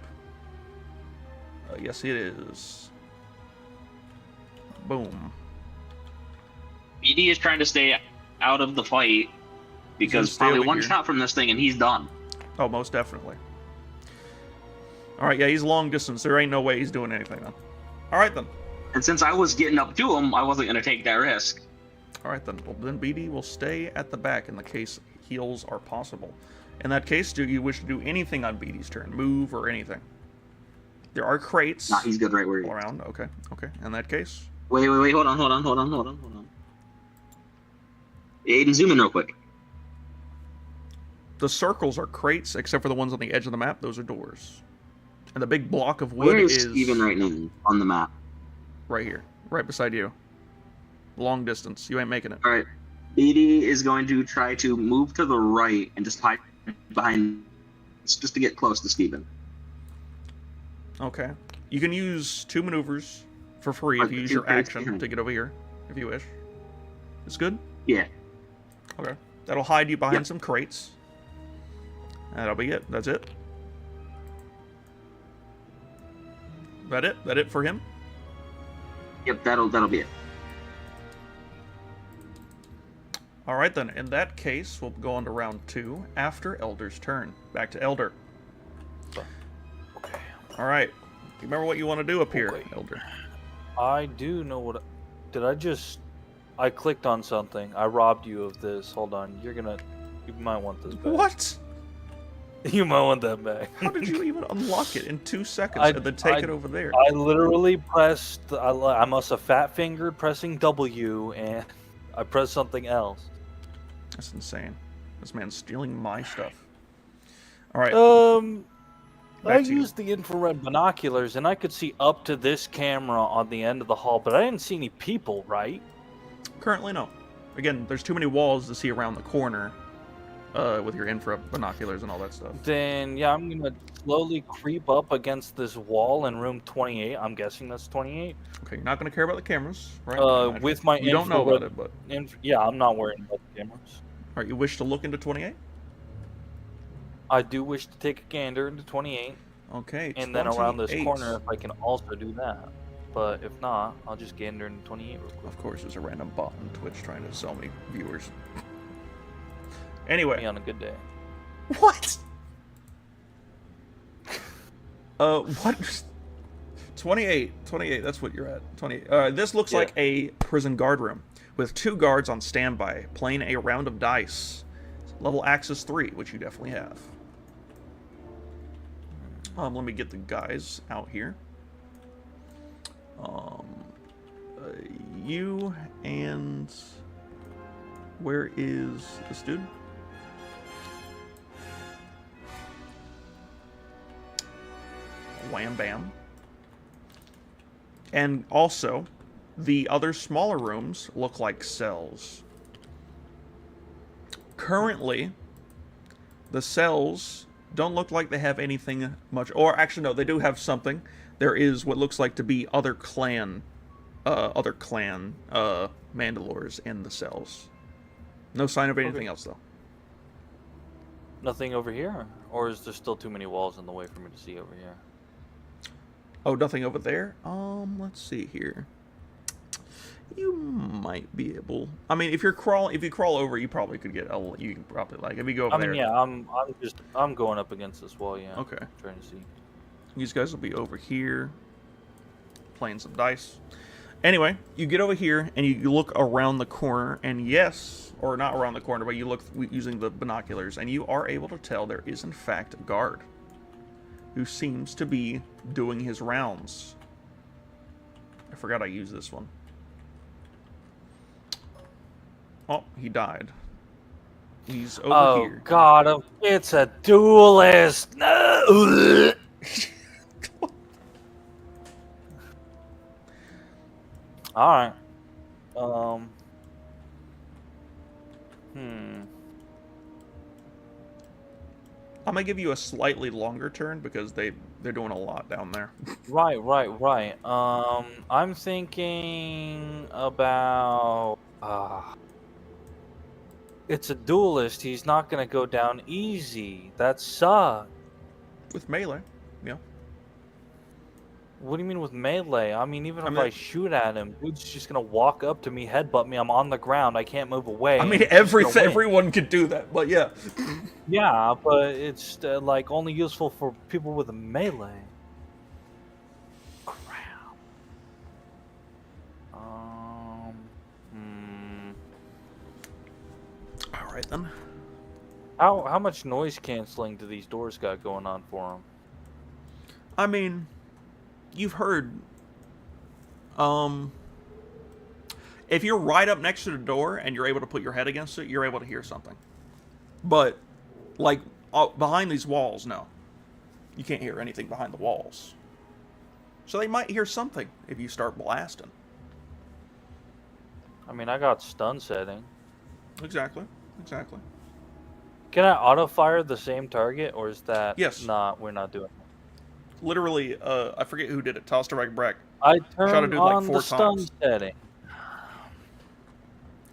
Yes, it is. Boom. BD is trying to stay out of the fight because probably one shot from this thing and he's done. Oh, most definitely. Alright, yeah, he's long distance. There ain't no way he's doing anything then. Alright then. And since I was getting up to him, I wasn't going to take that risk. Alright then. Well, then BD will stay at the back in the case heals are possible. In that case, do you wish to do anything on BD's turn? Move or anything? There are crates. Nah, he's good right where he is. All around. Okay. In that case. Wait. Hold on. Aiden, zoom in real quick. The circles are crates, except for the ones on the edge of the map. Those are doors. And the big block of wood Where is is Steven right now on the map? right here, right beside you. Long distance. You ain't making it. All right. BD is going to try to move to the right and just hide behind, just to get close to Steven. Okay. You can use 2 maneuvers for free if you use your action to get over here, if you wish. It's good? Yeah. Okay. That'll hide you behind some crates. That'll be it. That's it. That it for him? Yep, that'll be it. Alright then, in that case, we'll go on to round 2 after Elder's turn. Back to Elder. Okay. Alright. You remember what you want to do up here, Okay. Elder? I do know what... I clicked on something. I robbed you of this. Hold on. You might want this back. What? You might want that back. How did you even unlock it in 2 seconds and then take it over there? I literally pressed... I must have fat-fingered pressing W, and I pressed something else. That's insane. This man's stealing my stuff. Alright. I used the infrared binoculars, and I could see up to this camera on the end of the hall, but I didn't see any people, right? Currently, no. Again, there's too many walls to see around the corner with your infra binoculars and all that stuff. Then, yeah, I'm going to slowly creep up against this wall in room 28. I'm guessing that's 28. Okay, you're not going to care about the cameras, right? With my You don't know about it, but... yeah, I'm not worried about the cameras. Alright, you wish to look into 28? I do wish to take a gander into 28. Okay, and then around this corner, if I can also do that. But if not, I'll just gander into 28 real quick. Of course, there's a random bot on Twitch trying to sell me viewers. Anyway. Me on a good day. What? What? 28, that's what you're at. 28. This looks like a prison guard room with 2 guards on standby playing a round of dice. Level Axis 3, which you definitely have. Let me get the guys out here. You and Where is this dude? Wham bam. And also, the other smaller rooms look like cells. Currently, the cells don't look like they have anything much. Or actually, no, they do have something. There is what looks like to be other clan Mandalores in the cells. No sign of anything else, though. Nothing over here? Or is there still too many walls in the way for me to see over here? Oh, nothing over there? Let's see here. You might be able... I mean, if you crawl over, you probably could get you can probably, like, if you go over there... I mean, yeah, I'm going up against this wall, yeah. Okay. Trying to see. These guys will be over here, playing some dice. Anyway, you get over here, and you look around the corner, and yes, or not around the corner, but you look using the binoculars, and you are able to tell there is, in fact, a guard who seems to be doing his rounds. I forgot I used this one. Oh, he died. He's over here. Oh, God, it's a duelist! No! Alright. I'm gonna give you a slightly longer turn because they're doing a lot down there. Right. I'm thinking about... it's a duelist. He's not gonna go down easy. That sucks. With melee, yeah. What do you mean with melee? I mean, even if I shoot at him, dude's just gonna walk up to me, headbutt me. I'm on the ground. I can't move away. I mean, everyone could do that, but yeah. Yeah, but it's like only useful for people with a melee. Crap. All right then. How much noise canceling do these doors got going on for them? I mean, you've heard. If you're right up next to the door and you're able to put your head against it, you're able to hear something. But, like, behind these walls, no. You can't hear anything behind the walls. So they might hear something if you start blasting. I mean, I got stun setting. Exactly. Can I auto fire the same target, or is that we're not doing it? Literally, I forget who did it. Tossed a right Breck. I Shot a turned dude like on 4 the stun times. setting.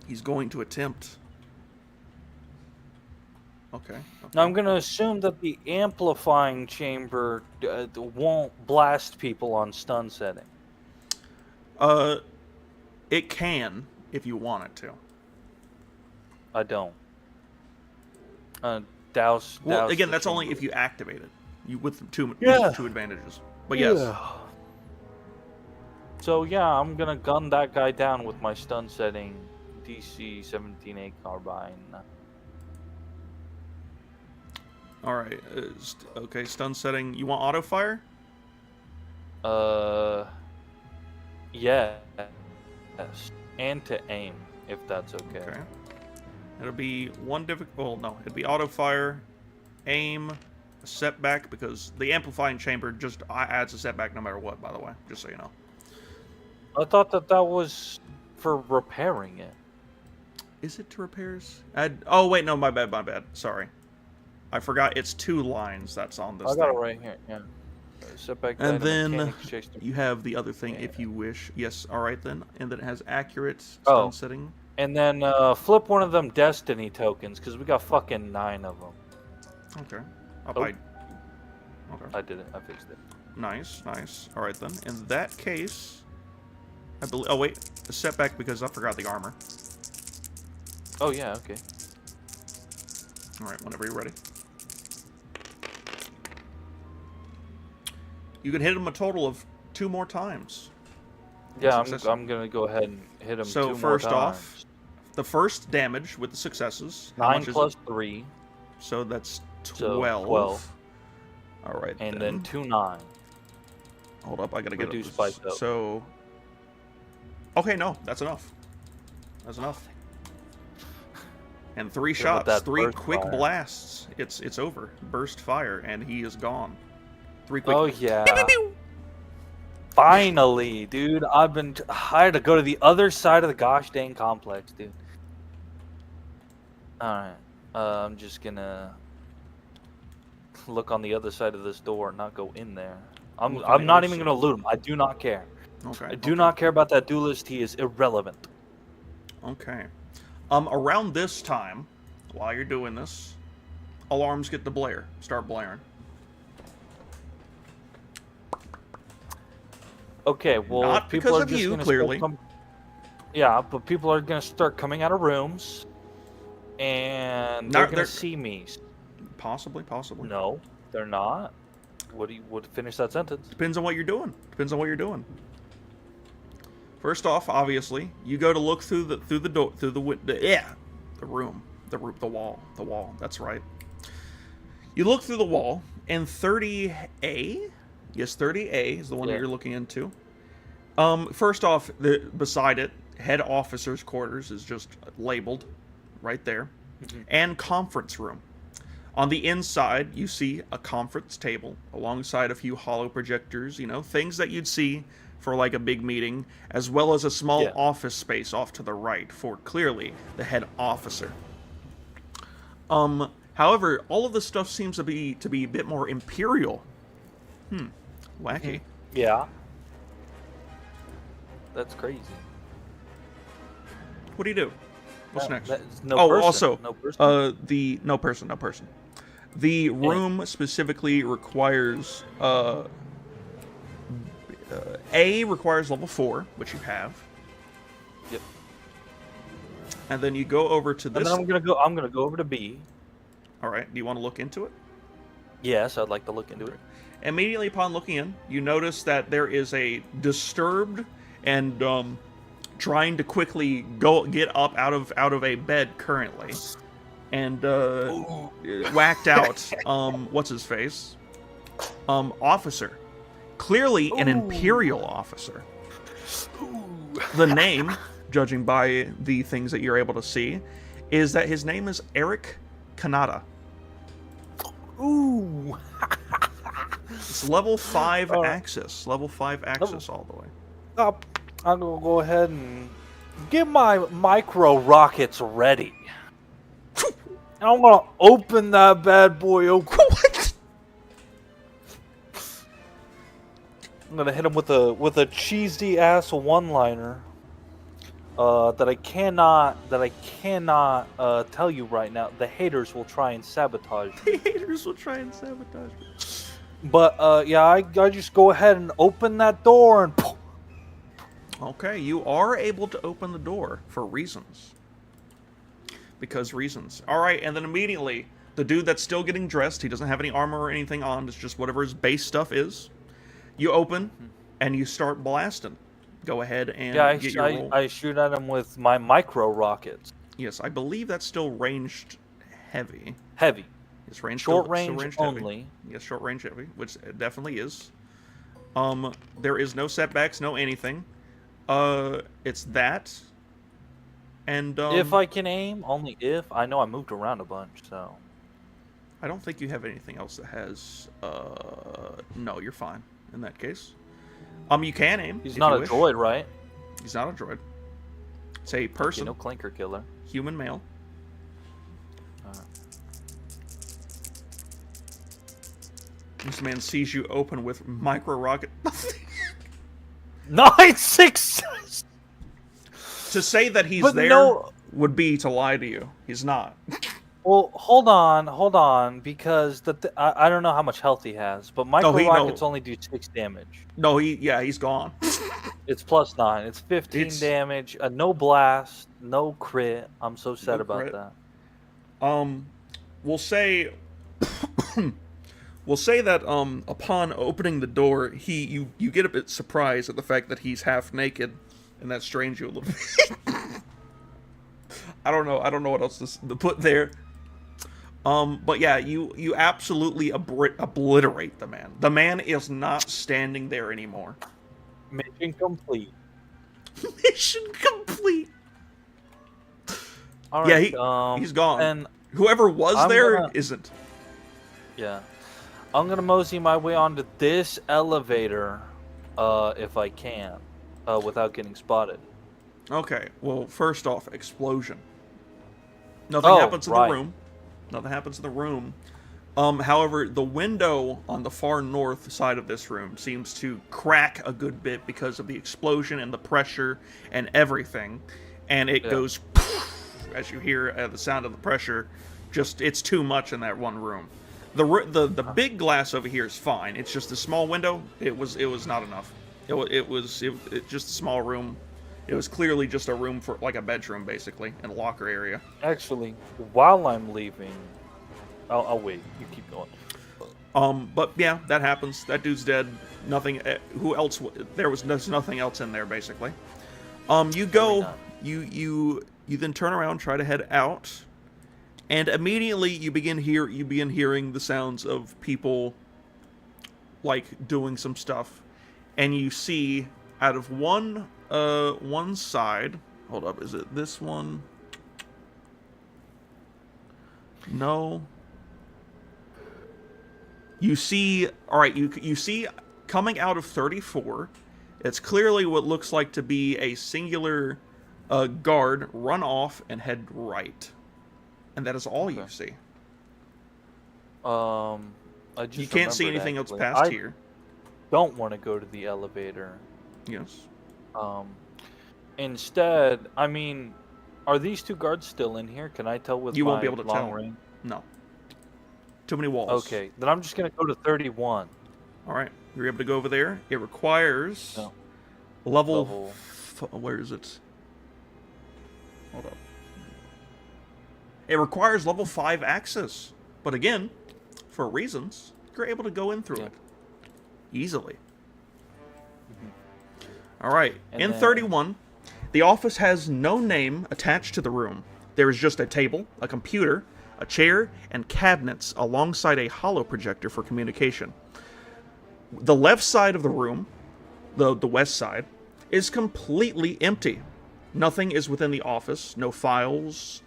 He's going to attempt. Okay. Now I'm going to assume that the amplifying chamber won't blast people on stun setting. It can if you want it to. I don't. Douse. Well, douse again, the that's only chamber. if you activate it. You with two advantages. But Yeah. yes. So yeah, I'm gonna gun that guy down with my stun setting, DC 17A carbine. All right. Okay. Stun setting. You want auto fire? Yes, and to aim if that's okay. Okay. It'll be one difficult. Well, no, it'd be auto fire, aim, a setback because the amplifying chamber just adds a setback no matter what. By the way, just so you know. I thought that was for repairing it. Is it to repairs? Oh wait, no, my bad. Sorry, I forgot. It's 2 lines that's on this. I got thing. it right here. Yeah. Setback. And item, then mechanics, you have the other thing Yeah. if you wish. Yes, all right then. And then it has accurate stun setting. And then flip one of them destiny tokens because we got fucking 9 of them. Okay. Oh. Okay. I did it. I fixed it. Nice. All right then. In that case, I believe. Oh wait, a setback because I forgot the armor. Oh yeah. Okay. All right. Whenever you're ready. You can hit him a total of 2 more times. Yeah, Success. I'm gonna go ahead and hit him. So 2 first more times. off, the first damage with the successes. How 9 much is plus it? 3. So that's 12. So 12. All right. And then 2 9. Hold up, I gotta get Reduced up. by 12. So. Okay, no, that's enough. That's enough. And 3 with shots, that 3 burst quick fire. blasts. It's over. Burst fire, and he is gone. 3 quick. Oh yeah. Finally, dude. I had to go to the other side of the gosh dang complex, dude. Alright. I'm just gonna look on the other side of this door and not go in there. I'm Look on the not other even side. gonna loot him. I do not care. Okay. I do not care about that duelist. He is irrelevant. Okay. Around this time, while you're doing this, alarms get to blare. Start blaring. Okay, well, Not people because are of just you, gonna clearly. Yeah, but people are gonna start coming out of rooms, and No, they're gonna they're- see me. Possibly. No, they're not. What? Finish that sentence. Depends on what you're doing. First off, obviously, you go to look through the door, through the room, the wall. That's right. You look through the wall, and 30A, yes, 30A is the one that you're looking into. First off, beside it, head officer's quarters is just labeled right there, and conference room. On the inside, you see a conference table alongside a few hollow projectors, things that you'd see for like a big meeting, as well as a small office space off to the right for clearly the head officer. However, all of this stuff seems to be a bit more imperial. Wacky. Yeah. That's crazy. What do you do? What's next? No Oh, person. also, No person. no person. The room specifically requires A requires level 4, which you have. Yep. And then you go over to this. And then I'm gonna go over to B. All right. Do you want to look into it? Yes, I'd like to look into it. Immediately upon looking in, you notice that there is a disturbed and trying to quickly get up out of a bed currently, and whacked out what's his face, officer, clearly an imperial officer. The name, judging by the things that you're able to see, is that his name is Eric Kanata. Ooh. It's level 5 Axis. Level 5 Axis all the way. I'm gonna go ahead and get my micro rockets ready. And I'm gonna open that bad boy open. What? I'm gonna hit him with a cheesy ass one-liner that I cannot tell you right now. The haters will try and sabotage me. The haters will try and sabotage me. But yeah, I just go ahead and open that door and. Okay, you are able to open the door for reasons. Because reasons. Alright, and then immediately, the dude that's still getting dressed, he doesn't have any armor or anything on, it's just whatever his base stuff is. You open, and you start blasting. Go ahead and get your roll. I shoot at him with my micro rockets. Yes, I believe that's still ranged heavy. Heavy. It's range Short still range ranged only. Heavy. Yes, short range heavy, which it definitely is. There is no setbacks, no anything. It's that. And If I can aim, only if. I know I moved around a bunch, so. I don't think you have anything else that has. No, you're fine in that case. You can aim. He's if not you a wish. droid, right? He's not a droid. It's a person. No clinker killer. Human male. This man sees you open with micro rocket. 9-6. To say that he's But there no- would be to lie to you. He's not. Well, hold on, because I don't know how much health he has, but micro rockets only do 6 damage. No, he's gone. It's +9. It's 15 It's- damage. No blast, no crit. I'm so sad No about crit. that. We'll say that upon opening the door, you get a bit surprised at the fact that he's half naked, and that strains you a little bit. I don't know what else to put there. But yeah, you absolutely obliterate the man. The man is not standing there anymore. Mission complete. Mission complete. All Yeah, right. he's gone. And Whoever was I'm there gonna- isn't. yeah, I'm gonna mosey my way onto this elevator, if I can, without getting spotted. Okay, well, first off, explosion. Nothing happens in the right. room. Nothing happens in the room. However, the window on the far north side of this room seems to crack a good bit because of the explosion and the pressure and everything. And it goes, as you hear the sound of the pressure, just, it's too much in that one room. The big glass over here is fine. It's just the small window. It was not enough. It was just a small room. It was clearly just a room for, like a bedroom, basically, and a locker area. Actually, while I'm leaving, I'll wait. You keep going. But yeah, that happens. That dude's dead. Nothing. Who else? There's nothing else in there, basically. You go. You then turn around, try to head out, and immediately you begin hearing the sounds of people, like, doing some stuff, and you see out of one side. Hold up, is it this one? No. You see, all right, you see coming out of 34, it's clearly what looks like to be a singular guard run off and head right. And that is all you see. I just You can't see anything else past here. Don't want to go to the elevator. Yes. Instead, I mean, are these two guards still in here? Can I tell with You my won't be able to long tell. range? No. Too many walls. Okay, then I'm just gonna go to 31. All right, you're able to go over there. It requires No. level. Where is it? Hold up. It requires level 5 access, but again, for reasons, you're able to go in through it easily. All right, in 31, the office has no name attached to the room. There is just a table, a computer, a chair, and cabinets alongside a hollow projector for communication. The left side of the room, the west side, is completely empty. Nothing is within the office, no files,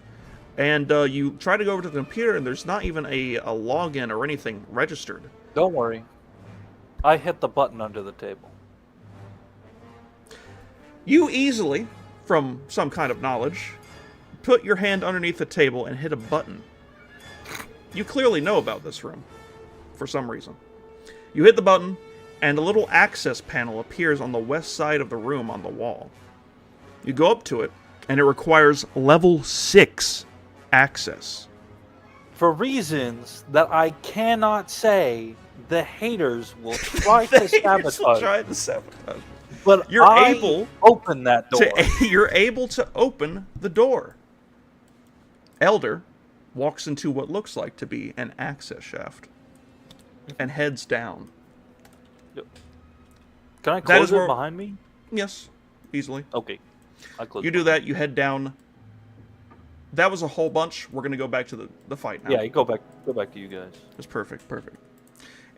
and you try to go over to the computer and there's not even a login or anything registered. Don't worry. I hit the button under the table. You easily, from some kind of knowledge, put your hand underneath the table and hit a button. You clearly know about this room, for some reason. You hit the button, and a little access panel appears on the west side of the room on the wall. You go up to it, and it requires level 6 access. For reasons that I cannot say, the haters will try to sabotage. Try to sabotage. But You're I able open that door. You're able to open the door. Elder walks into what looks like to be an access shaft and heads down. Can I close it behind me? Yes, easily. Okay. I close You do that, you head down. That was a whole bunch. We're going to go back to the fight now. Yeah, you go back to you guys. That's perfect.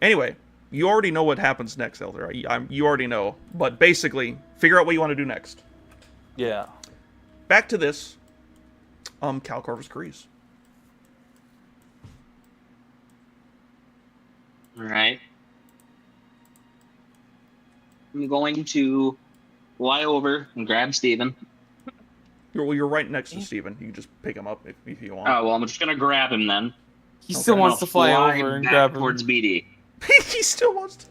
Anyway, you already know what happens next, Elder. You already know. But basically, figure out what you want to do next. Yeah. Back to this. Cal Corvus Crease. Alright. I'm going to fly over and grab Steven. You're right next to Steven. You can just pick him up if you want. Oh, well, I'm just going to grab him then. He still wants to fly over and back grab him. towards BD. He still wants to.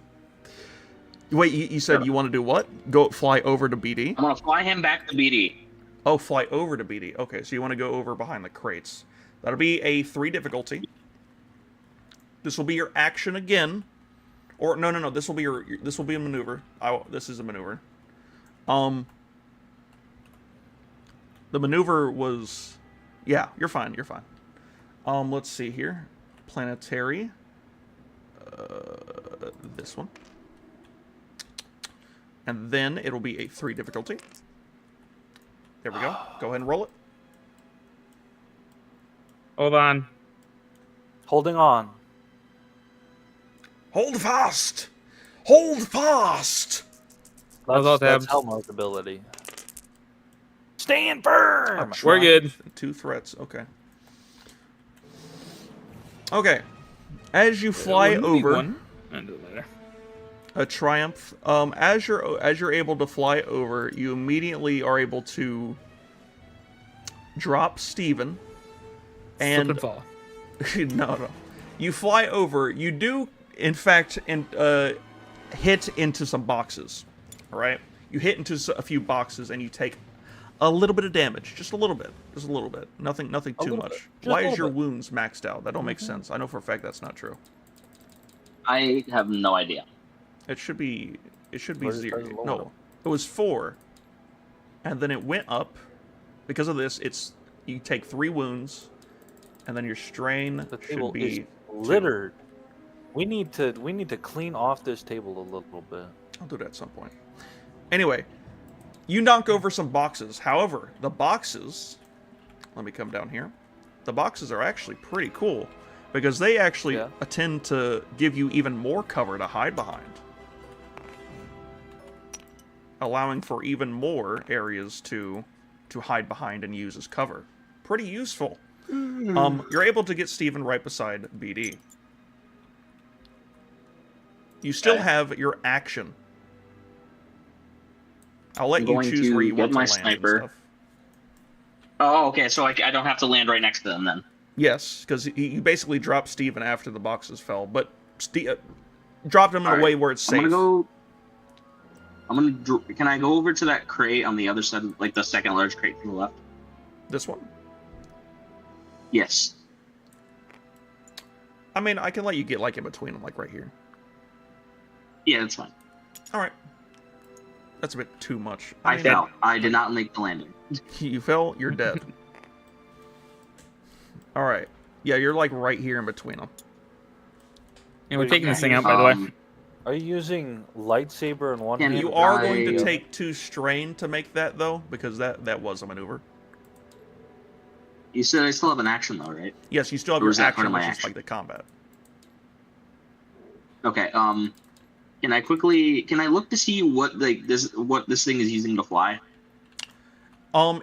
Wait, you said you want to do what? Go fly over to BD? I'm going to fly him back to BD. Oh, fly over to BD. Okay, so you want to go over behind the crates. That'll be a 3 difficulty. This will be your action again. Or no. This will be a maneuver. This is a maneuver. The maneuver was, yeah, you're fine. Let's see here. Planetary. This one. And then it'll be a 3 difficulty. There we go. Go ahead and roll it. Hold on. Holding on. Hold fast! Hold fast! How's that, That's Tabs? Hellmark ability. Stand firm. We're good. 2 threats. Okay. Okay. As you fly Wouldn't be over one. I'll do it later. a triumph, as you're able to fly over, you immediately are able to drop Steven. Slip And and fall. no. You fly over. You do, in fact, hit into some boxes. All right. You hit into a few boxes, and you take a little bit of damage, just a little bit, nothing too much. Why is your wounds maxed out? That don't make sense. I know for a fact that's not true. I have no idea. It should be Where's 0. the lower No, one? it was 4, and then it went up. Because of this, you take 3 wounds, and then your strain The should table be is littered. We need to clean off this table a little bit. I'll do that at some point. Anyway, you knock over some boxes. However, the boxes... Let me come down here. The boxes are actually pretty cool, because they actually tend to give you even more cover to hide behind, allowing for even more areas to hide behind and use as cover. Pretty useful. You're able to get Steven right beside BD. You still have your action. I'll let you choose where you want to land sniper. and stuff. Oh, okay. So I don't have to land right next to them then. Yes, because you basically dropped Steven after the boxes fell, but dropped him in a way where it's safe. Can I go over to that crate on the other side, like the second large crate to the left? This one? Yes. I mean, I can let you get like in between them, like right here. Yeah, that's fine. All right. That's a bit too much. I fell. I did not make the landing. You fell. You're dead. All right. Yeah, you're like right here in between them. And we're taking this thing out, by the way. Are you using lightsaber in one hand? You are going to take 2 strain to make that, though, because that was a maneuver. You said I still have an action, though, right? Yes, you still have Or your is that part action, of my which is action? like the combat. Okay. Can I look to see what this thing is using to fly?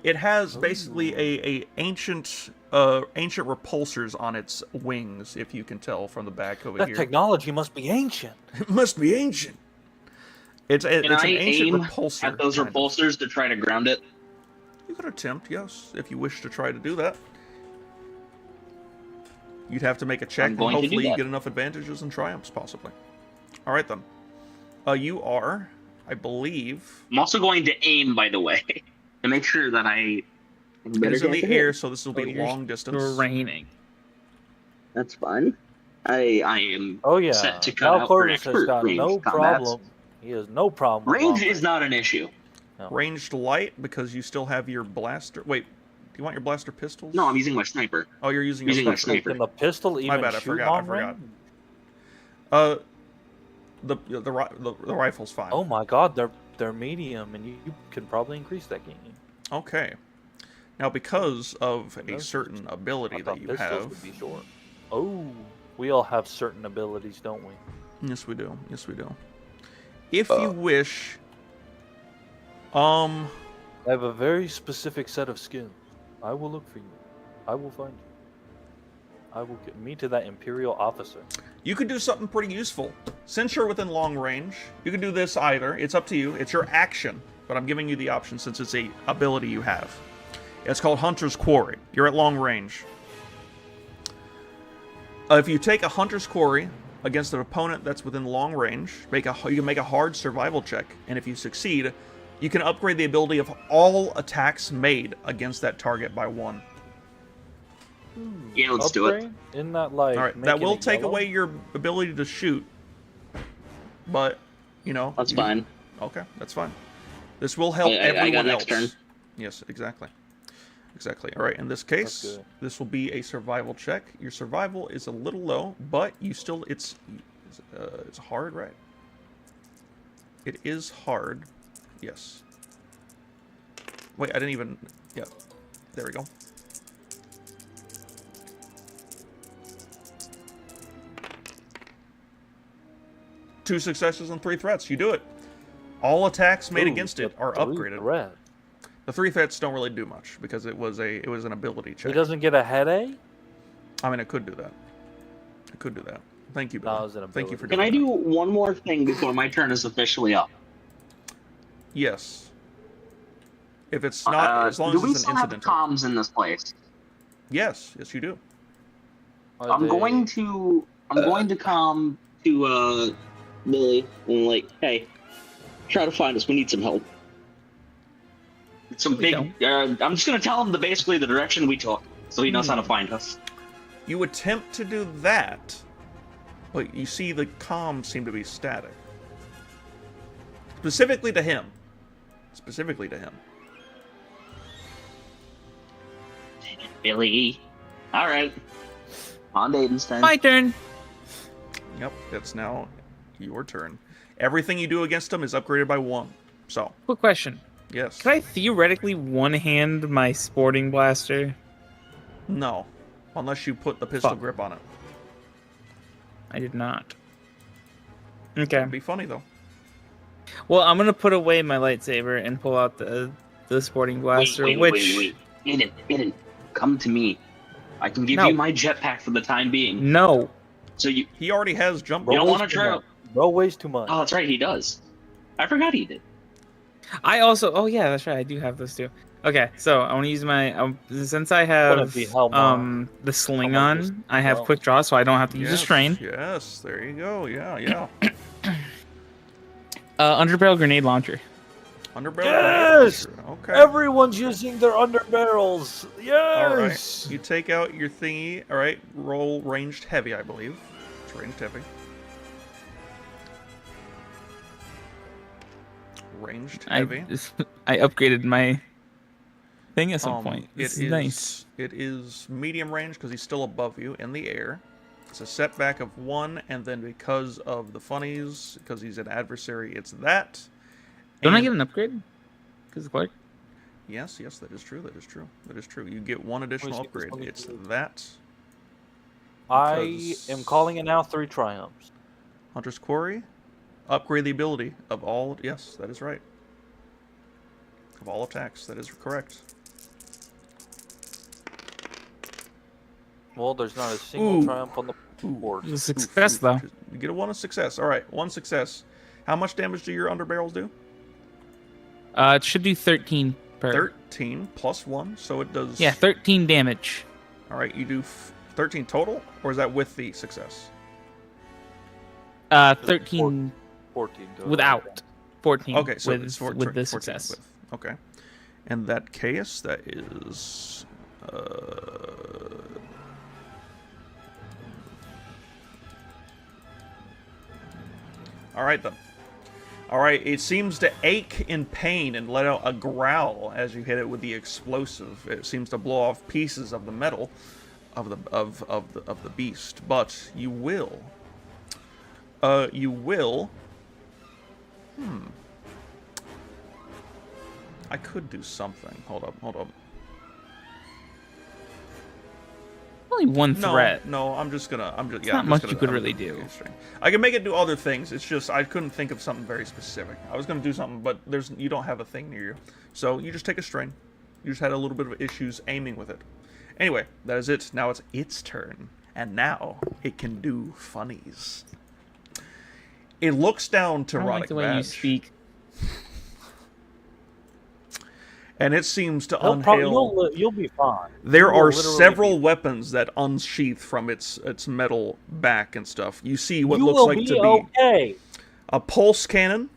It has basically a ancient repulsors on its wings, if you can tell from the back over That here. technology must be ancient. It must be ancient. It's an ancient repulsor. At those kind of. repulsors to try to ground it? You could attempt, yes, if you wish to try to do that. You'd have to make a check, and going to do hopefully you that. get enough advantages and triumphs, possibly. All right, then. You are, I believe... I'm also going to aim, by the way, to make sure that I... It is in the air, so this will be long distance. Raining. That's fine. I am set to cut out for Malcordis has expert got range no combats. problem. He has no problem. with Range long is not an issue. No. Ranged light, because you still have your blaster... Wait, do you want your blaster pistols? No, I'm using my sniper. Oh, you're using using your my sniper. sniper. Can the pistol even bad, I shoot forgot, long I range? The rifle's fine. Oh my god, they're medium, and you can probably increase that gain. Okay. Now, because of a Those- certain ability I thought that you pistols have... would be short. Oh, we all have certain abilities, don't we? Yes, we do. Yes, we do. If you wish... I have a very specific set of skills. I will look for you. I will find you. I will get me to that Imperial officer. You could do something pretty useful. Since you're within long range, you can do this either. It's up to you. It's your action, but I'm giving you the option since it's a ability you have. It's called Hunter's Quarry. You're at long range. If you take a Hunter's Quarry against an opponent that's within long range, you can make a hard survival check, and if you succeed, you can upgrade the ability of all attacks made against that target by 1. Yeah, let's do it. Upgrade? Isn't that like... All right, that making will it take yellow? away your ability to shoot, but you know That's fine. Okay, that's fine. This will help everyone I got else. next turn. Yes, exactly. Exactly. All right, in this case, That's good. this will be a survival check. Your survival is a little low, but you still it's hard, right? It is hard. Yes. Wait, I didn't even... Yeah. There we go. Two successes and 3 threats. You do it. All attacks made Ooh, against it the are 3 upgraded. threat. The 3 threats don't really do much because it was an ability check. He doesn't get a headache? I mean, it could do that. It could do that. Thank you, Bill. No, it was an Thank you for ability. doing Can I that. do one more thing before my turn is officially up? Yes. If it's not, as long do as we it's an still have incidental. comms in this place? Yes, you do. I'm going to come to Lily and like, hey, try to find us. We need some help. It's some We big. I'm just gonna tell him basically the direction we took, so he knows how to find us. You attempt to do that, but you see the comms seem to be static. Specifically to him. Specifically to him. Billy. All right. On Dayton's turn. My turn. Yep, it's now your turn. Everything you do against him is upgraded by 1. So, Quick question. yes. Could I theoretically one-hand my sporting blaster? No. Unless you put the pistol Fuck. grip on it. I did not. Okay. It'd be funny, though. Well, I'm gonna put away my lightsaber and pull out the sporting blaster, wait. Aiden, come to me. I can give No. you my jetpack for the time being. No. So you He already has jump don't boots. want to try? Bro weighs too much. Oh, that's right. He does. I forgot he did. I also. Oh yeah, that's right. I do have those too. Okay, so I want to use my since I have be Hellmar. the sling Hellmar just- on. I have well. quick draw, so I don't have to use a strain. Yes, there you go. Yeah. Underbarrel grenade launcher. Underbarrel Yes! grenade launcher. Okay. Everyone's using their underbarrels. All right. Yes. You take out your thingy. All right. Roll ranged heavy, I believe. It's ranged heavy. Ranged heavy. I upgraded my thing at some Um, point. It This is is nice. It is medium range because he's still above you in the air. It's a setback of 1, and then because of the funnies, because he's an adversary, it's that. Don't I And- get an upgrade? Because Clark. Yes, that is true. That is true. You get 1 additional see this upgrade. funny It's too. that. I Because- am calling it now 3 triumphs. Hunter's Quarry. Upgrade the ability of all. Yes, that is right. Of all attacks, that is correct. Well, there's not a single Ooh. triumph on the board. It's a success though. You get a 1 success. All right, 1 success. How much damage do your underbarrels do? It should do 13 per. 13 plus 1, so it does. Yeah, 13 damage. All right, you do 13 total, or is that with the success? 13 14 total. without. 14 Okay, so with, it's with 14 the success. with. Okay, in that case, that is. All right then. All right, it seems to ache in pain and let out a growl as you hit it with the explosive. It seems to blow off pieces of the metal of the beast, but you will. You will. I could do something. Hold up. Only one threat. No, I'm just yeah. not I'm much just gonna, you could I'm really gonna do. a string. I can make it do other things. It's just I couldn't think of something very specific. I was gonna do something, but you don't have a thing near you, so you just take a string. You just had a little bit of issues aiming with it. Anyway, that is it. Now it's its turn, and now it can do funnies. It looks down to I don't like the way you speak. and it seems to unhail. You'll be fine. There You will are literally several be- weapons that unsheath from its metal back and stuff. You see what You looks will like be to be okay. a pulse cannon,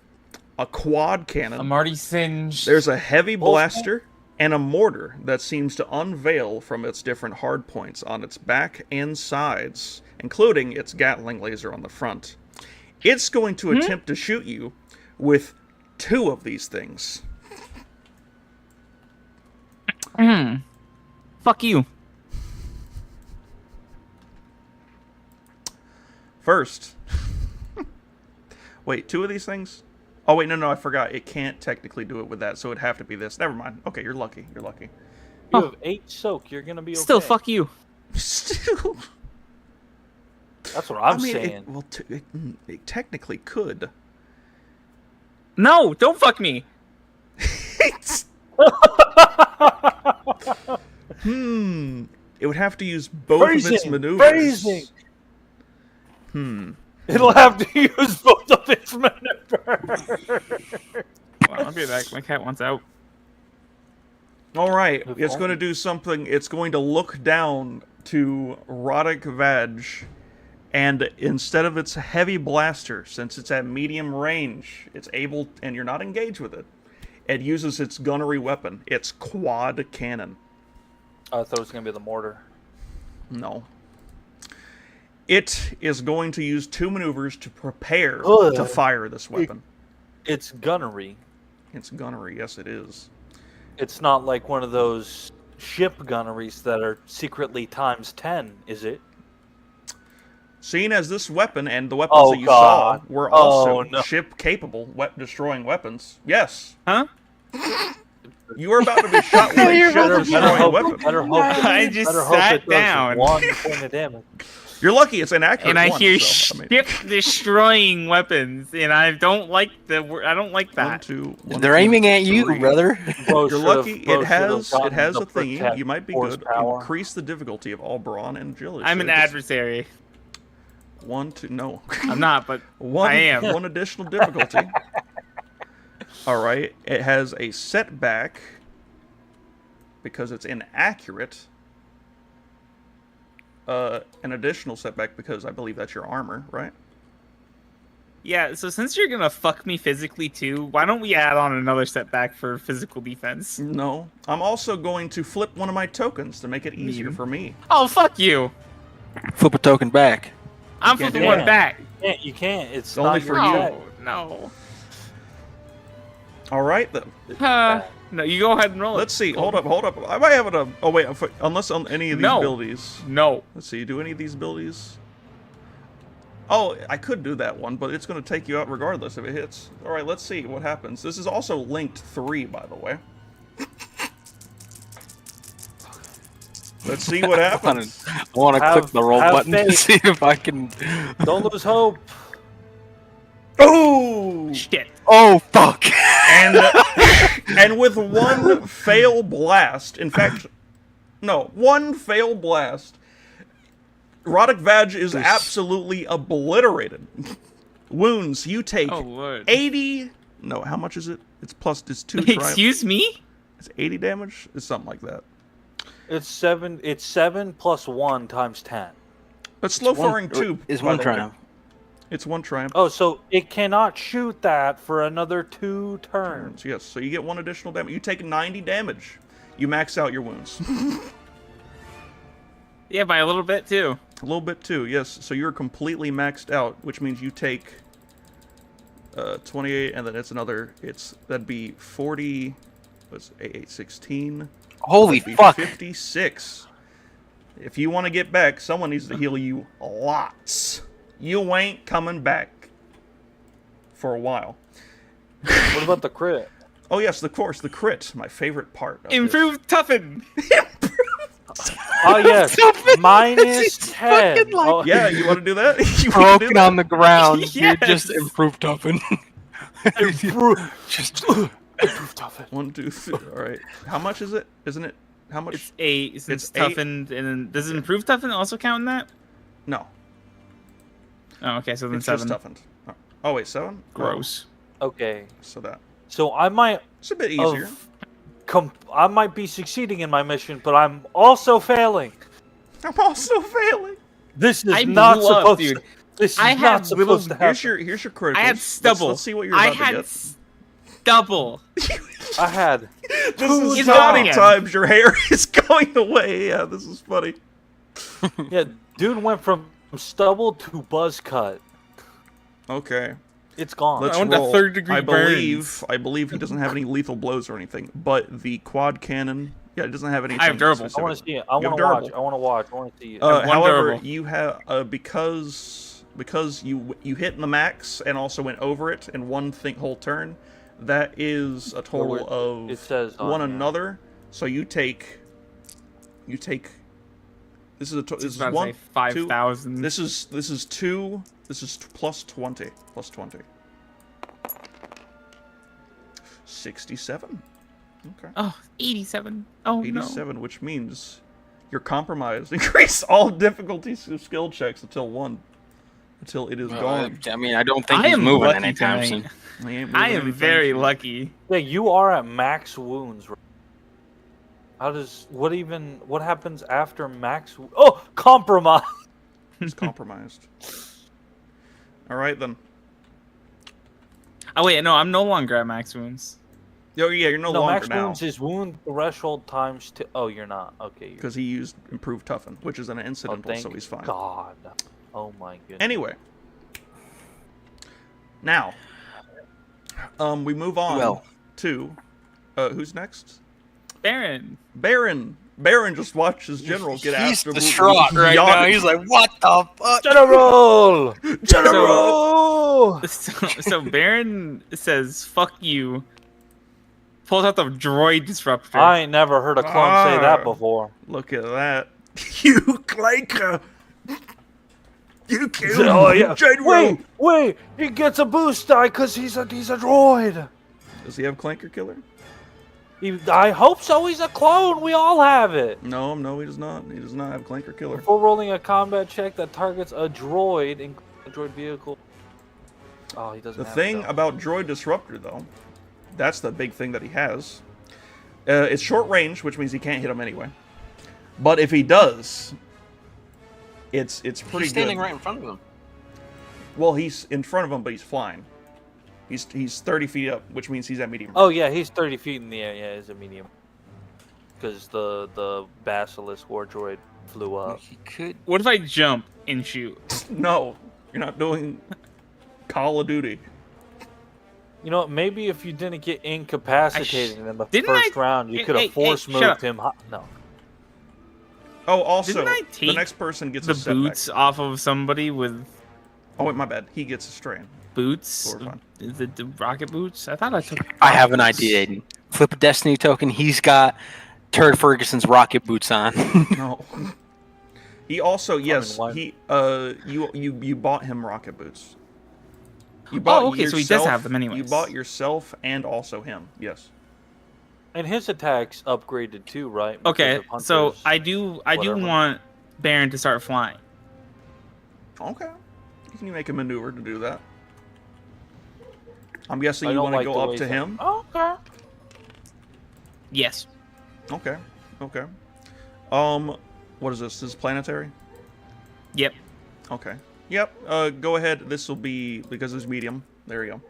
a quad cannon. I'm already singed. There's a heavy Pulse blaster and a mortar that seems to unveil from its different hardpoints on its back and sides, including its Gatling laser on the front. It's going to attempt to shoot you with 2 of these things. Fuck you. First. Wait, 2 of these things? Oh, wait, no, I forgot. It can't technically do it with that, so it'd have to be this. Never mind. Okay, you're lucky. You Oh. have 8 soak. You're gonna be okay. Still, fuck you. Still. That's what I'm I mean, saying. it technically could. No, don't fuck me. It would have to use both of its maneuvers. Phrasing. It'll Hmm. have to use both of its maneuvers. Well, I'll be back. My cat wants out. All right, If it's going to only. do something. It's going to look down to Roddick Vag, and instead of its heavy blaster, since it's at medium range, it's able, and you're not engaged with it, it uses its gunnery weapon, its quad cannon. I thought it was gonna be the mortar. No. It is going to use 2 maneuvers to prepare Ugh. to fire this weapon. It's gunnery. It's gunnery, yes it is. It's not like one of those ship gunneries that are secretly times 10, is it? Seeing as this weapon and the weapons Oh, that you God. saw were also Oh, no. ship-capable, destroying weapons, yes. Huh? You are about to be shot with a You're about to ship-destroying weapon. Better hope I just better hope sat it does down. 1 point of damage. You're lucky it's inaccurate. And I one, hear so, I mean, ship destroying weapons, and I don't like I don't like 1, that. 2, 1, They're 2, aiming at you, 3. brother. Bro You're should've- lucky. bro It has should've gotten a the thingy. protect You might be good. horsepower. Increase the difficulty of all brawn and agility. I'm So an just adversary. 1, 2. No. I'm not, but One, I am. One additional difficulty. All right. It has a setback because it's inaccurate. An additional setback because I believe that's your armor, right? yeah. So since you're gonna fuck me physically too, why don't we add on another setback for physical defense? No. I'm also going to flip one of my tokens to make it easier You. for me. Oh fuck you! Flip a token back. I'm can't flipping do one that. back. You can't. It's only not for your you. check. No, All right then. no. No, you go ahead and roll it. Let's see. Hold up. I might have it. Oh wait. Unless on any of these No. abilities. No. Let's see. Do any of these abilities? Oh, I could do that one, but it's going to take you out regardless if it hits. All right. Let's see what happens. This is also linked 3, by the way. Let's see what happens. I want to Have- click the roll have button to faith. see if I can. Don't lose hope. Oh! Shit. Oh fuck! And with one fail blast, in fact, no, one fail blast, Roddick Vag is absolutely obliterated. Wounds, you take Oh lord. 80. No, how much is it? It's 2 triumph. Excuse me? It's 80 damage? It's something like that. It's 7. It's 7 plus 1 times 10. But slow firing 2 is by one the way. triumph. It's 1 triumph. Oh, so it cannot shoot that for another 2 turns. Yes, so you get 1 additional damage. You take 90 damage. You max out your wounds. Yeah, by a little bit too. A little bit too, yes. So you're completely maxed out, which means you take 28, and then it's another. That'd be 40. What's 8, 16? Holy That'd be fuck! 56. If you want to get back, someone needs to heal you lots. You ain't coming back for a while. What about the crit? Oh yes, of course, the crit, my favorite part. Of Improved toughen. Oh yes, minus It's 10. fucking like- Oh, Yeah, you want to do that? You wanna do Broken that? on the ground. You're just Yes. improved toughen. Improved Just toughen. 1, 2, 3. All right. How much is it? Isn't it? How much? It's 8 since It's 8. toughened, and then does improved toughen also count in that? No, Oh, okay, so then it's just 7. toughened. Oh wait, 7? Gross. Okay, So that. so I might It's a bit easier. I might be succeeding in my mission, but I'm also failing. I'm also failing. This is I not blew up, supposed dude. to. This is I not had supposed to happen. Here's your criticals. I had stubble. Let's see what you're I about had to get. stubble. I had. This is It's how many gone. times your hair is going away. Yeah, this is funny. Yeah, dude went from stubble to buzz cut. Okay, It's gone. let's I want the roll. 3rd-degree I burns. believe he doesn't have any lethal blows or anything, but the quad cannon. Yeah, it doesn't have anything. I have durable. I want to see it. I You have want to watch. durable. I want to watch. I want to see it. one However, durable. you have because you hit in the max and also went over it in one whole turn. That is a total Well, of it says on one here. another. So you take. This is a It's this is about to one say 5,000. This is 2. This is plus 20. Plus 20. 67. Okay. Oh, 87. Oh, 87, which means you're compromised. Increase all difficulties of skill checks until it is gone. I mean, I don't think I he's am moving lucky anytime tonight. soon. He ain't I moving am anytime very soon. lucky. Yeah, you are at max wounds. What happens after max? Oh, compromise. He's compromised. All right then. Oh wait, no, I'm no longer at max wounds. Oh yeah, you're no longer max now. wounds is wound threshold times 2. Oh, you're not. Okay. Because he used improved toughen, which is an Oh, incidental, thank so he's fine. God. Oh my goodness. Anyway. Now, we move on Well. to who's next? Baron. Baron. Baron just watched his general get He's absolutely distraught right now. yawning. He's like, what the fuck? General. General! So Baron says, "Fuck you." Pulls out the droid disruptor. I ain't never heard a clone say that Ah. before. Look at that. You clanker! You killed Oh yeah. General! Wait. He gets a boost die because he's a droid. Does he have clanker killer? I hope so. He's a clone. We all have it. No, he does not. He does not have clanker killer. Before rolling a combat check that targets a droid, including a droid vehicle. Oh, he doesn't. The have thing it, though. about droid disruptor, though, that's the big thing that he has. It's short range, which means he can't hit him anyway. But if he does, it's pretty He's standing good. right in front of him. Well, he's in front of him, but he's flying. He's 30 feet up, which means he's at medium. Oh yeah, he's 30 feet in the air. Yeah, he's a medium. Because the Basilisk war droid flew up. He could. What if I jump and shoot? No, you're not doing Call of Duty. You know, maybe if you didn't get incapacitated in the Didn't first I- round, you Hey, could have hey, force shut moved up. him. No. Oh, also, Didn't I the take next person gets The a setback. boots off of somebody with Oh, wait, my bad. He gets a strain. boots. So we're fine. Is it the rocket boots? I thought I took. I have an boots. idea, Aiden. Flip a Destiny token. He's got Turd Ferguson's rocket boots on. No. He also, yes, why- he you bought him rocket boots. You bought okay, so he does yourself- have them You anyways. bought yourself and also him. Yes. And his attacks upgraded too, right? Because Okay, of so Hunter's I do whatever. want Baron to start flying. Okay. You can make a maneuver to do that. I'm guessing I you don't want to like go the up way to that- him. Oh, okay. Yes. Okay. Okay. What is this? This is planetary? Yep. Okay. Yep. Go ahead. This will be because it's medium. There you go.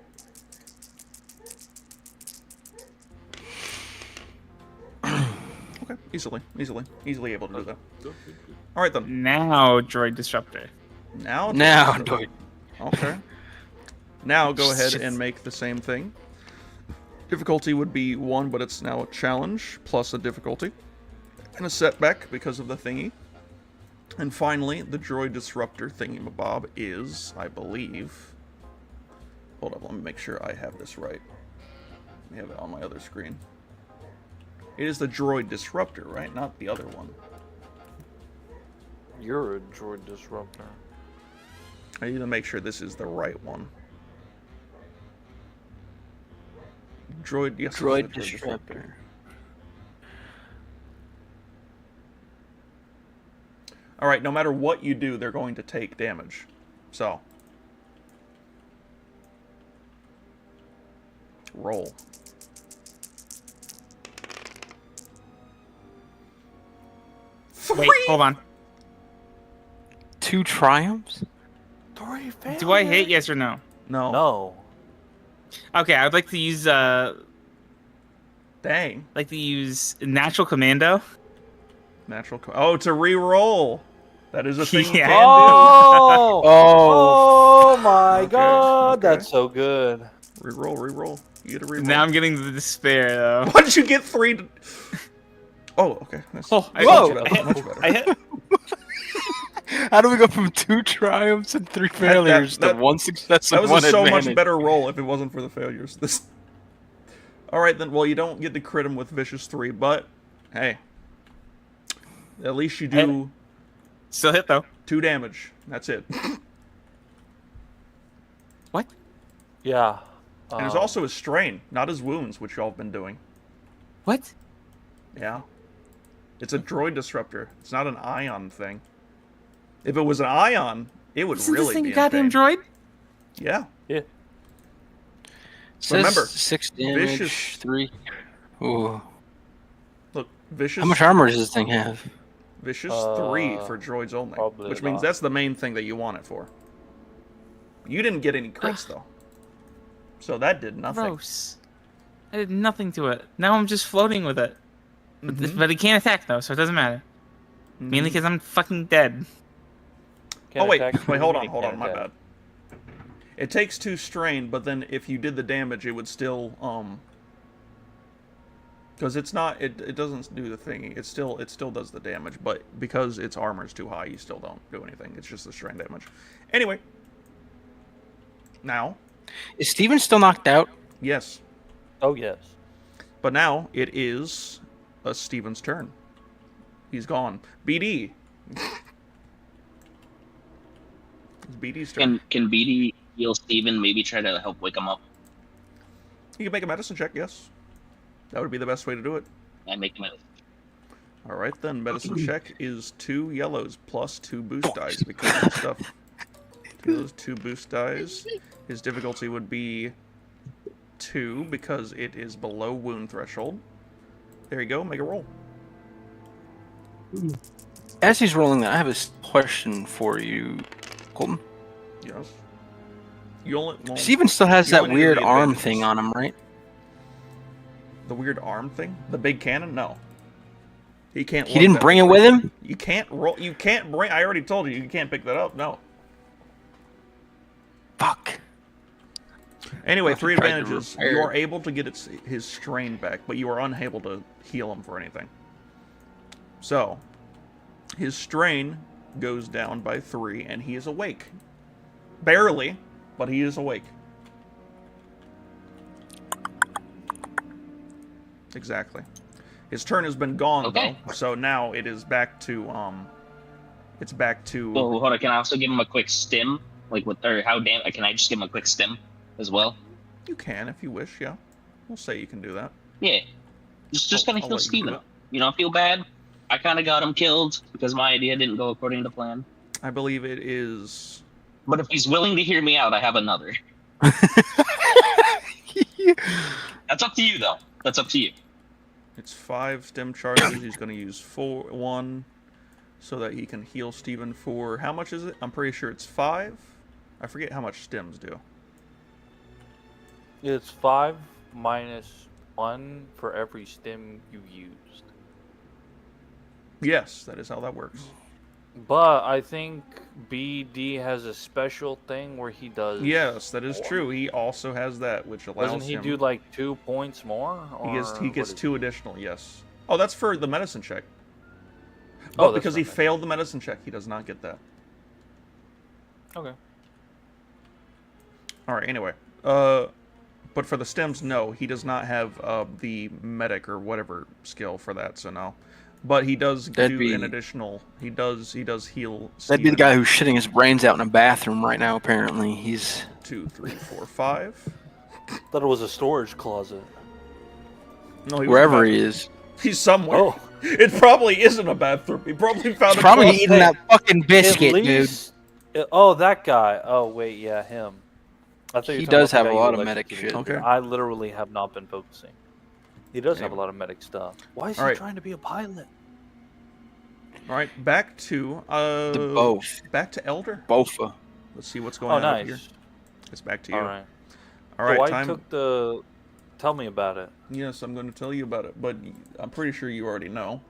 Okay. Easily able to do that. All right then. Now droid disruptor. Now. do it. Okay. Now go ahead Just- and make the same thing. Difficulty would be 1, but it's now a challenge plus a difficulty and a setback because of the thingy. And finally, the droid disruptor thingamabob is, I believe. Hold up, let me make sure I have this right. I have it on my other screen. It is the droid disruptor, right? Not the other one. You're a droid disruptor. I need to make sure this is the right one. Droid, yes, it's Droid the disruptor. All right, no matter what you do, they're going to take damage. So, roll. Wait, hold on. 2 triumphs? Do I hit? Yes or no? No. No. Okay, I'd like to use Dang. natural commando. Oh, to re-roll. That is a thing you Yeah. can Oh! Oh. Oh my Okay, god, okay. that's so good. do. Re-roll. You get a re-roll. Now I'm getting the despair though. Why did you get 3 to... Oh, okay. That's Oh, I much hit. better, much better. I hit. How do we go from 2 triumphs and 3 failures that- to 1 success That and was 1 a so advantage? much better roll if it wasn't for the failures. This. All right then. Well, you don't get to crit him with vicious 3, but hey, at least you do Still hit though. 2 damage. That's it. What? Yeah. And there's also his strain, not his wounds, which y'all have been doing. What? Yeah. It's a droid disruptor. It's not an ion thing. If it was an ion, it would Isn't really this thing be a goddamn in pain. droid? Yeah. Yeah. Says Remember, 6 damage, vicious- 3. Ooh. Look, vicious. How much armor does this thing have? Vicious 3 for droids only, probably which a means lot. that's the main thing that you want it for. You didn't get any crits though, so that did nothing. Gross. I did nothing to it. Now I'm just floating with it. Mhm. But it can't attack though, so it doesn't matter. Mainly Mhm. because I'm fucking dead. Oh wait, Can't attack. wait, hold on, Can't my attack. bad. It takes 2 strain, but then if you did the damage, it would still because it's not, it doesn't do the thing. It still does the damage, but because its armor's too high, you still don't do anything. It's just the strain damage. Anyway, now, Is Steven still knocked out? yes, Oh yes. but now it is Steven's turn. He's gone. BD. It's BD's turn. Can BD heal Steven? Maybe try to help wake him up. You can make a medicine check, yes. That would be the best way to do it. I make him. All right, then. Medicine check is 2 yellows plus 2 boost dice because of stuff. Those 2 boost dice. His difficulty would be 2 because it is below wound threshold. There you go. Make a roll. As he's rolling that, I have a question for you, Colton. Yes. You only. Well, Steven still has you that only need weird the arm advantages. thing on him, right? The weird arm thing. The big cannon. No. He can't. He lug didn't that. bring it with him? You can't roll. You can't bring. I already told you. You can't pick that up. No. Fuck. Anyway, I'll 3 have to try to advantages. repair. You are able to get his strain back, but you are unable to heal him for anything. So, his strain goes down by 3, and he is awake. Barely, but he is awake. Exactly. His turn has been gone, Okay. though, so now it is back to, it's back to... Well, hold on. Can I also give him a quick stim? Like, with or how damn? Can I just give him a quick stim as well? You can, if you wish, yeah. We'll say you can do that. Yeah. Just gonna I'll heal let you do Steven. it. You don't feel bad? I kind of got him killed because my idea didn't go according to plan. I believe it is... But if he's willing to hear me out, I have another. That's up to you, though. That's up to you. It's 5 stem charges. He's going to use 1 so that he can heal Steven for... How much is it? I'm pretty sure it's 5. I forget how much stems do. It's 5 minus 1 for every stim you used. Yes, that is how that works. But I think BD has a special thing where he does. Yes, that is true. He also has that, which allows Doesn't he him... do like 2 points more? He gets 2 additional, yes. Oh, that's for the medicine check. Oh, But that's because he not failed the medicine check, he does not get that. Okay. Alright, anyway. But for the stems, no. He does not have the medic or whatever skill for that, so no. But he does do an additional... He does heal That'd be the Steven. guy who's shitting his brains out in a bathroom right now, apparently. He's... 2, 3, 4, 5. Thought it was a storage closet. No, he wherever was he is. He's somewhere. Oh. It probably isn't a bathroom. He probably found He's a probably closet. eating that fucking biscuit, At dude. least, oh, that guy. Oh, wait, yeah, him. I thought you were He talking does about have the a guy lot you of medic electrocuted. shit. Okay. I literally have not been focusing. He does have a Anyway. lot of medic stuff. Why is All he right. trying to be a pilot? Alright, back to... The both. Back to Elder. Bofa. Let's see what's going Oh, on nice. here. It's back to you. All right. Alright, So I time... took the. Tell me about it. Yes, I'm going to tell you about it, but I'm pretty sure you already know.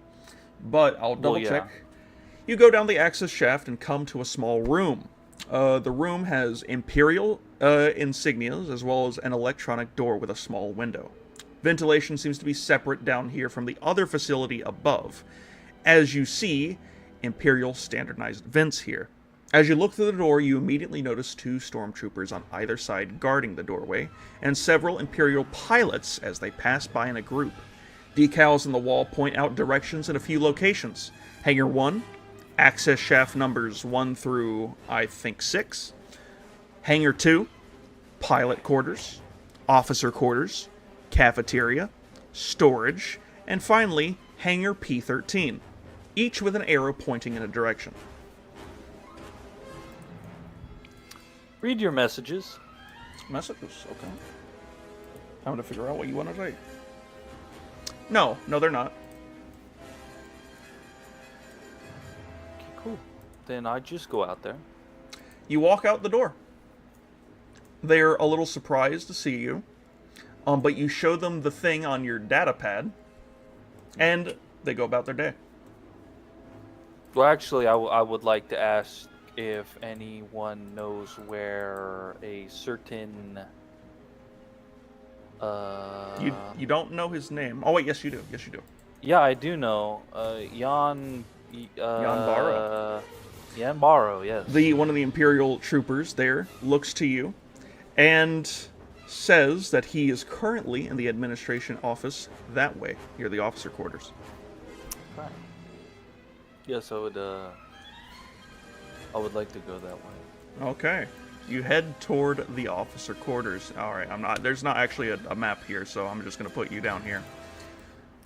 But I'll double yeah. check. You go down the access shaft and come to a small room. The room has Imperial insignias as well as an electronic door with a small window. Ventilation seems to be separate down here from the other facility above. As you see, Imperial standardized vents here. As you look through the door, you immediately notice 2 stormtroopers on either side guarding the doorway, and several Imperial pilots as they pass by in a group. Decals on the wall point out directions in a few locations. Hangar 1, access shaft numbers 1 through, I think, 6. Hangar 2, pilot quarters, officer quarters, cafeteria, storage, and finally, Hangar P-13, each with an arrow pointing in a direction. Read your messages. Messages, okay. I'm gonna figure out what you want to say. No, they're not. Okay, cool. Then I just go out there. You walk out the door. They're a little surprised to see you, but you show them the thing on your data pad, and they go about their day. Well, actually, I would like to ask if anyone knows where a certain... You don't know his name. Oh wait, yes you do. Yes you do. Yeah, I do know. Jan Barrow. Jan Barrow, yes. One of the Imperial troopers there looks to you and says that he is currently in the administration office that way, near the officer quarters. Okay. Yes, I would like to go that way. Okay. You head toward the officer quarters. Alright, there's not actually a map here, so I'm just gonna put you down here.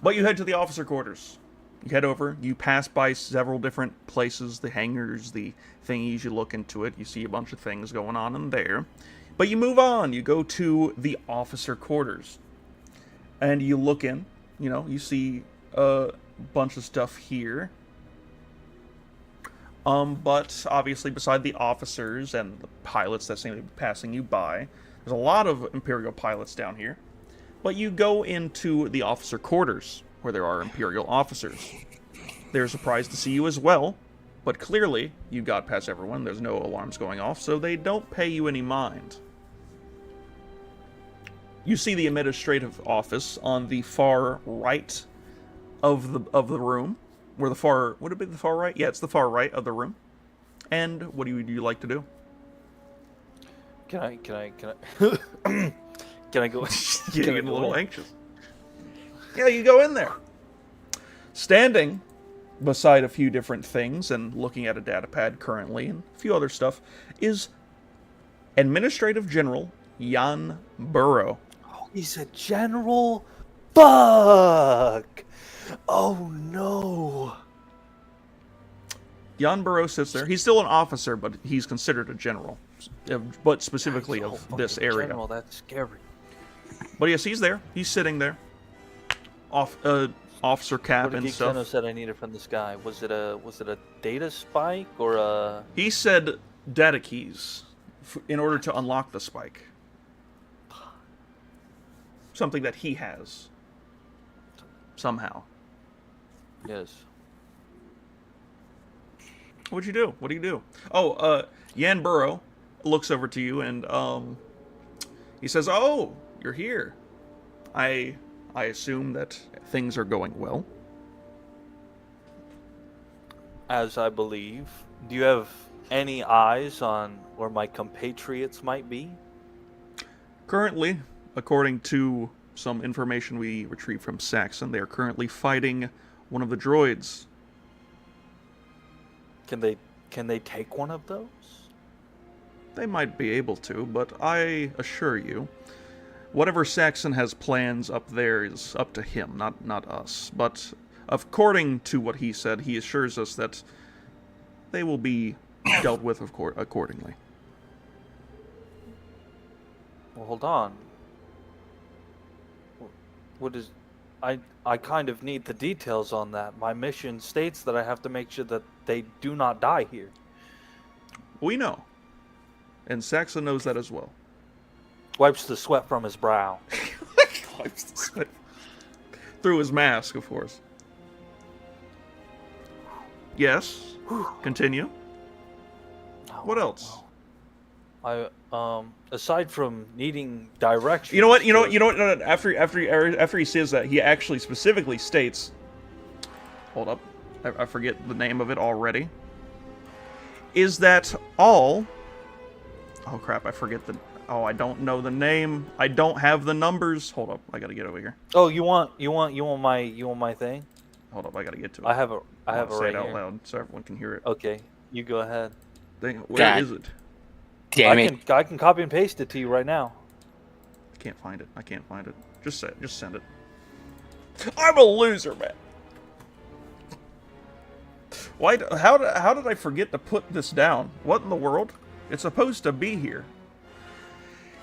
But you head to the officer quarters. You head over, you pass by several different places, the hangars, the thingies, you look into it, you see a bunch of things going on in there. But you move on, you go to the officer quarters. And you look in, you see a bunch of stuff here. But obviously beside the officers and the pilots that seem to be passing you by, there's a lot of Imperial pilots down here. But you go into the officer quarters, where there are Imperial officers. They're surprised to see you as well, but clearly you got past everyone, there's no alarms going off, so they don't pay you any mind. You see the administrative office on the far right of the room. Would it be the far right? Yeah, it's the far right of the room. And what do you like to do? Can I can I go? You're getting a little anxious. Yeah, you go in there. Standing beside a few different things and looking at a data pad currently and a few other stuff is Administrative General Jan Burrow. Oh, he's a general? Fuck! Oh no! Jan Burrow sits there. He's still an officer, but he's considered a general. But specifically of this area. General, that's scary. But yes, he's there. He's sitting there. Officer cap and stuff. What said I needed from this guy? Was it a data spike or a? He said data keys in order to unlock the spike. Something that he has. Somehow. Yes. What'd you do? What do you do? Oh, Jan Burrow looks over to you and he says, "Oh, you're here. I assume that things are going well." As I believe. Do you have any eyes on where my compatriots might be? Currently, according to some information we retrieved from Saxon, they are currently fighting one of the droids. Can they take one of those? They might be able to, but I assure you, whatever Saxon has plans up there is up to him, not us. But according to what he said, he assures us that they will be dealt with accordingly. Well, hold on. What is... I kind of need the details on that. My mission states that I have to make sure that they do not die here. We know. And Saxon knows that as well. Wipes the sweat from his brow. Wipes the sweat. Through his mask, of course. Yes. Continue. What else? Aside from needing direction. You know what? No, after he says that, he actually specifically states. Hold up, I forget the name of it already. Is that all? Oh crap! I forget the. Oh, I don't know the name. I don't have the numbers. Hold up, I gotta get over here. Oh, you want my thing? Hold up, I gotta get to it. I have it say right it out here. loud so everyone can hear it. Okay, you go ahead. Where is it? Damn it. I can copy and paste it to you right now. I can't find it. Just send it. I'm a loser, man. Why? How did I forget to put this down? What in the world? It's supposed to be here.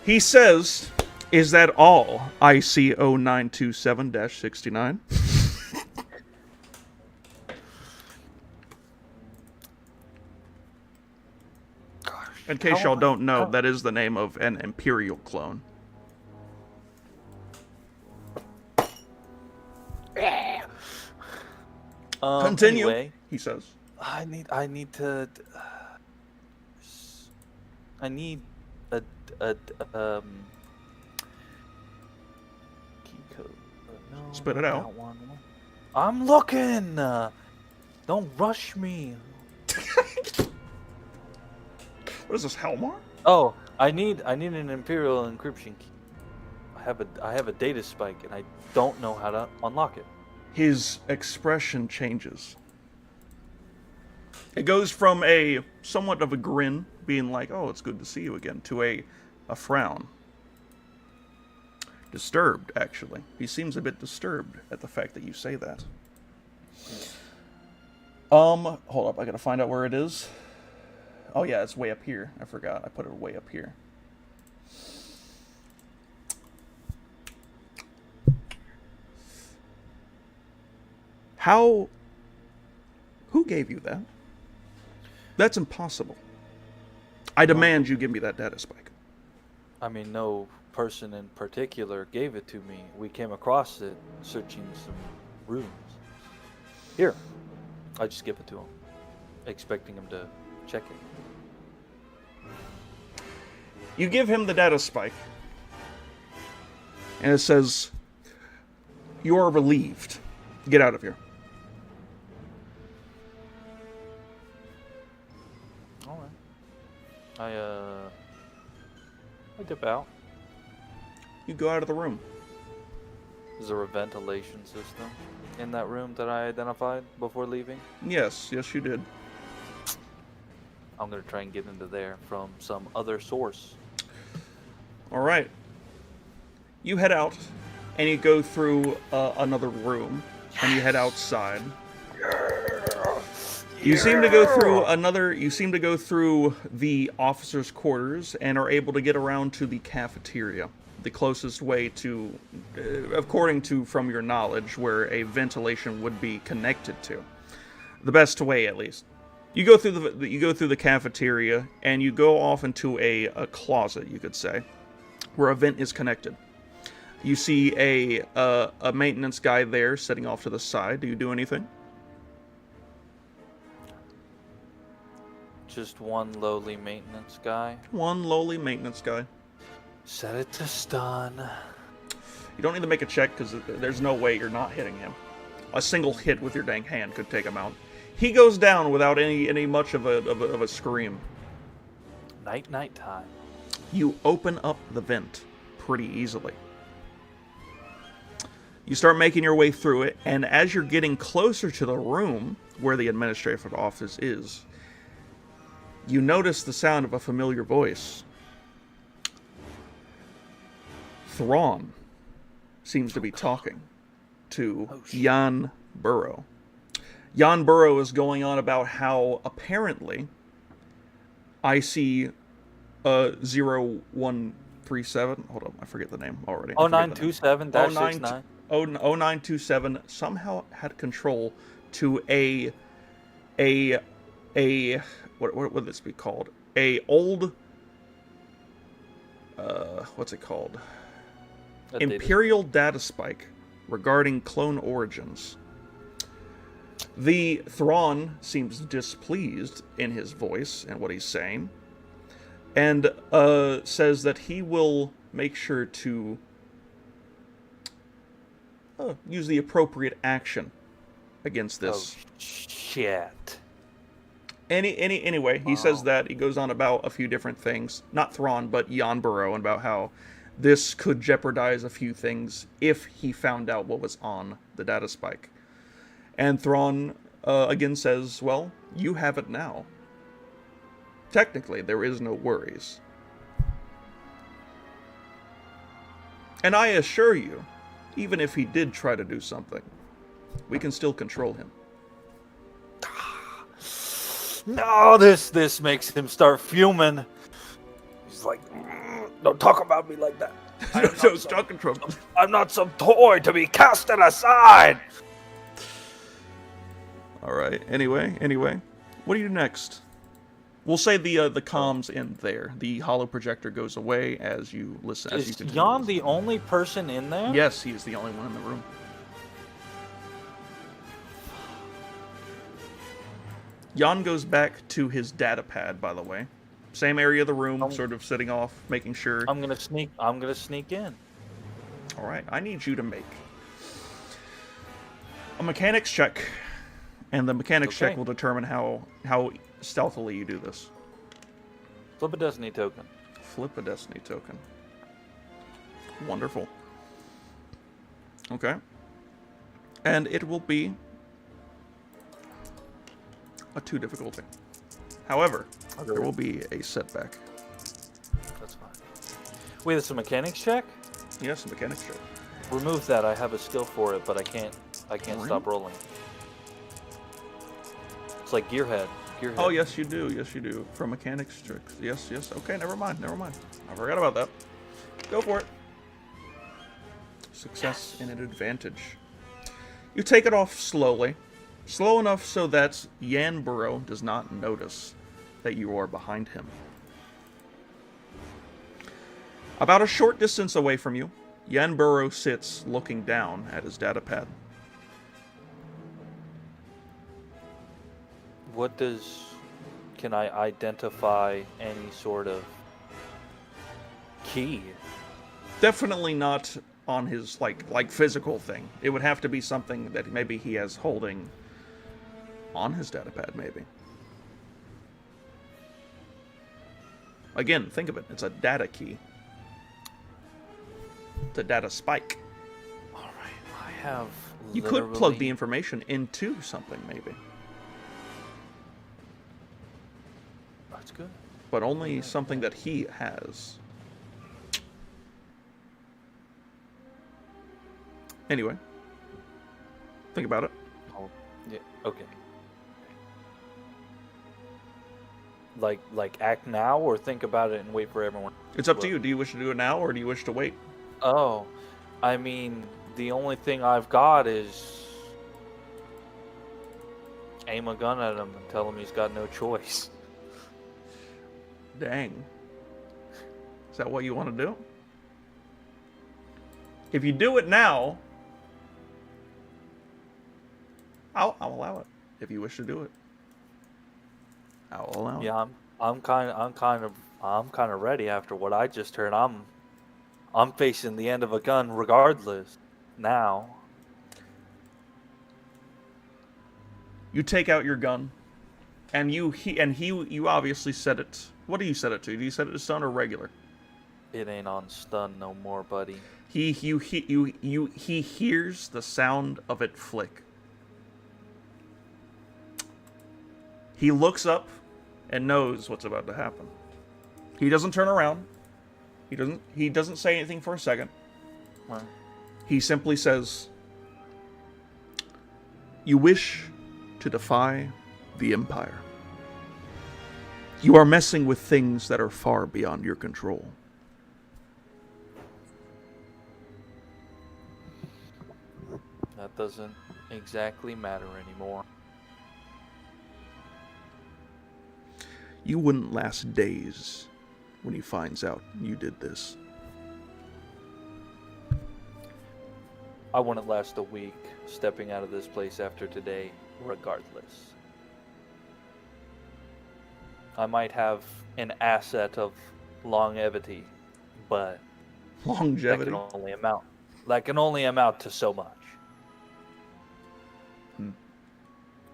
He says, "Is that all, ICO 927-69?" In case y'all don't know, that is the name of an Imperial clone. Continue, anyway, he says. I need a key code. No, Spit it not out. that one. I'm looking. Don't rush me. What is this, Helmar? Oh, I need an Imperial encryption key. I have a data spike and I don't know how to unlock it. His expression changes. It goes from a somewhat of a grin, being like, "Oh, it's good to see you again," to a frown. Disturbed, actually. He seems a bit disturbed at the fact that you say that. Hold up, I gotta find out where it is. Oh yeah, it's way up here. I forgot. I put it way up here. Who gave you that? That's impossible. I demand you give me that data spike. I mean, no person in particular gave it to me. We came across it searching some rooms. Here, I just give it to him, expecting him to check it. You give him the data spike, and it says, "You are relieved. Get out of here." Alright. I dip out. You go out of the room. Is there a ventilation system in that room that I identified before leaving? Yes, you did. I'm gonna try and get into there from some other source. All right. You head out, and you go through another room, and you head outside. You seem to go through You seem to go through the officers' quarters and are able to get around to the cafeteria, the closest way to, according to from your knowledge, where a ventilation would be connected to. The best way, at least. You go through the cafeteria, and you go off into a closet, you could say, where a vent is connected. You see a maintenance guy there sitting off to the side. Do you do anything? Just one lowly maintenance guy. One lowly maintenance guy. Set it to stun. You don't need to make a check because there's no way you're not hitting him. A single hit with your dang hand could take him out. He goes down without any much of a scream. Night time. You open up the vent pretty easily. You start making your way through it, and as you're getting closer to the room where the administrative office is, you notice the sound of a familiar voice. Thrawn seems to be talking to Jan Burrow. Jan Burrow is going on about how apparently IC 0137. Hold on, I forget the name already. 0927-69. 0927 somehow had control to a what would this be called? A old what's it called? Imperial data spike regarding clone origins. The Thrawn seems displeased in his voice and what he's saying, and says that he will make sure to use the appropriate action against this. Oh, shit. Anyway, he says that. He goes on about a few different things. Not Thrawn, but Jan Burrow, and about how this could jeopardize a few things if he found out what was on the data spike. And Thrawn again says, well, you have it now. Technically, there is no worries. And I assure you Even if he did try to do something, we can still control him. No, this makes him start fuming. He's like, don't talk about me like that. So stop control. I'm not some toy to be casted aside. All right. Anyway, what do you do next? We'll say the comms end there. The hollow projector goes away as you listen. As you Is continue Jan to the only person in there? Yes, he is the only one in the room. Jan goes back to his data pad, by the way. Same area of the room, sort of sitting off, making sure. I'm gonna sneak in. All right, I need you to make a mechanics check, and the mechanics check will determine how stealthily you do this. Flip a destiny token. Flip a destiny token. Wonderful. Okay. And it will be a 2 difficulty. However, there will be a setback. That's fine. Wait, it's a mechanics check? Yes, a mechanics check. Remove that. I have a skill for it, but I can't stop rolling. It's like Gearhead. Oh, yes, you do. Yes, you do. For mechanics checks. Yes. Okay, never mind. I forgot about that. Go for it. Success and an advantage. You take it off slowly. Slow enough so that Yan Burrow does not notice that you are behind him. About a short distance away from you, Yan Burrow sits looking down at his datapad. Can I identify any sort of key? Definitely not on his like physical thing. It would have to be something that maybe he has holding on his datapad, maybe. Again, think of it. It's a data key. It's a data spike. All right, I have. You could plug the information into something, maybe. That's good. But only something that he has. Anyway. Think about it. Oh, yeah, okay. Like act now, or think about it and wait for everyone? It's up to you. Do you wish to do it now, or do you wish to wait? Oh, I mean, the only thing I've got is aim a gun at him and tell him he's got no choice. Dang. Is that what you want to do? If you do it now, I'll allow it. If you wish to do it, I'll allow it. Yeah, I'm kind of ready after what I just heard. I'm facing the end of a gun regardless. Now. You take out your gun, and you obviously set it. What do you set it to? Do you set it to stun or regular? It ain't on stun no more, buddy. He hears the sound of it flick. He looks up and knows what's about to happen. He doesn't turn around. He doesn't say anything for a second. Well, He simply says, "You wish to defy the Empire. You are messing with things that are far beyond your control. that doesn't exactly matter anymore. You wouldn't last days when he finds out you did this." I wouldn't last a week stepping out of this place after today, regardless. I might have an asset of longevity, but Longevity? that can only amount to so much.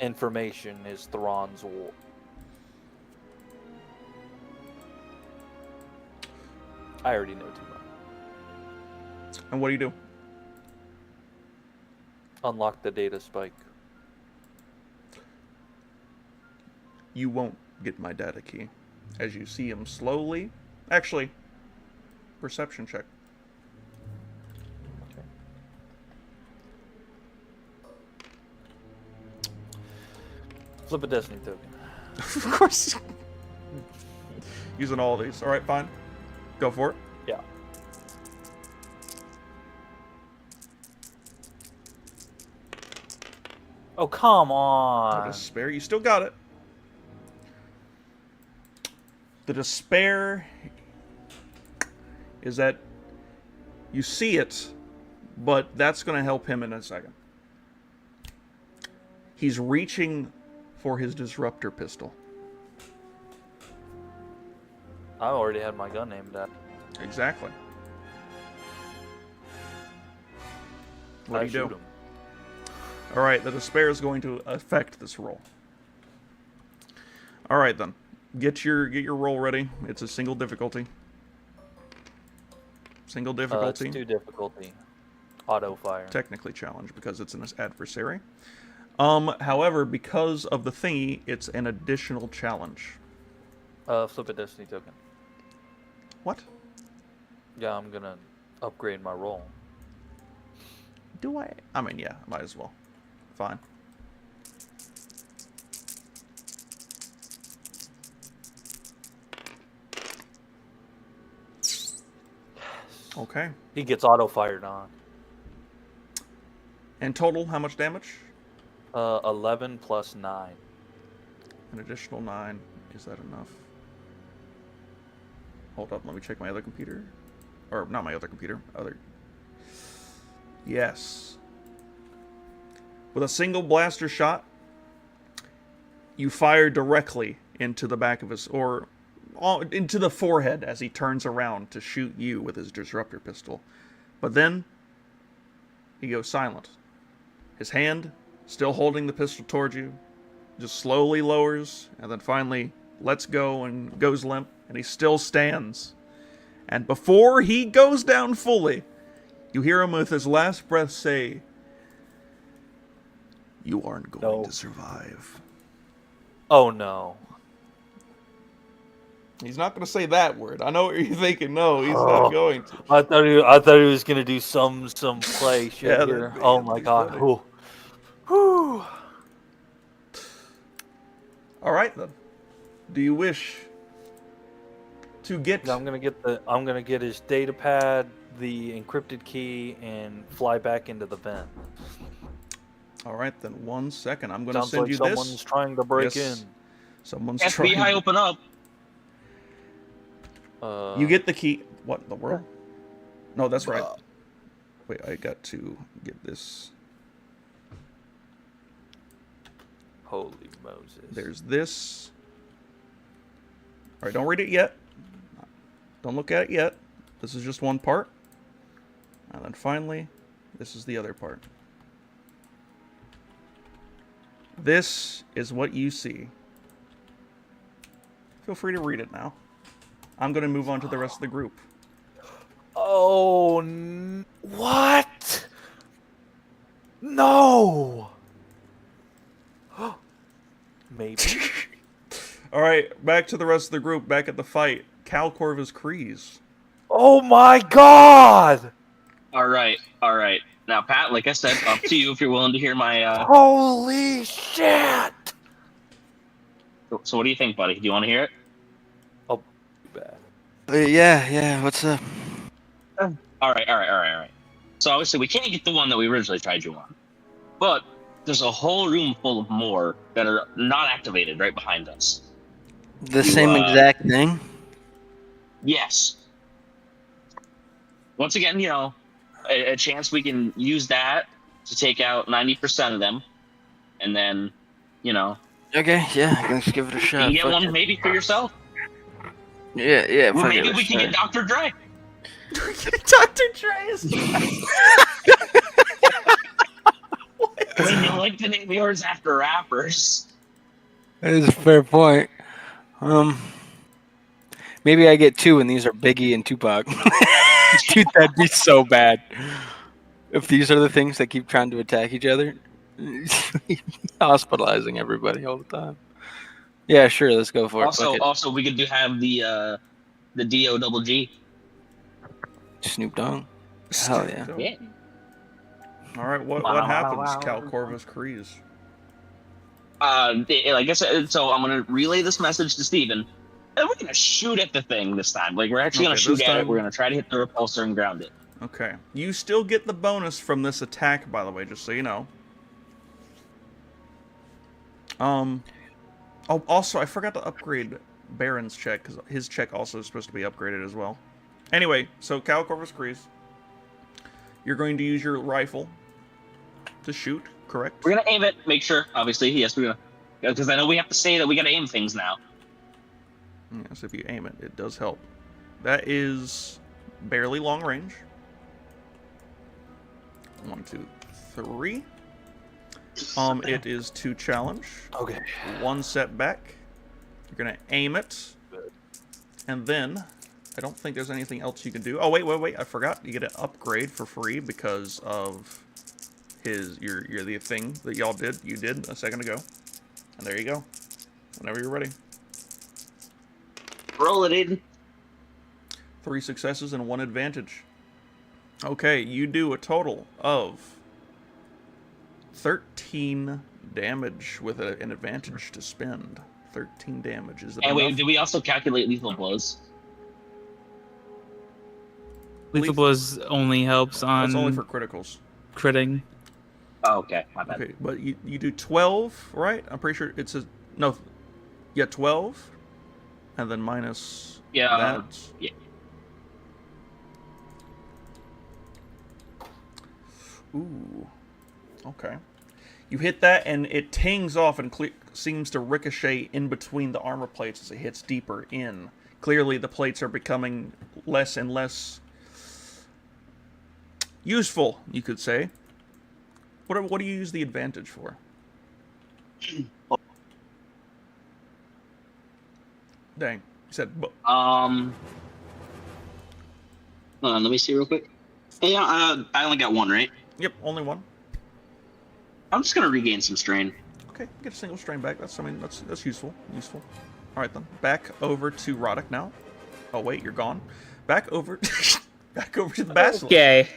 Information is Thrawn's war. I already know too much. And what do you do? Unlock the data spike. You won't get my data key. As you see him slowly... Actually, perception check. Okay. Flip a destiny token. Of course. Using all these. All right, fine. Go for it. Yeah. Oh, come The on. despair. You still got it. The despair is that you see it, but that's going to help him in a second. He's reaching for his disruptor pistol. I already had my gun aimed at. Exactly. What do you shoot do? him. All right, the despair is going to affect this roll. All right, then. Get your roll ready. It's a single difficulty. Single difficulty. It's 2 difficulty. Auto fire. Technically challenge because it's an adversary. However, because of the thingy, it's an additional challenge. Flip a destiny token. What? Yeah, I'm gonna upgrade my roll. Do I? I mean, yeah, might as well. Fine. Okay. He gets auto fired on. And total, how much damage? 11 plus 9. An additional 9. Is that enough? Hold up, let me check my other computer. Or, not my other computer. Other. Yes. With a single blaster shot, you fire directly into the back of his, or into the forehead as he turns around to shoot you with his disruptor pistol. But then, he goes silent. His hand, still holding the pistol towards you, just slowly lowers, and then finally lets go and goes limp, and he still stands. And before he goes down fully, you hear him with his last breath say, "You aren't going to survive." Oh no. He's not going to say that word. I know what you're thinking. No, he's not going to. I thought he was gonna do some play shit Yeah, here. that'd Oh my be god. funny. Ooh. Whew. All right then. Do you wish to get? I'm gonna get his data pad, the encrypted key, and fly back into the vent. All right then. 1 second. I'm going to Sounds send like you someone's this. trying to break Yes. in. Someone's FBI, trying. open up. You get the key. What in the world? No, that's right. Wait, I got to get this. Holy Moses. There's this. All right, don't read it yet. Don't look at it yet. This is just one part. And then finally, this is the other part. This is what you see. Feel free to read it now. I'm going to move on to the rest of the group. Oh, what? No. Maybe. All right, back to the rest of the group. Back at the fight. Cal Corvus Kreese. Oh my god. All right. Now, Pat, like I said, up to you if you're willing to hear my. Holy shit. So, what do you think, buddy? Do you want to hear it? Oh, bad. Yeah. What's up? All right. So obviously we can't get the one that we originally tried you on, but there's a whole room full of more that are not activated right behind us. The same exact thing? Yes. Once again, a chance we can use that to take out 90% of them, and then, Okay, yeah, let's give it a shot. you can get one maybe for yourself. Yeah. Well, maybe we can get Dr. Dre. Dr. Dre's. When you like to name yours after rappers. That is a fair point. Maybe I get 2 and these are Biggie and Tupac. Dude, that'd be so bad. If these are the things that keep trying to attack each other, hospitalizing everybody all the time. Yeah, sure, let's go for it. Also, we could have the D-O double G. Snoop Dogg. Hell yeah. Yeah. All right, what happens, Cal Corvus Kreese? Like I said, so I'm gonna relay this message to Steven. And we're gonna shoot at the thing this time. Like we're actually gonna Okay, shoot this at it. time- We're gonna try to hit the repulsor and ground it. Okay. You still get the bonus from this attack, by the way, just so you know. Oh, also, I forgot to upgrade Baron's check, because his check also is supposed to be upgraded as well. Anyway, so Cal Corvus Grease, you're going to use your rifle to shoot, correct? We're gonna aim it. Make sure, obviously, yes, we're gonna, because I know we have to say that we gotta aim things now. Yes, if you aim it, it does help. That is barely long range. 1, 2, 3. It is 2 challenge. Okay. 1 setback. You're gonna aim it, and then I don't think there's anything else you can do. Oh wait! I forgot. You get an upgrade for free because of the thing that y'all did. You did a second ago, and there you go. Whenever you're ready. Roll it, Aiden. 3 successes and 1 advantage. Okay, you do a total of 13 damage with an advantage to spend. 13 damage. Is that And wait, enough? did we also calculate lethal blows? Lethal blows only helps on That's only for criticals. critting. Oh, okay, my bad. Okay, but you do 12, right? I'm pretty sure it says... No. Yeah, 12. And then minus Yeah, that. yeah. Ooh. Okay. You hit that, and it tings off and seems to ricochet in between the armor plates as it hits deeper in. Clearly, the plates are becoming less and less useful, you could say. What do you use the advantage for? Dang. You said... Hold on, let me see real quick. Yeah, I only got 1, right? Yep, only 1. I'm just gonna regain some strain. Okay, get a single strain back. That's useful. Useful. All right then. Back over to Roddick now. Oh wait, you're gone. Back over. Back over to the basilisk. Okay.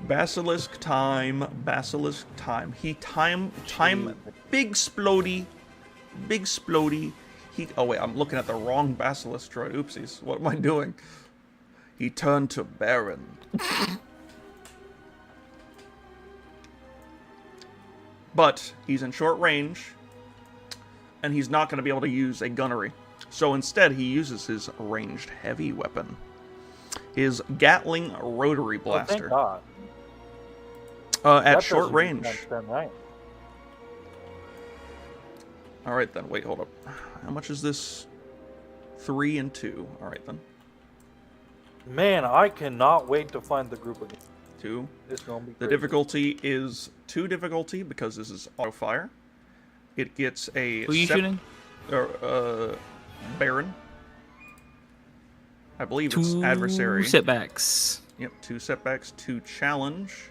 Basilisk time. Basilisk time. Time. Big splody. Big splody. Oh wait, I'm looking at the wrong basilisk droid. Oopsies. What am I doing? He turned to Baron. But he's in short range, and he's not going to be able to use a gunnery. So instead, he uses his ranged heavy weapon, his Gatling rotary blaster. Oh, thank God. At That short doesn't range. make sense, right? All right then. Wait, hold up. How much is this? 3 and 2. All right then. Man, I cannot wait to find the group again. 2. It's gonna be The crazy. difficulty is 2 difficulty because this is auto fire. It gets a Who are you shooting? Baron. I believe it's 2 adversary. setbacks. Yep, 2 setbacks, 2 challenge,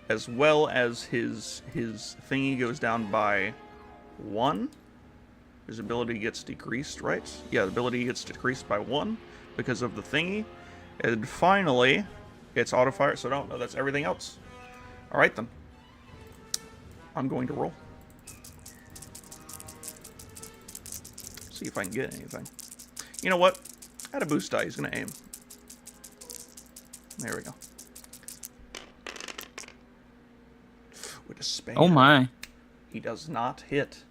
as well as his thingy goes down by 1. His ability gets decreased, right? Yeah, the ability gets decreased by 1 because of the thingy. And finally, it's auto fire, so no, that's everything else. All right then. I'm going to roll. See if I can get anything. You know what? Add a boost die. He's going to aim. There we go. With a spare. Oh my. He does not hit.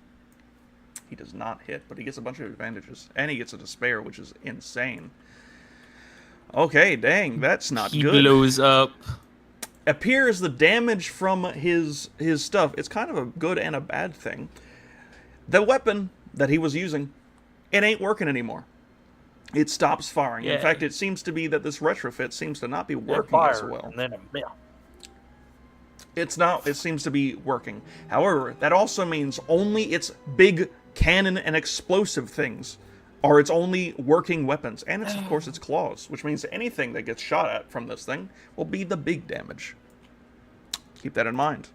He does not hit, but he gets a bunch of advantages. And he gets a despair, which is insane. Okay, dang, that's not He good. blows up. Appears the damage from his stuff. It's kind of a good and a bad thing. The weapon that he was using, it ain't working anymore. It stops firing. In Yeah. fact, it seems to be that this retrofit seems to not be It working as fires, well. and then it melts. It's not. It seems to be working. However, that also means only its big cannon and explosive things are its only working weapons. And it's, of course, its claws, which means anything that gets shot at from this thing will be the big damage. Keep that in mind.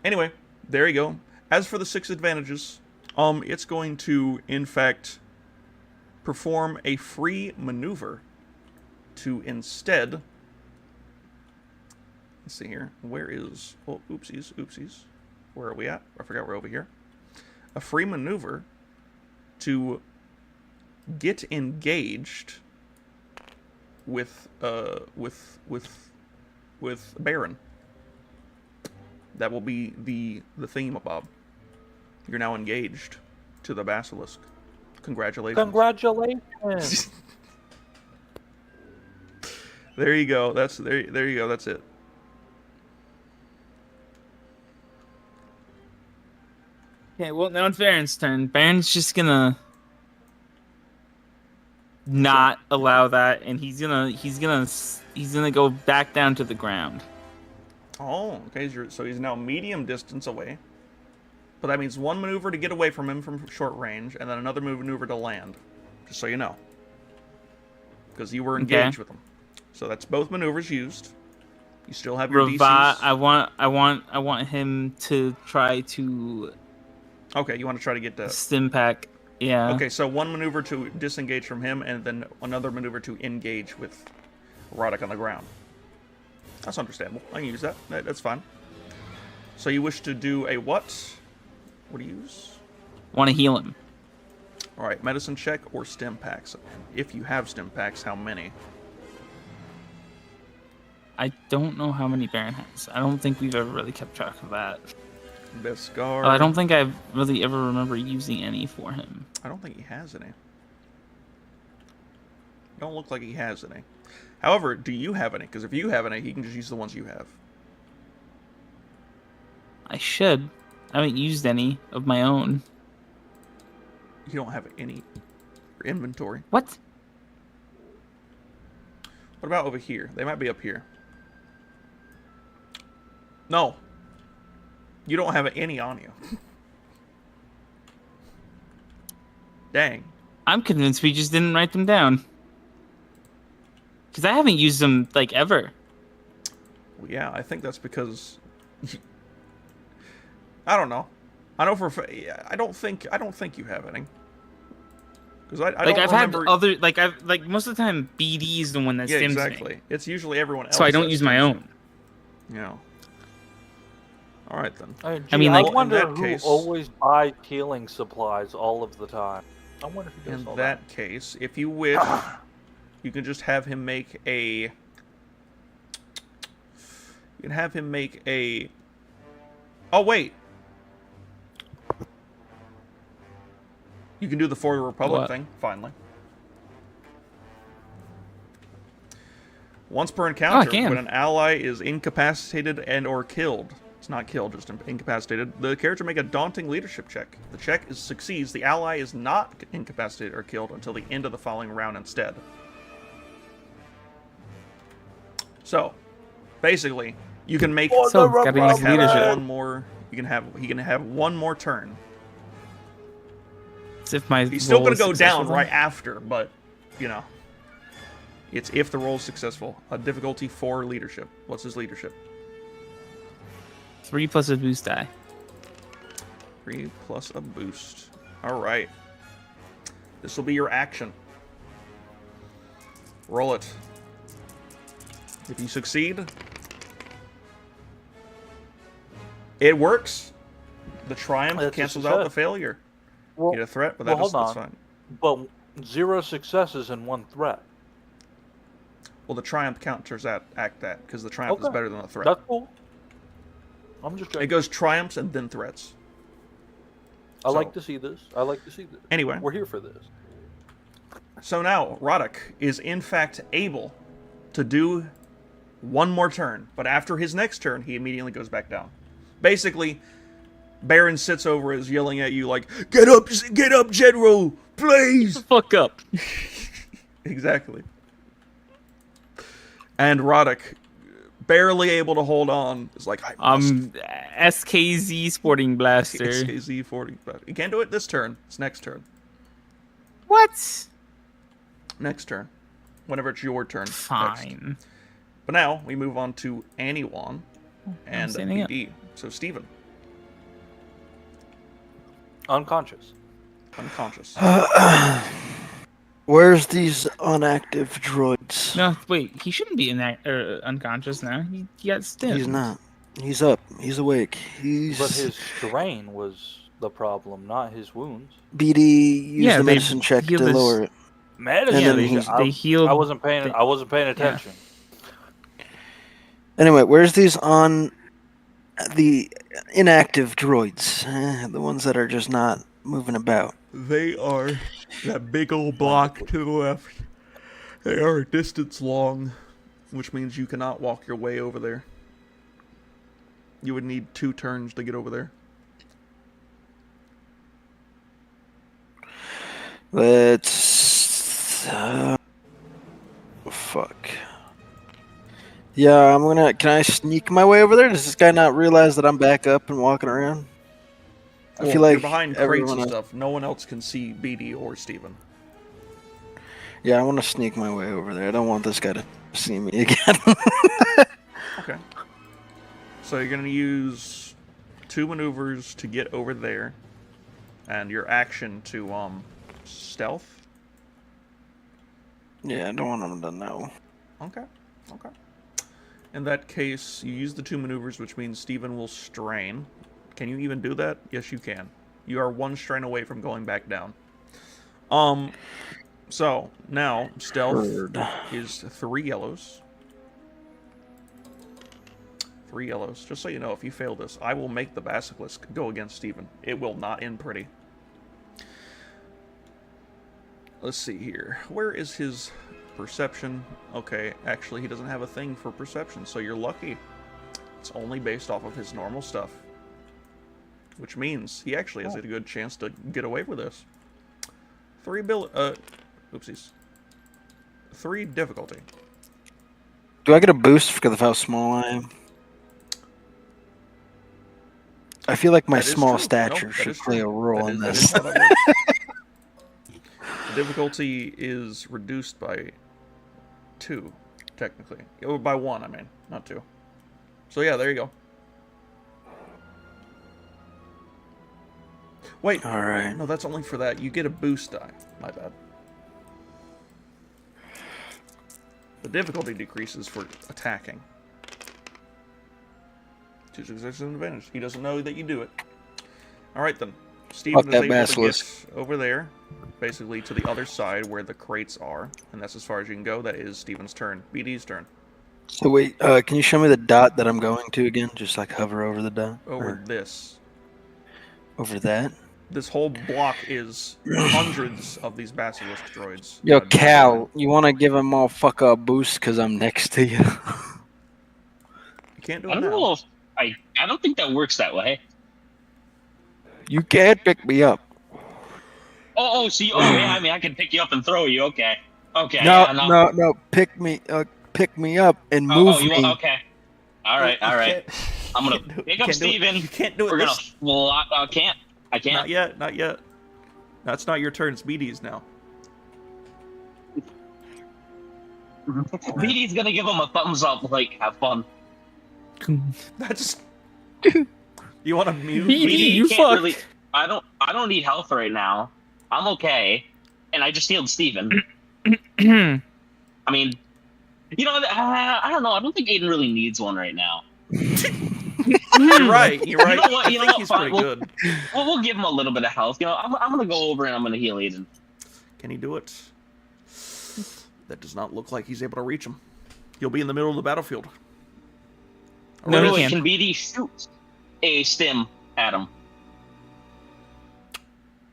Anyway, there you go. As for the 6 advantages, it's going to, in fact, perform a free maneuver to instead... Let's see here. Where is... Oh, oopsies, oopsies. Where are we at? I forgot we're over here. A free maneuver to get engaged with Baron. That will be the theme, Bob. You're now engaged to the basilisk. Congratulations. Congratulations. There you go. There you go. That's it. Okay, well now it's Baron's turn. Baron's just gonna not allow that, and he's gonna go back down to the ground. Oh, okay. So he's now medium distance away. But that means one maneuver to get away from him from short range, and then another maneuver to land. Just so you know. Because you were engaged with him. So that's both maneuvers used. You still have your DCs. I want him to try to. Okay, you want to try to get the stim pack. Yeah. Okay, so one maneuver to disengage from him, and then another maneuver to engage with Roddick on the ground. That's understandable. I can use that. That's fine. So you wish to do a what? What do you use? Want to heal him. All right, medicine check or stim packs. If you have stim packs, how many? I don't know how many Baron has. I don't think we've ever really kept track of that. Beskar. I don't think I really ever remember using any for him. I don't think he has any. Don't look like he has any. However, do you have any? Because if you have any, he can just use the ones you have. I should. I haven't used any of my own. You don't have any for inventory. What? What about over here? They might be up here. No. You don't have any on you. Dang. I'm convinced we just didn't write them down. Because I haven't used them, like, ever. Well, yeah, I think that's because... I don't know. I know for I don't think you have any. Because I like, don't I've remember... had other... Like, most of the time, BD is the one that stims exactly. me. It's usually everyone else. So I don't use my own. Yeah. All right, then. I mean, like, I wonder in that who case, always buys healing supplies all of the time. I wonder if he does in all that case, if you wish, you can just have him make a... You can have him make a... Oh, wait. You can do the For the Republic thing, finally. Once per encounter, when an ally is incapacitated and or killed, it's not killed, just incapacitated, the character make a daunting leadership check. The check succeeds. The ally is not incapacitated or killed until the end of the following round instead. So, basically, you can make leadership. one more. He can have one more turn. It's if my He's still going to go successful down right after, but you know, it's if the roll is successful. A difficulty 4 leadership. What's his leadership? 3 plus a boost die. 3 plus a boost. All right. This will be your action. Roll it. If you succeed, it works. The triumph cancels out the failure. Well, you get a threat, but that's fine. But 0 successes and 1 threat. Well, the triumph counters that because the triumph is better than the threat. That's cool. I'm just. It goes triumphs and then threats. I like to see this. Anyway, we're here for this. So now Roddick is in fact able to do one more turn, but after his next turn, he immediately goes back down. Basically, Baron sits over is yelling at you like, get up, General, please! Fuck up. Exactly. And Roddick, barely able to hold on, is like, SKZ Sporting Blaster. SKZ Sporting Blaster. You can't do it this turn. It's next turn. What? Next turn. Whenever it's your turn. Fine. Next. But now, we move on to Aniwan and BD. So, Steven. Unconscious. Where's these unactive droids? No, wait. He shouldn't be unconscious now. He got stimmed. He's not. He's up. He's awake. He's. But his strain was the problem, not his wounds. BD used Yeah, the they medicine check healed to his- lower it. Medicine. And then they, he's- they healed. I wasn't paying attention. Anyway, where's these on the inactive droids? The ones that are just not moving about. They are that big old block to the left. They are a distance long, which means you cannot walk your way over there. You would need 2 turns to get over there. Let's. Fuck. Yeah, I'm gonna. Can I sneak my way over there? Does this guy not realize that I'm back up and walking around? I Well, feel like you're behind crates everyone and else- stuff. No one else can see BD or Steven. Yeah, I want to sneak my way over there. I don't want this guy to see me again. Okay. So you're gonna use 2 maneuvers to get over there, and your action to stealth. Yeah, I don't want him to know. Okay. Okay. In that case, you use the 2 maneuvers, which means Steven will strain. Can you even do that? Yes, you can. You are 1 strain away from going back down. So now stealth Heard. is 3 yellows. 3 yellows. Just so you know, if you fail this, I will make the basilisk go against Steven. It will not end pretty. Let's see here. Where is his perception? Okay, actually he doesn't have a thing for perception, so you're lucky. It's only based off of his normal stuff. Which means he actually has a good chance to get away with this. 3 oopsies. 3 difficulty. Do I get a boost because of how small I am? I feel like my That is small true. stature Nope, that should is play true. a role That in is- that this. is how that works. The difficulty is reduced by 2, technically. Or by 1, I mean, not 2. So yeah, there you go. Wait. All right. No, that's only for that. You get a boost die. My bad. The difficulty decreases for attacking. 2 successes and advantage. He doesn't know that you do it. Alright then. Steven Fuck is that able basilisk. to get over there, basically to the other side where the crates are, and that's as far as you can go. That is Steven's turn. BD's turn. So wait, can you show me the dot that I'm going to again? Just like hover over the dot. Over Or this. over that. This whole block is hundreds of these basilisk droids. Yo, Gotta Cal, you want to give him all fuck a boost because I'm next to you? You can't do I it don't now. know if I don't think that works that way. You can't pick me up. Oh, see, yeah, I mean, I can pick you up and throw you. Okay, okay. No, yeah, no. Pick me up and Oh, move you me. okay? All right, You all right. can't- I'm you gonna can't do it. pick You up can't do it. Steven. You can't do it. We're gonna. this- Well, I can't. I can't. Not yet. Not yet. That's not your turn. It's BD's now. BD's gonna give him a thumbs up. Like, have fun. That's. You want to mute? BD, BD? you can't fucked. really. I don't need health right now. I'm okay, and I just healed Steven. I mean, you know, I don't know. I don't think Aiden really needs one right now. You're right. You're right. know what, I you know think what, he's fine, pretty good. Well, we'll give him a little bit of health. You know, I'm gonna go over and I'm gonna heal Aiden. Can he do it? That does not look like he's able to reach him. He'll be in the middle of the battlefield. No, he Really? can't. Can BD shoot a stim at him?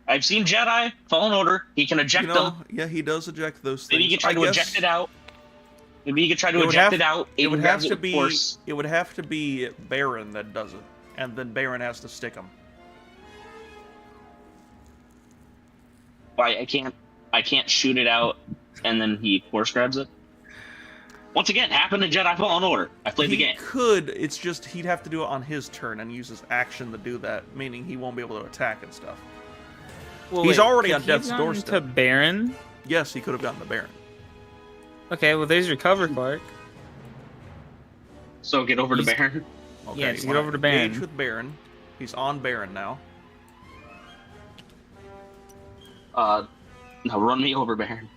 I've seen Jedi Fallen Order. He can eject them. Yeah, he does eject those things. Maybe he could try I to guess eject it out. Maybe he could try to it would eject have- it out. It would Aiden have grabs to with be. force. It would have to be Baron that does it, and then Baron has to stick him. Why I can't shoot it out, and then he force grabs it. Once again, happened in Jedi Fallen Order. I played the He game. could. It's just he'd have to do it on his turn and use his action to do that, meaning he won't be able to attack and stuff. Well, He's already could on he death's have gone doorstep. To Baron. Yes, he could have gotten the Baron. Okay, well, there's your cover, Clark. So get over to He's- Baron. Okay, Yeah, you just get wanna over to Baron. engage with Baron. He's on Baron now. Now run me over, Baron.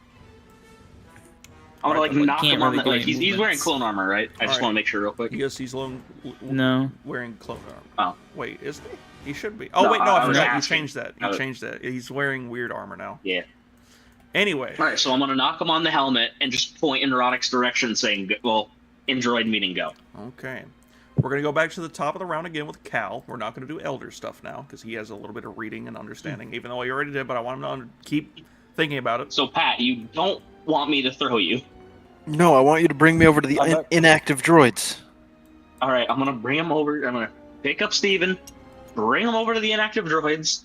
I'm gonna like Alright, knock can't him on really the. do Like, any he's wearing movements. clone armor, right? I just Alright. want to make sure real quick. Yes, he's No. wearing clone armor. Oh. Wait, is he? He should be. Oh No, wait, no, I I was forgot. You asking. changed that. You changed that. He's wearing weird armor now. Yeah. Anyway. All right, so I'm gonna knock him on the helmet and just point in Roddick's direction, saying, "Well, in droid meeting, go." Okay. We're going to go back to the top of the round again with Cal. We're not going to do Elder stuff now, because he has a little bit of reading and understanding, even though he already did, but I want him to keep thinking about it. So, Pat, you don't want me to throw you. No, I want you to bring me over to the inactive droids. All right, I'm gonna bring him over. I'm gonna pick up Steven, bring him over to the inactive droids.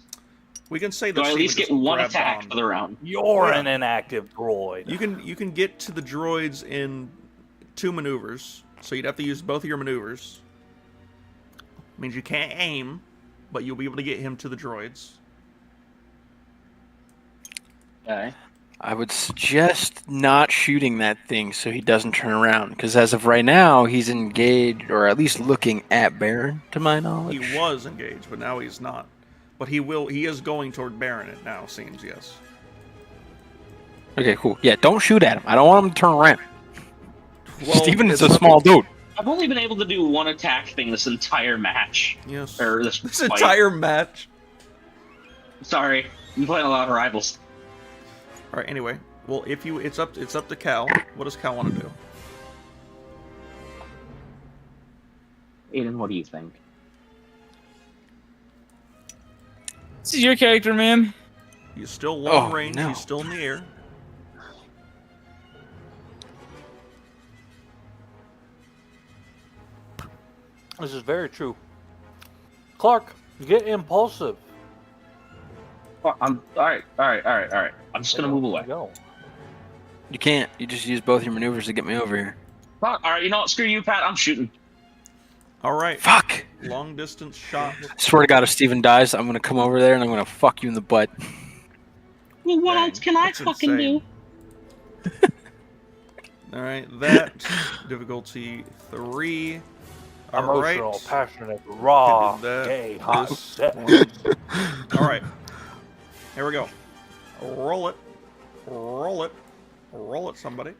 We can say So that I at least get one attack for the round. You're an inactive droid. You can get to the droids in 2 maneuvers, so you'd have to use both of your maneuvers. Means you can't aim, but you'll be able to get him to the droids. Okay. I would suggest not shooting that thing so he doesn't turn around, because as of right now, he's engaged, or at least looking at Baron, to my knowledge. He was engaged, but now he's not. But he will. He is going toward Baron it now, seems, yes. Okay, cool. Yeah, don't shoot at him. I don't want him to turn around. Well, Steven is it's a up small dude. I've only been able to do one attack thing this entire match. Yes. Or this This fight. entire match. Sorry, I'm playing a lot of rivals. All right. Anyway, well, if you, it's up to Cal. What does Cal want to do? Aiden, what do you think? This is your character, man. He's still long Oh, range. no. He's still in the air. This is very true. Clark, get impulsive. Oh, I'm all right. I'm just gonna move away. Go. You can't. You just use both your maneuvers to get me over here. All right, you know what? Screw you, Pat. I'm shooting. All right. Fuck! Long distance shot. Swear to God, if Steven dies, I'm gonna come over there and I'm gonna fuck you in the butt. Well, what Dang, else can I that's fucking insane. do? All right. That difficulty 3. All Emotional, right. passionate, raw, Can do that. gay, hot, This sex. one. All right. Here we go. Roll it. Roll it. Roll it, somebody.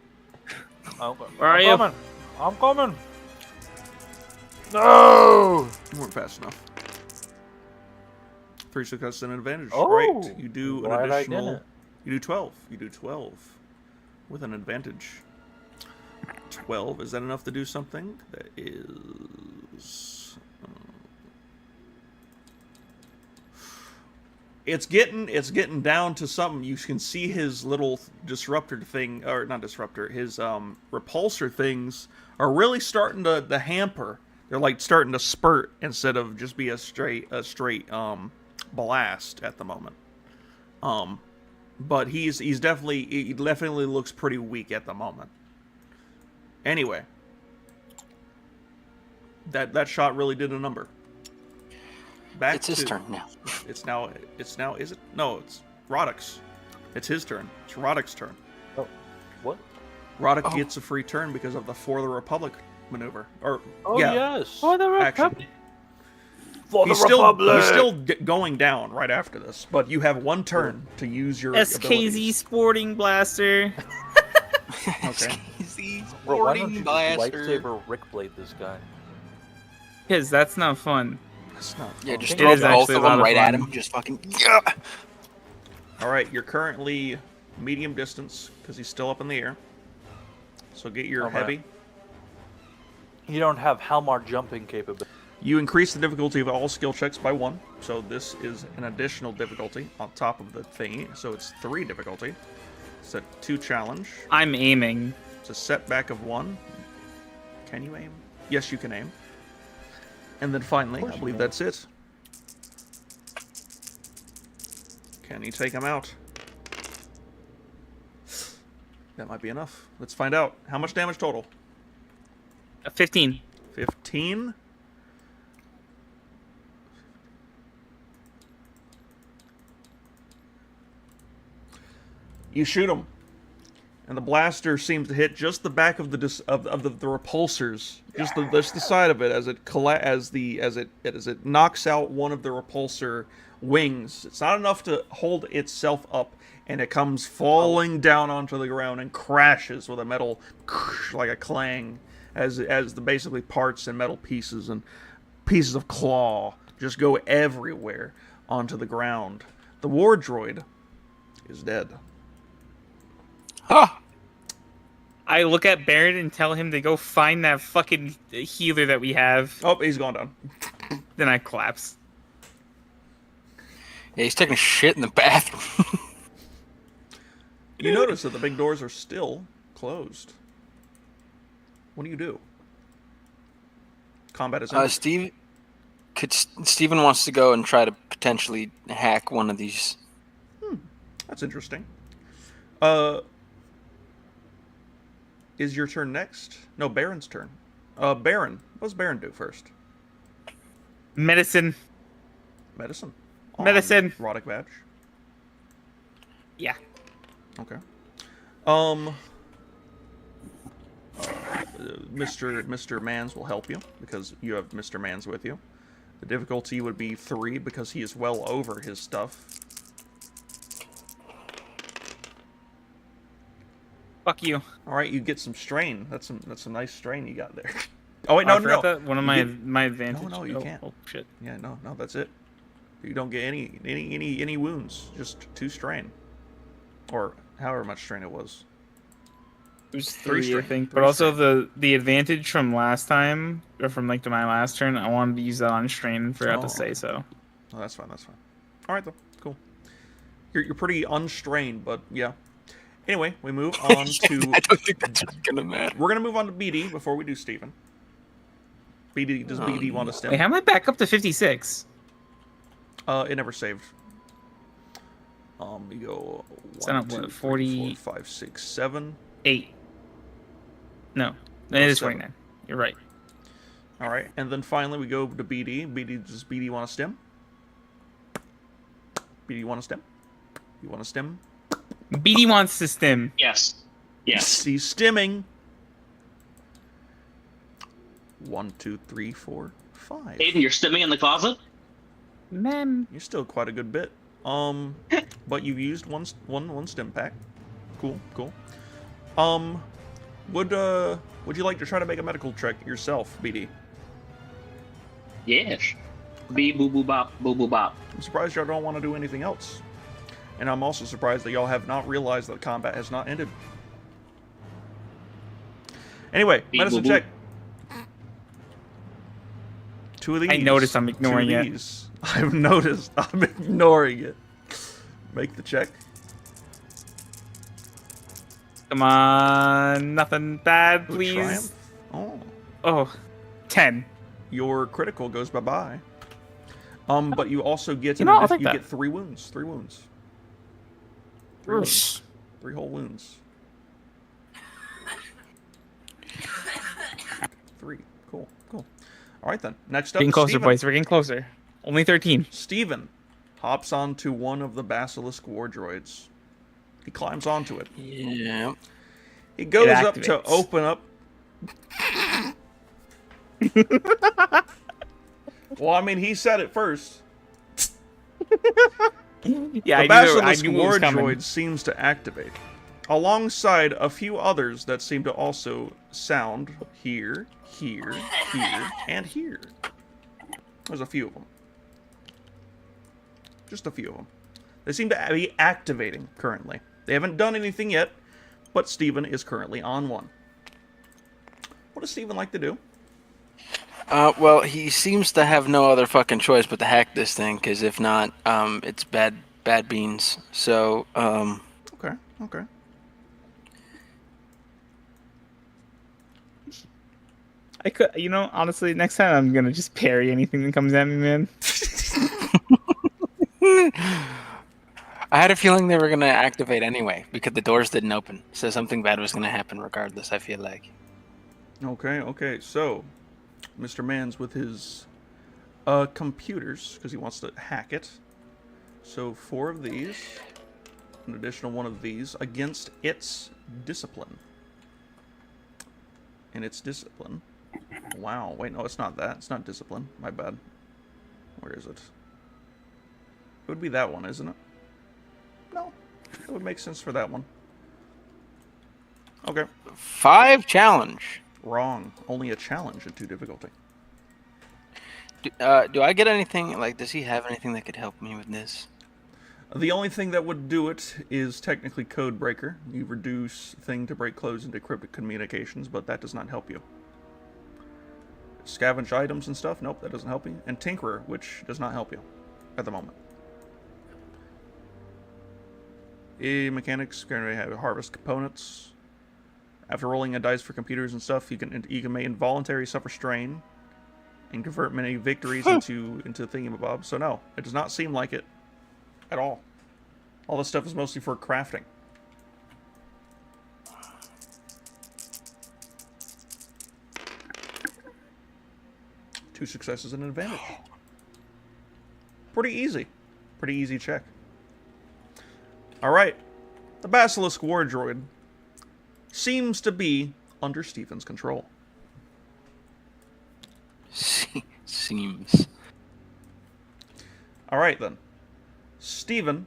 Where are you? Coming. I'm coming. No! You weren't fast enough. 3 successes and an advantage. Oh, Right. You do an glad I additional. didn't. You do 12. You do 12 with an advantage. 12. Is that enough to do something? That is. It's getting down to something. You can see his little disruptor thing, or not disruptor. His repulsor things are really starting to hamper. They're like starting to spurt instead of just be a straight blast at the moment. But he definitely looks pretty weak at the moment. Anyway, that shot really did a number. Back It's his turn now. It's now. Is it? No, it's Roddick's. It's his turn. It's Roddick's turn. Oh, what? Roddick gets a free turn because of the For the Republic maneuver. Or Oh, yeah, yes. For the action. Republic. For He's the still Republic. going down right after this, but you have one turn to use your SKZ abilities. Sporting Blaster. Okay. Bro, why don't you Blaster. lightsaber Rick Blade this guy? Because that's not fun. That's not Yeah, fun. just It throw is both actually of a lot them of right at fun. him. Just fucking. Yeah. All right, you're currently medium distance because he's still up in the air. So get your Okay. heavy. You don't have Halmar jumping capability. You increase the difficulty of all skill checks by 1, so this is an additional difficulty on top of the thingy, so it's 3 difficulty. It's a 2 challenge. I'm aiming. It's a setback of 1. Can you aim? Yes, you can aim. And then finally, I believe that's it. Can you take him out? That might be enough. Let's find out. How much damage total? 15. 15. You shoot him, and the blaster seems to hit just the back of the repulsors, just the side of it as it knocks out one of the repulsor wings. It's not enough to hold itself up, and it comes falling down onto the ground and crashes with a metal like a clang as the basically parts and metal pieces and pieces of claw just go everywhere onto the ground. The war droid is dead. Huh. I look at Barrett and tell him to go find that fucking healer that we have. Oh, he's gone down. Then I collapse. Yeah, he's taking a shit in the bathroom. You notice that the big doors are still closed. What do? Combat is ended. Steven wants to go and try to potentially hack one of these. That's interesting. Is your turn next? No, Baron's turn. Baron. What does Baron do first? Medicine. Medicine. Medicine. Erotic badge. Yeah. Okay. Mr. Mans will help you because you have Mr. Mans with you. The difficulty would be 3 because he is well over his stuff. Fuck you. All right, you get some strain. That's some nice strain you got there. Oh wait, no. That one of my advantage. No, you can't. Oh shit. Yeah, no, that's it. You don't get any wounds. Just 2 strain, or however much strain it was. It was 3 3, I strain. think. 3 But also strain. the advantage from last time, or from like my last turn, I wanted to use that on strain and forgot to say so. Oh, that's fine. All right, though. Cool. You're pretty unstrained, but yeah. Anyway, we move on to. I don't think that's really gonna matter. We're gonna move on to BD before we do Steven. Does BD want to stem? Wait, how am I back up to 56? It never saved. We go So not 1, 2, what, 3, 40 4, 5, 6, 7. 8. No, it is 7. 49. You're right. All right, and then finally we go to BD. Does BD want to stem? BD want to stem? You want to stem? BD wants to stem. Yes. Yes. He's stimming. 1, 2, 3, 4, 5. Aiden, you're stimming in the closet? Man. You're still quite a good bit. But you've used one stem pack. Cool. Would you like to try to make a medical check yourself, BD? Yes. Bee boo boo bop, boo boo bop. I'm surprised y'all don't want to do anything else. And I'm also surprised that y'all have not realized that combat has not ended. Anyway, Bee medicine boo boo. check. 2 of these. I noticed I'm 2 ignoring of it. these. I've noticed I'm ignoring it. Make the check. Come on. Nothing bad, Ooh, please. triumph. Oh. Oh, 10. Your critical goes bye-bye. But you also get You know, I'll take you that. get 3 wounds. 3 wounds. 3 Oof. wounds. 3 whole wounds. 3. Cool. All right then. Next up Getting is closer, Steven. boys. We're getting closer. Only 13. Steven hops onto one of the basilisk war droids. He climbs onto it. Yeah. He goes It up to activates. open up. Well, I mean, he said it first. Yeah, The I basilisk knew it war was coming. droid seems to activate, alongside a few others that seem to also sound here, and here. There's a few of them. Just a few of them. They seem to be activating currently. They haven't done anything yet, but Steven is currently on one. What does Steven like to do? Well, he seems to have no other fucking choice but to hack this thing, because if not, it's bad beans. So, Okay. I could, honestly, next time I'm gonna just parry anything that comes at me, man. I had a feeling they were going to activate anyway, because the doors didn't open. So something bad was going to happen regardless, I feel like. Okay. So, Mr. Mans with his computers, because he wants to hack it. So 4 of these, an additional 1 of these, against its discipline. And its discipline. Wow, wait, no, it's not that. It's not discipline. My bad. Where is it? would be that one, isn't it? No. It would make sense for that one. Okay. 5 challenge. Wrong. Only a challenge at 2 difficulty. Do I get anything, like, does he have anything that could help me with this? The only thing that would do it is technically Code Breaker. You reduce thing to break closed and decrypted communications, but that does not help you. Scavenge items and stuff, nope, that doesn't help you. And Tinkerer, which does not help you at the moment. Mechanics, can have harvest components. After rolling a dice for computers and stuff, you can may involuntarily suffer strain and convert many victories into thingamabob. So no, it does not seem like it at all. All this stuff is mostly for crafting. Two successes and an advantage. Pretty easy. Pretty easy check. Alright. The Basilisk War Droid seems to be under Stephen's control. Seems. Alright then. Stephen,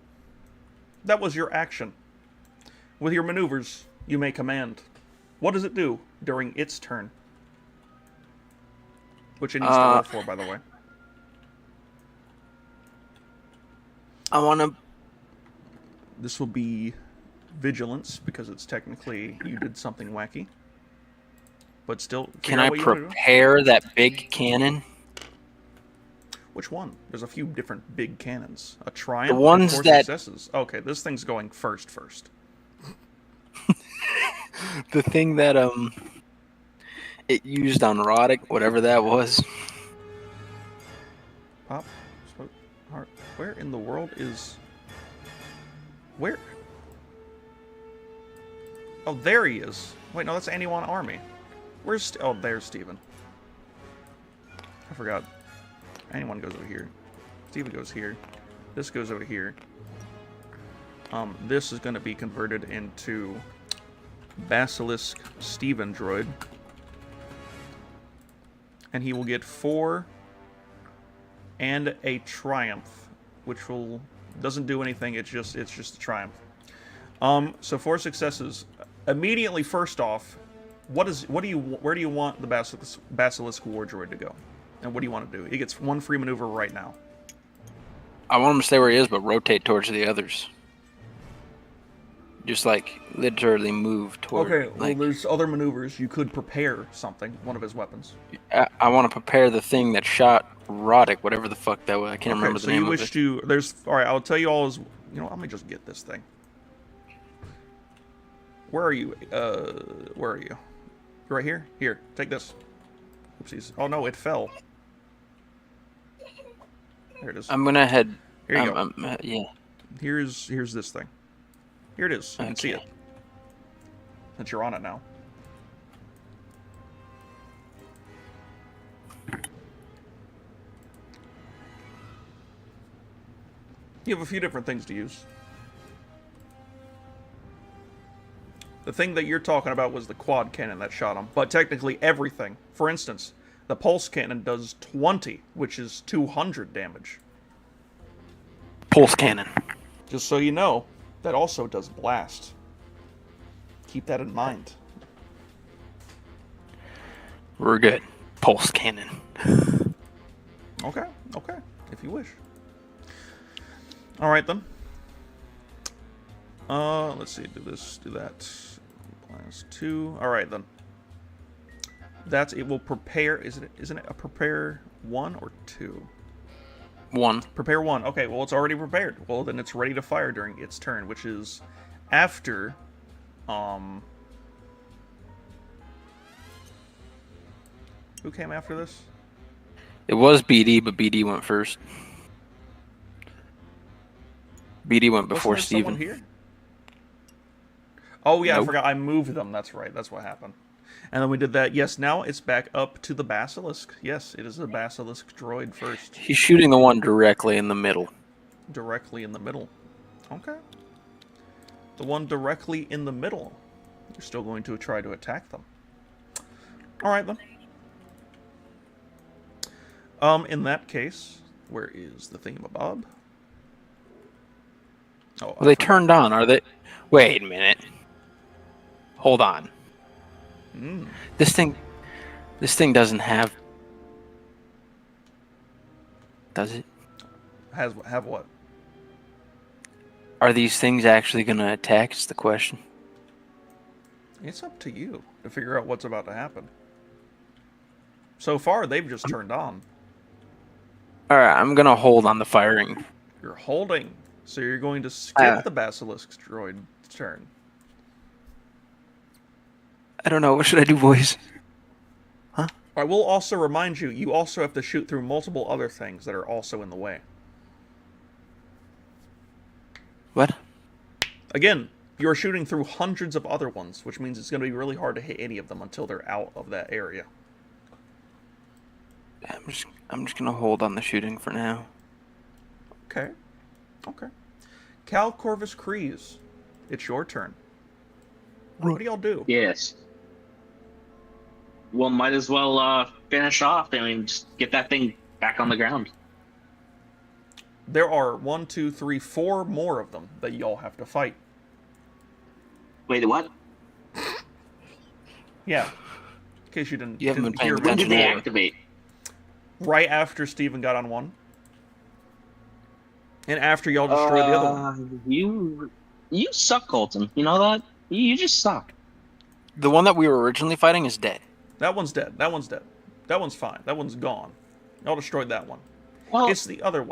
that was your action. With your maneuvers, you may command. What does it do during its turn? Which it needs to roll for, by the way. I want to... This will be vigilance, because it's technically you did something wacky. But still... Can I prepare that big cannon? Which one? There's a few different big cannons. A Triumph, the ones and 4 that... successes. Okay, this thing's going first. The thing that, it used on Roddick, whatever that was. Pop. Heart. Where in the world is... Where? Oh, there he is. Wait, no, that's Anyone Army. Where's... Oh, there's Steven. I forgot. Anyone goes over here. Steven goes here. This goes over here. This is going to be converted into Basilisk Steven Droid. And he will get 4 and a Triumph, which will doesn't do anything. It's just a Triumph. So 4 successes. Immediately, first off, where do you want the Basilisk War Droid to go? And what do you want to do? He gets 1 free maneuver right now. I want him to stay where he is, but rotate towards the others. Just like literally move toward. Okay, well, like, there's other maneuvers. You could prepare something, one of his weapons. I want to prepare the thing that shot Roddick, whatever the fuck that was. I can't remember the name of it. So you wish to... There's... Alright, I'll tell you all is... You know, let me just get this thing. Where are you? Where are you? You right here? Here, take this. Oopsies. Oh no, it fell. There it is. I'm gonna head... Here you go. Yeah. Here's this thing. Here it is. You can see it. Okay. Since you're on it now. You have a few different things to use. The thing that you're talking about was the quad cannon that shot him. But technically everything. For instance, the pulse cannon does 20, which is 200 damage. Pulse cannon. Just so you know, that also does blast. Keep that in mind. We're good. Pulse cannon. Okay, if you wish. Alright then. Let's see, do this, do that. Blast 2. Alright then. It will prepare, isn't it a prepare 1 or 2? 1. Prepare 1. Okay, well, it's already prepared. Well, then it's ready to fire during its turn, which is after, who came after this? It was BD, but BD went first. BD went before Wasn't there Steven. someone here? Oh, yeah, Nope. I forgot. I moved them. That's right. That's what happened. And then we did that. Yes, now it's back up to the Basilisk. Yes, it is a Basilisk droid first. He's shooting the one directly in the middle. Directly in the middle. Okay. The one directly in the middle. You're still going to try to attack them. Alright then. In that case, where is the thingamabob? Oh, Well, they turned on. Are they? Wait a minute. Hold on. Mm. This thing doesn't have. Does it? Have what? Are these things actually going to attack? Is the question. It's up to you to figure out what's about to happen. So far, they've just turned on. All right, I'm going to hold on the firing. You're holding, so you're going to skip the basilisk droid's turn. I don't know. What should I do, boys? I will also remind you, you also have to shoot through multiple other things that are also in the way. What? Again, you're shooting through hundreds of other ones, which means it's going to be really hard to hit any of them until they're out of that area. I'm just going to hold on the shooting for now. Okay. Cal Corvus Kryze, it's your turn. What do y'all do? Yes. Well, might as well finish off. I mean, just get that thing back on the ground. There are 1, 2, 3, 4 more of them that y'all have to fight. Wait, what? Yeah. In case you didn't, haven't been paying hear When much did they more. activate? Right after Steven got on one. And after y'all destroyed the other one. You suck, Colton. You know that? You just suck. The one that we were originally fighting is dead. That one's dead. That one's fine. That one's gone. Y'all destroyed that one. Well, It's the other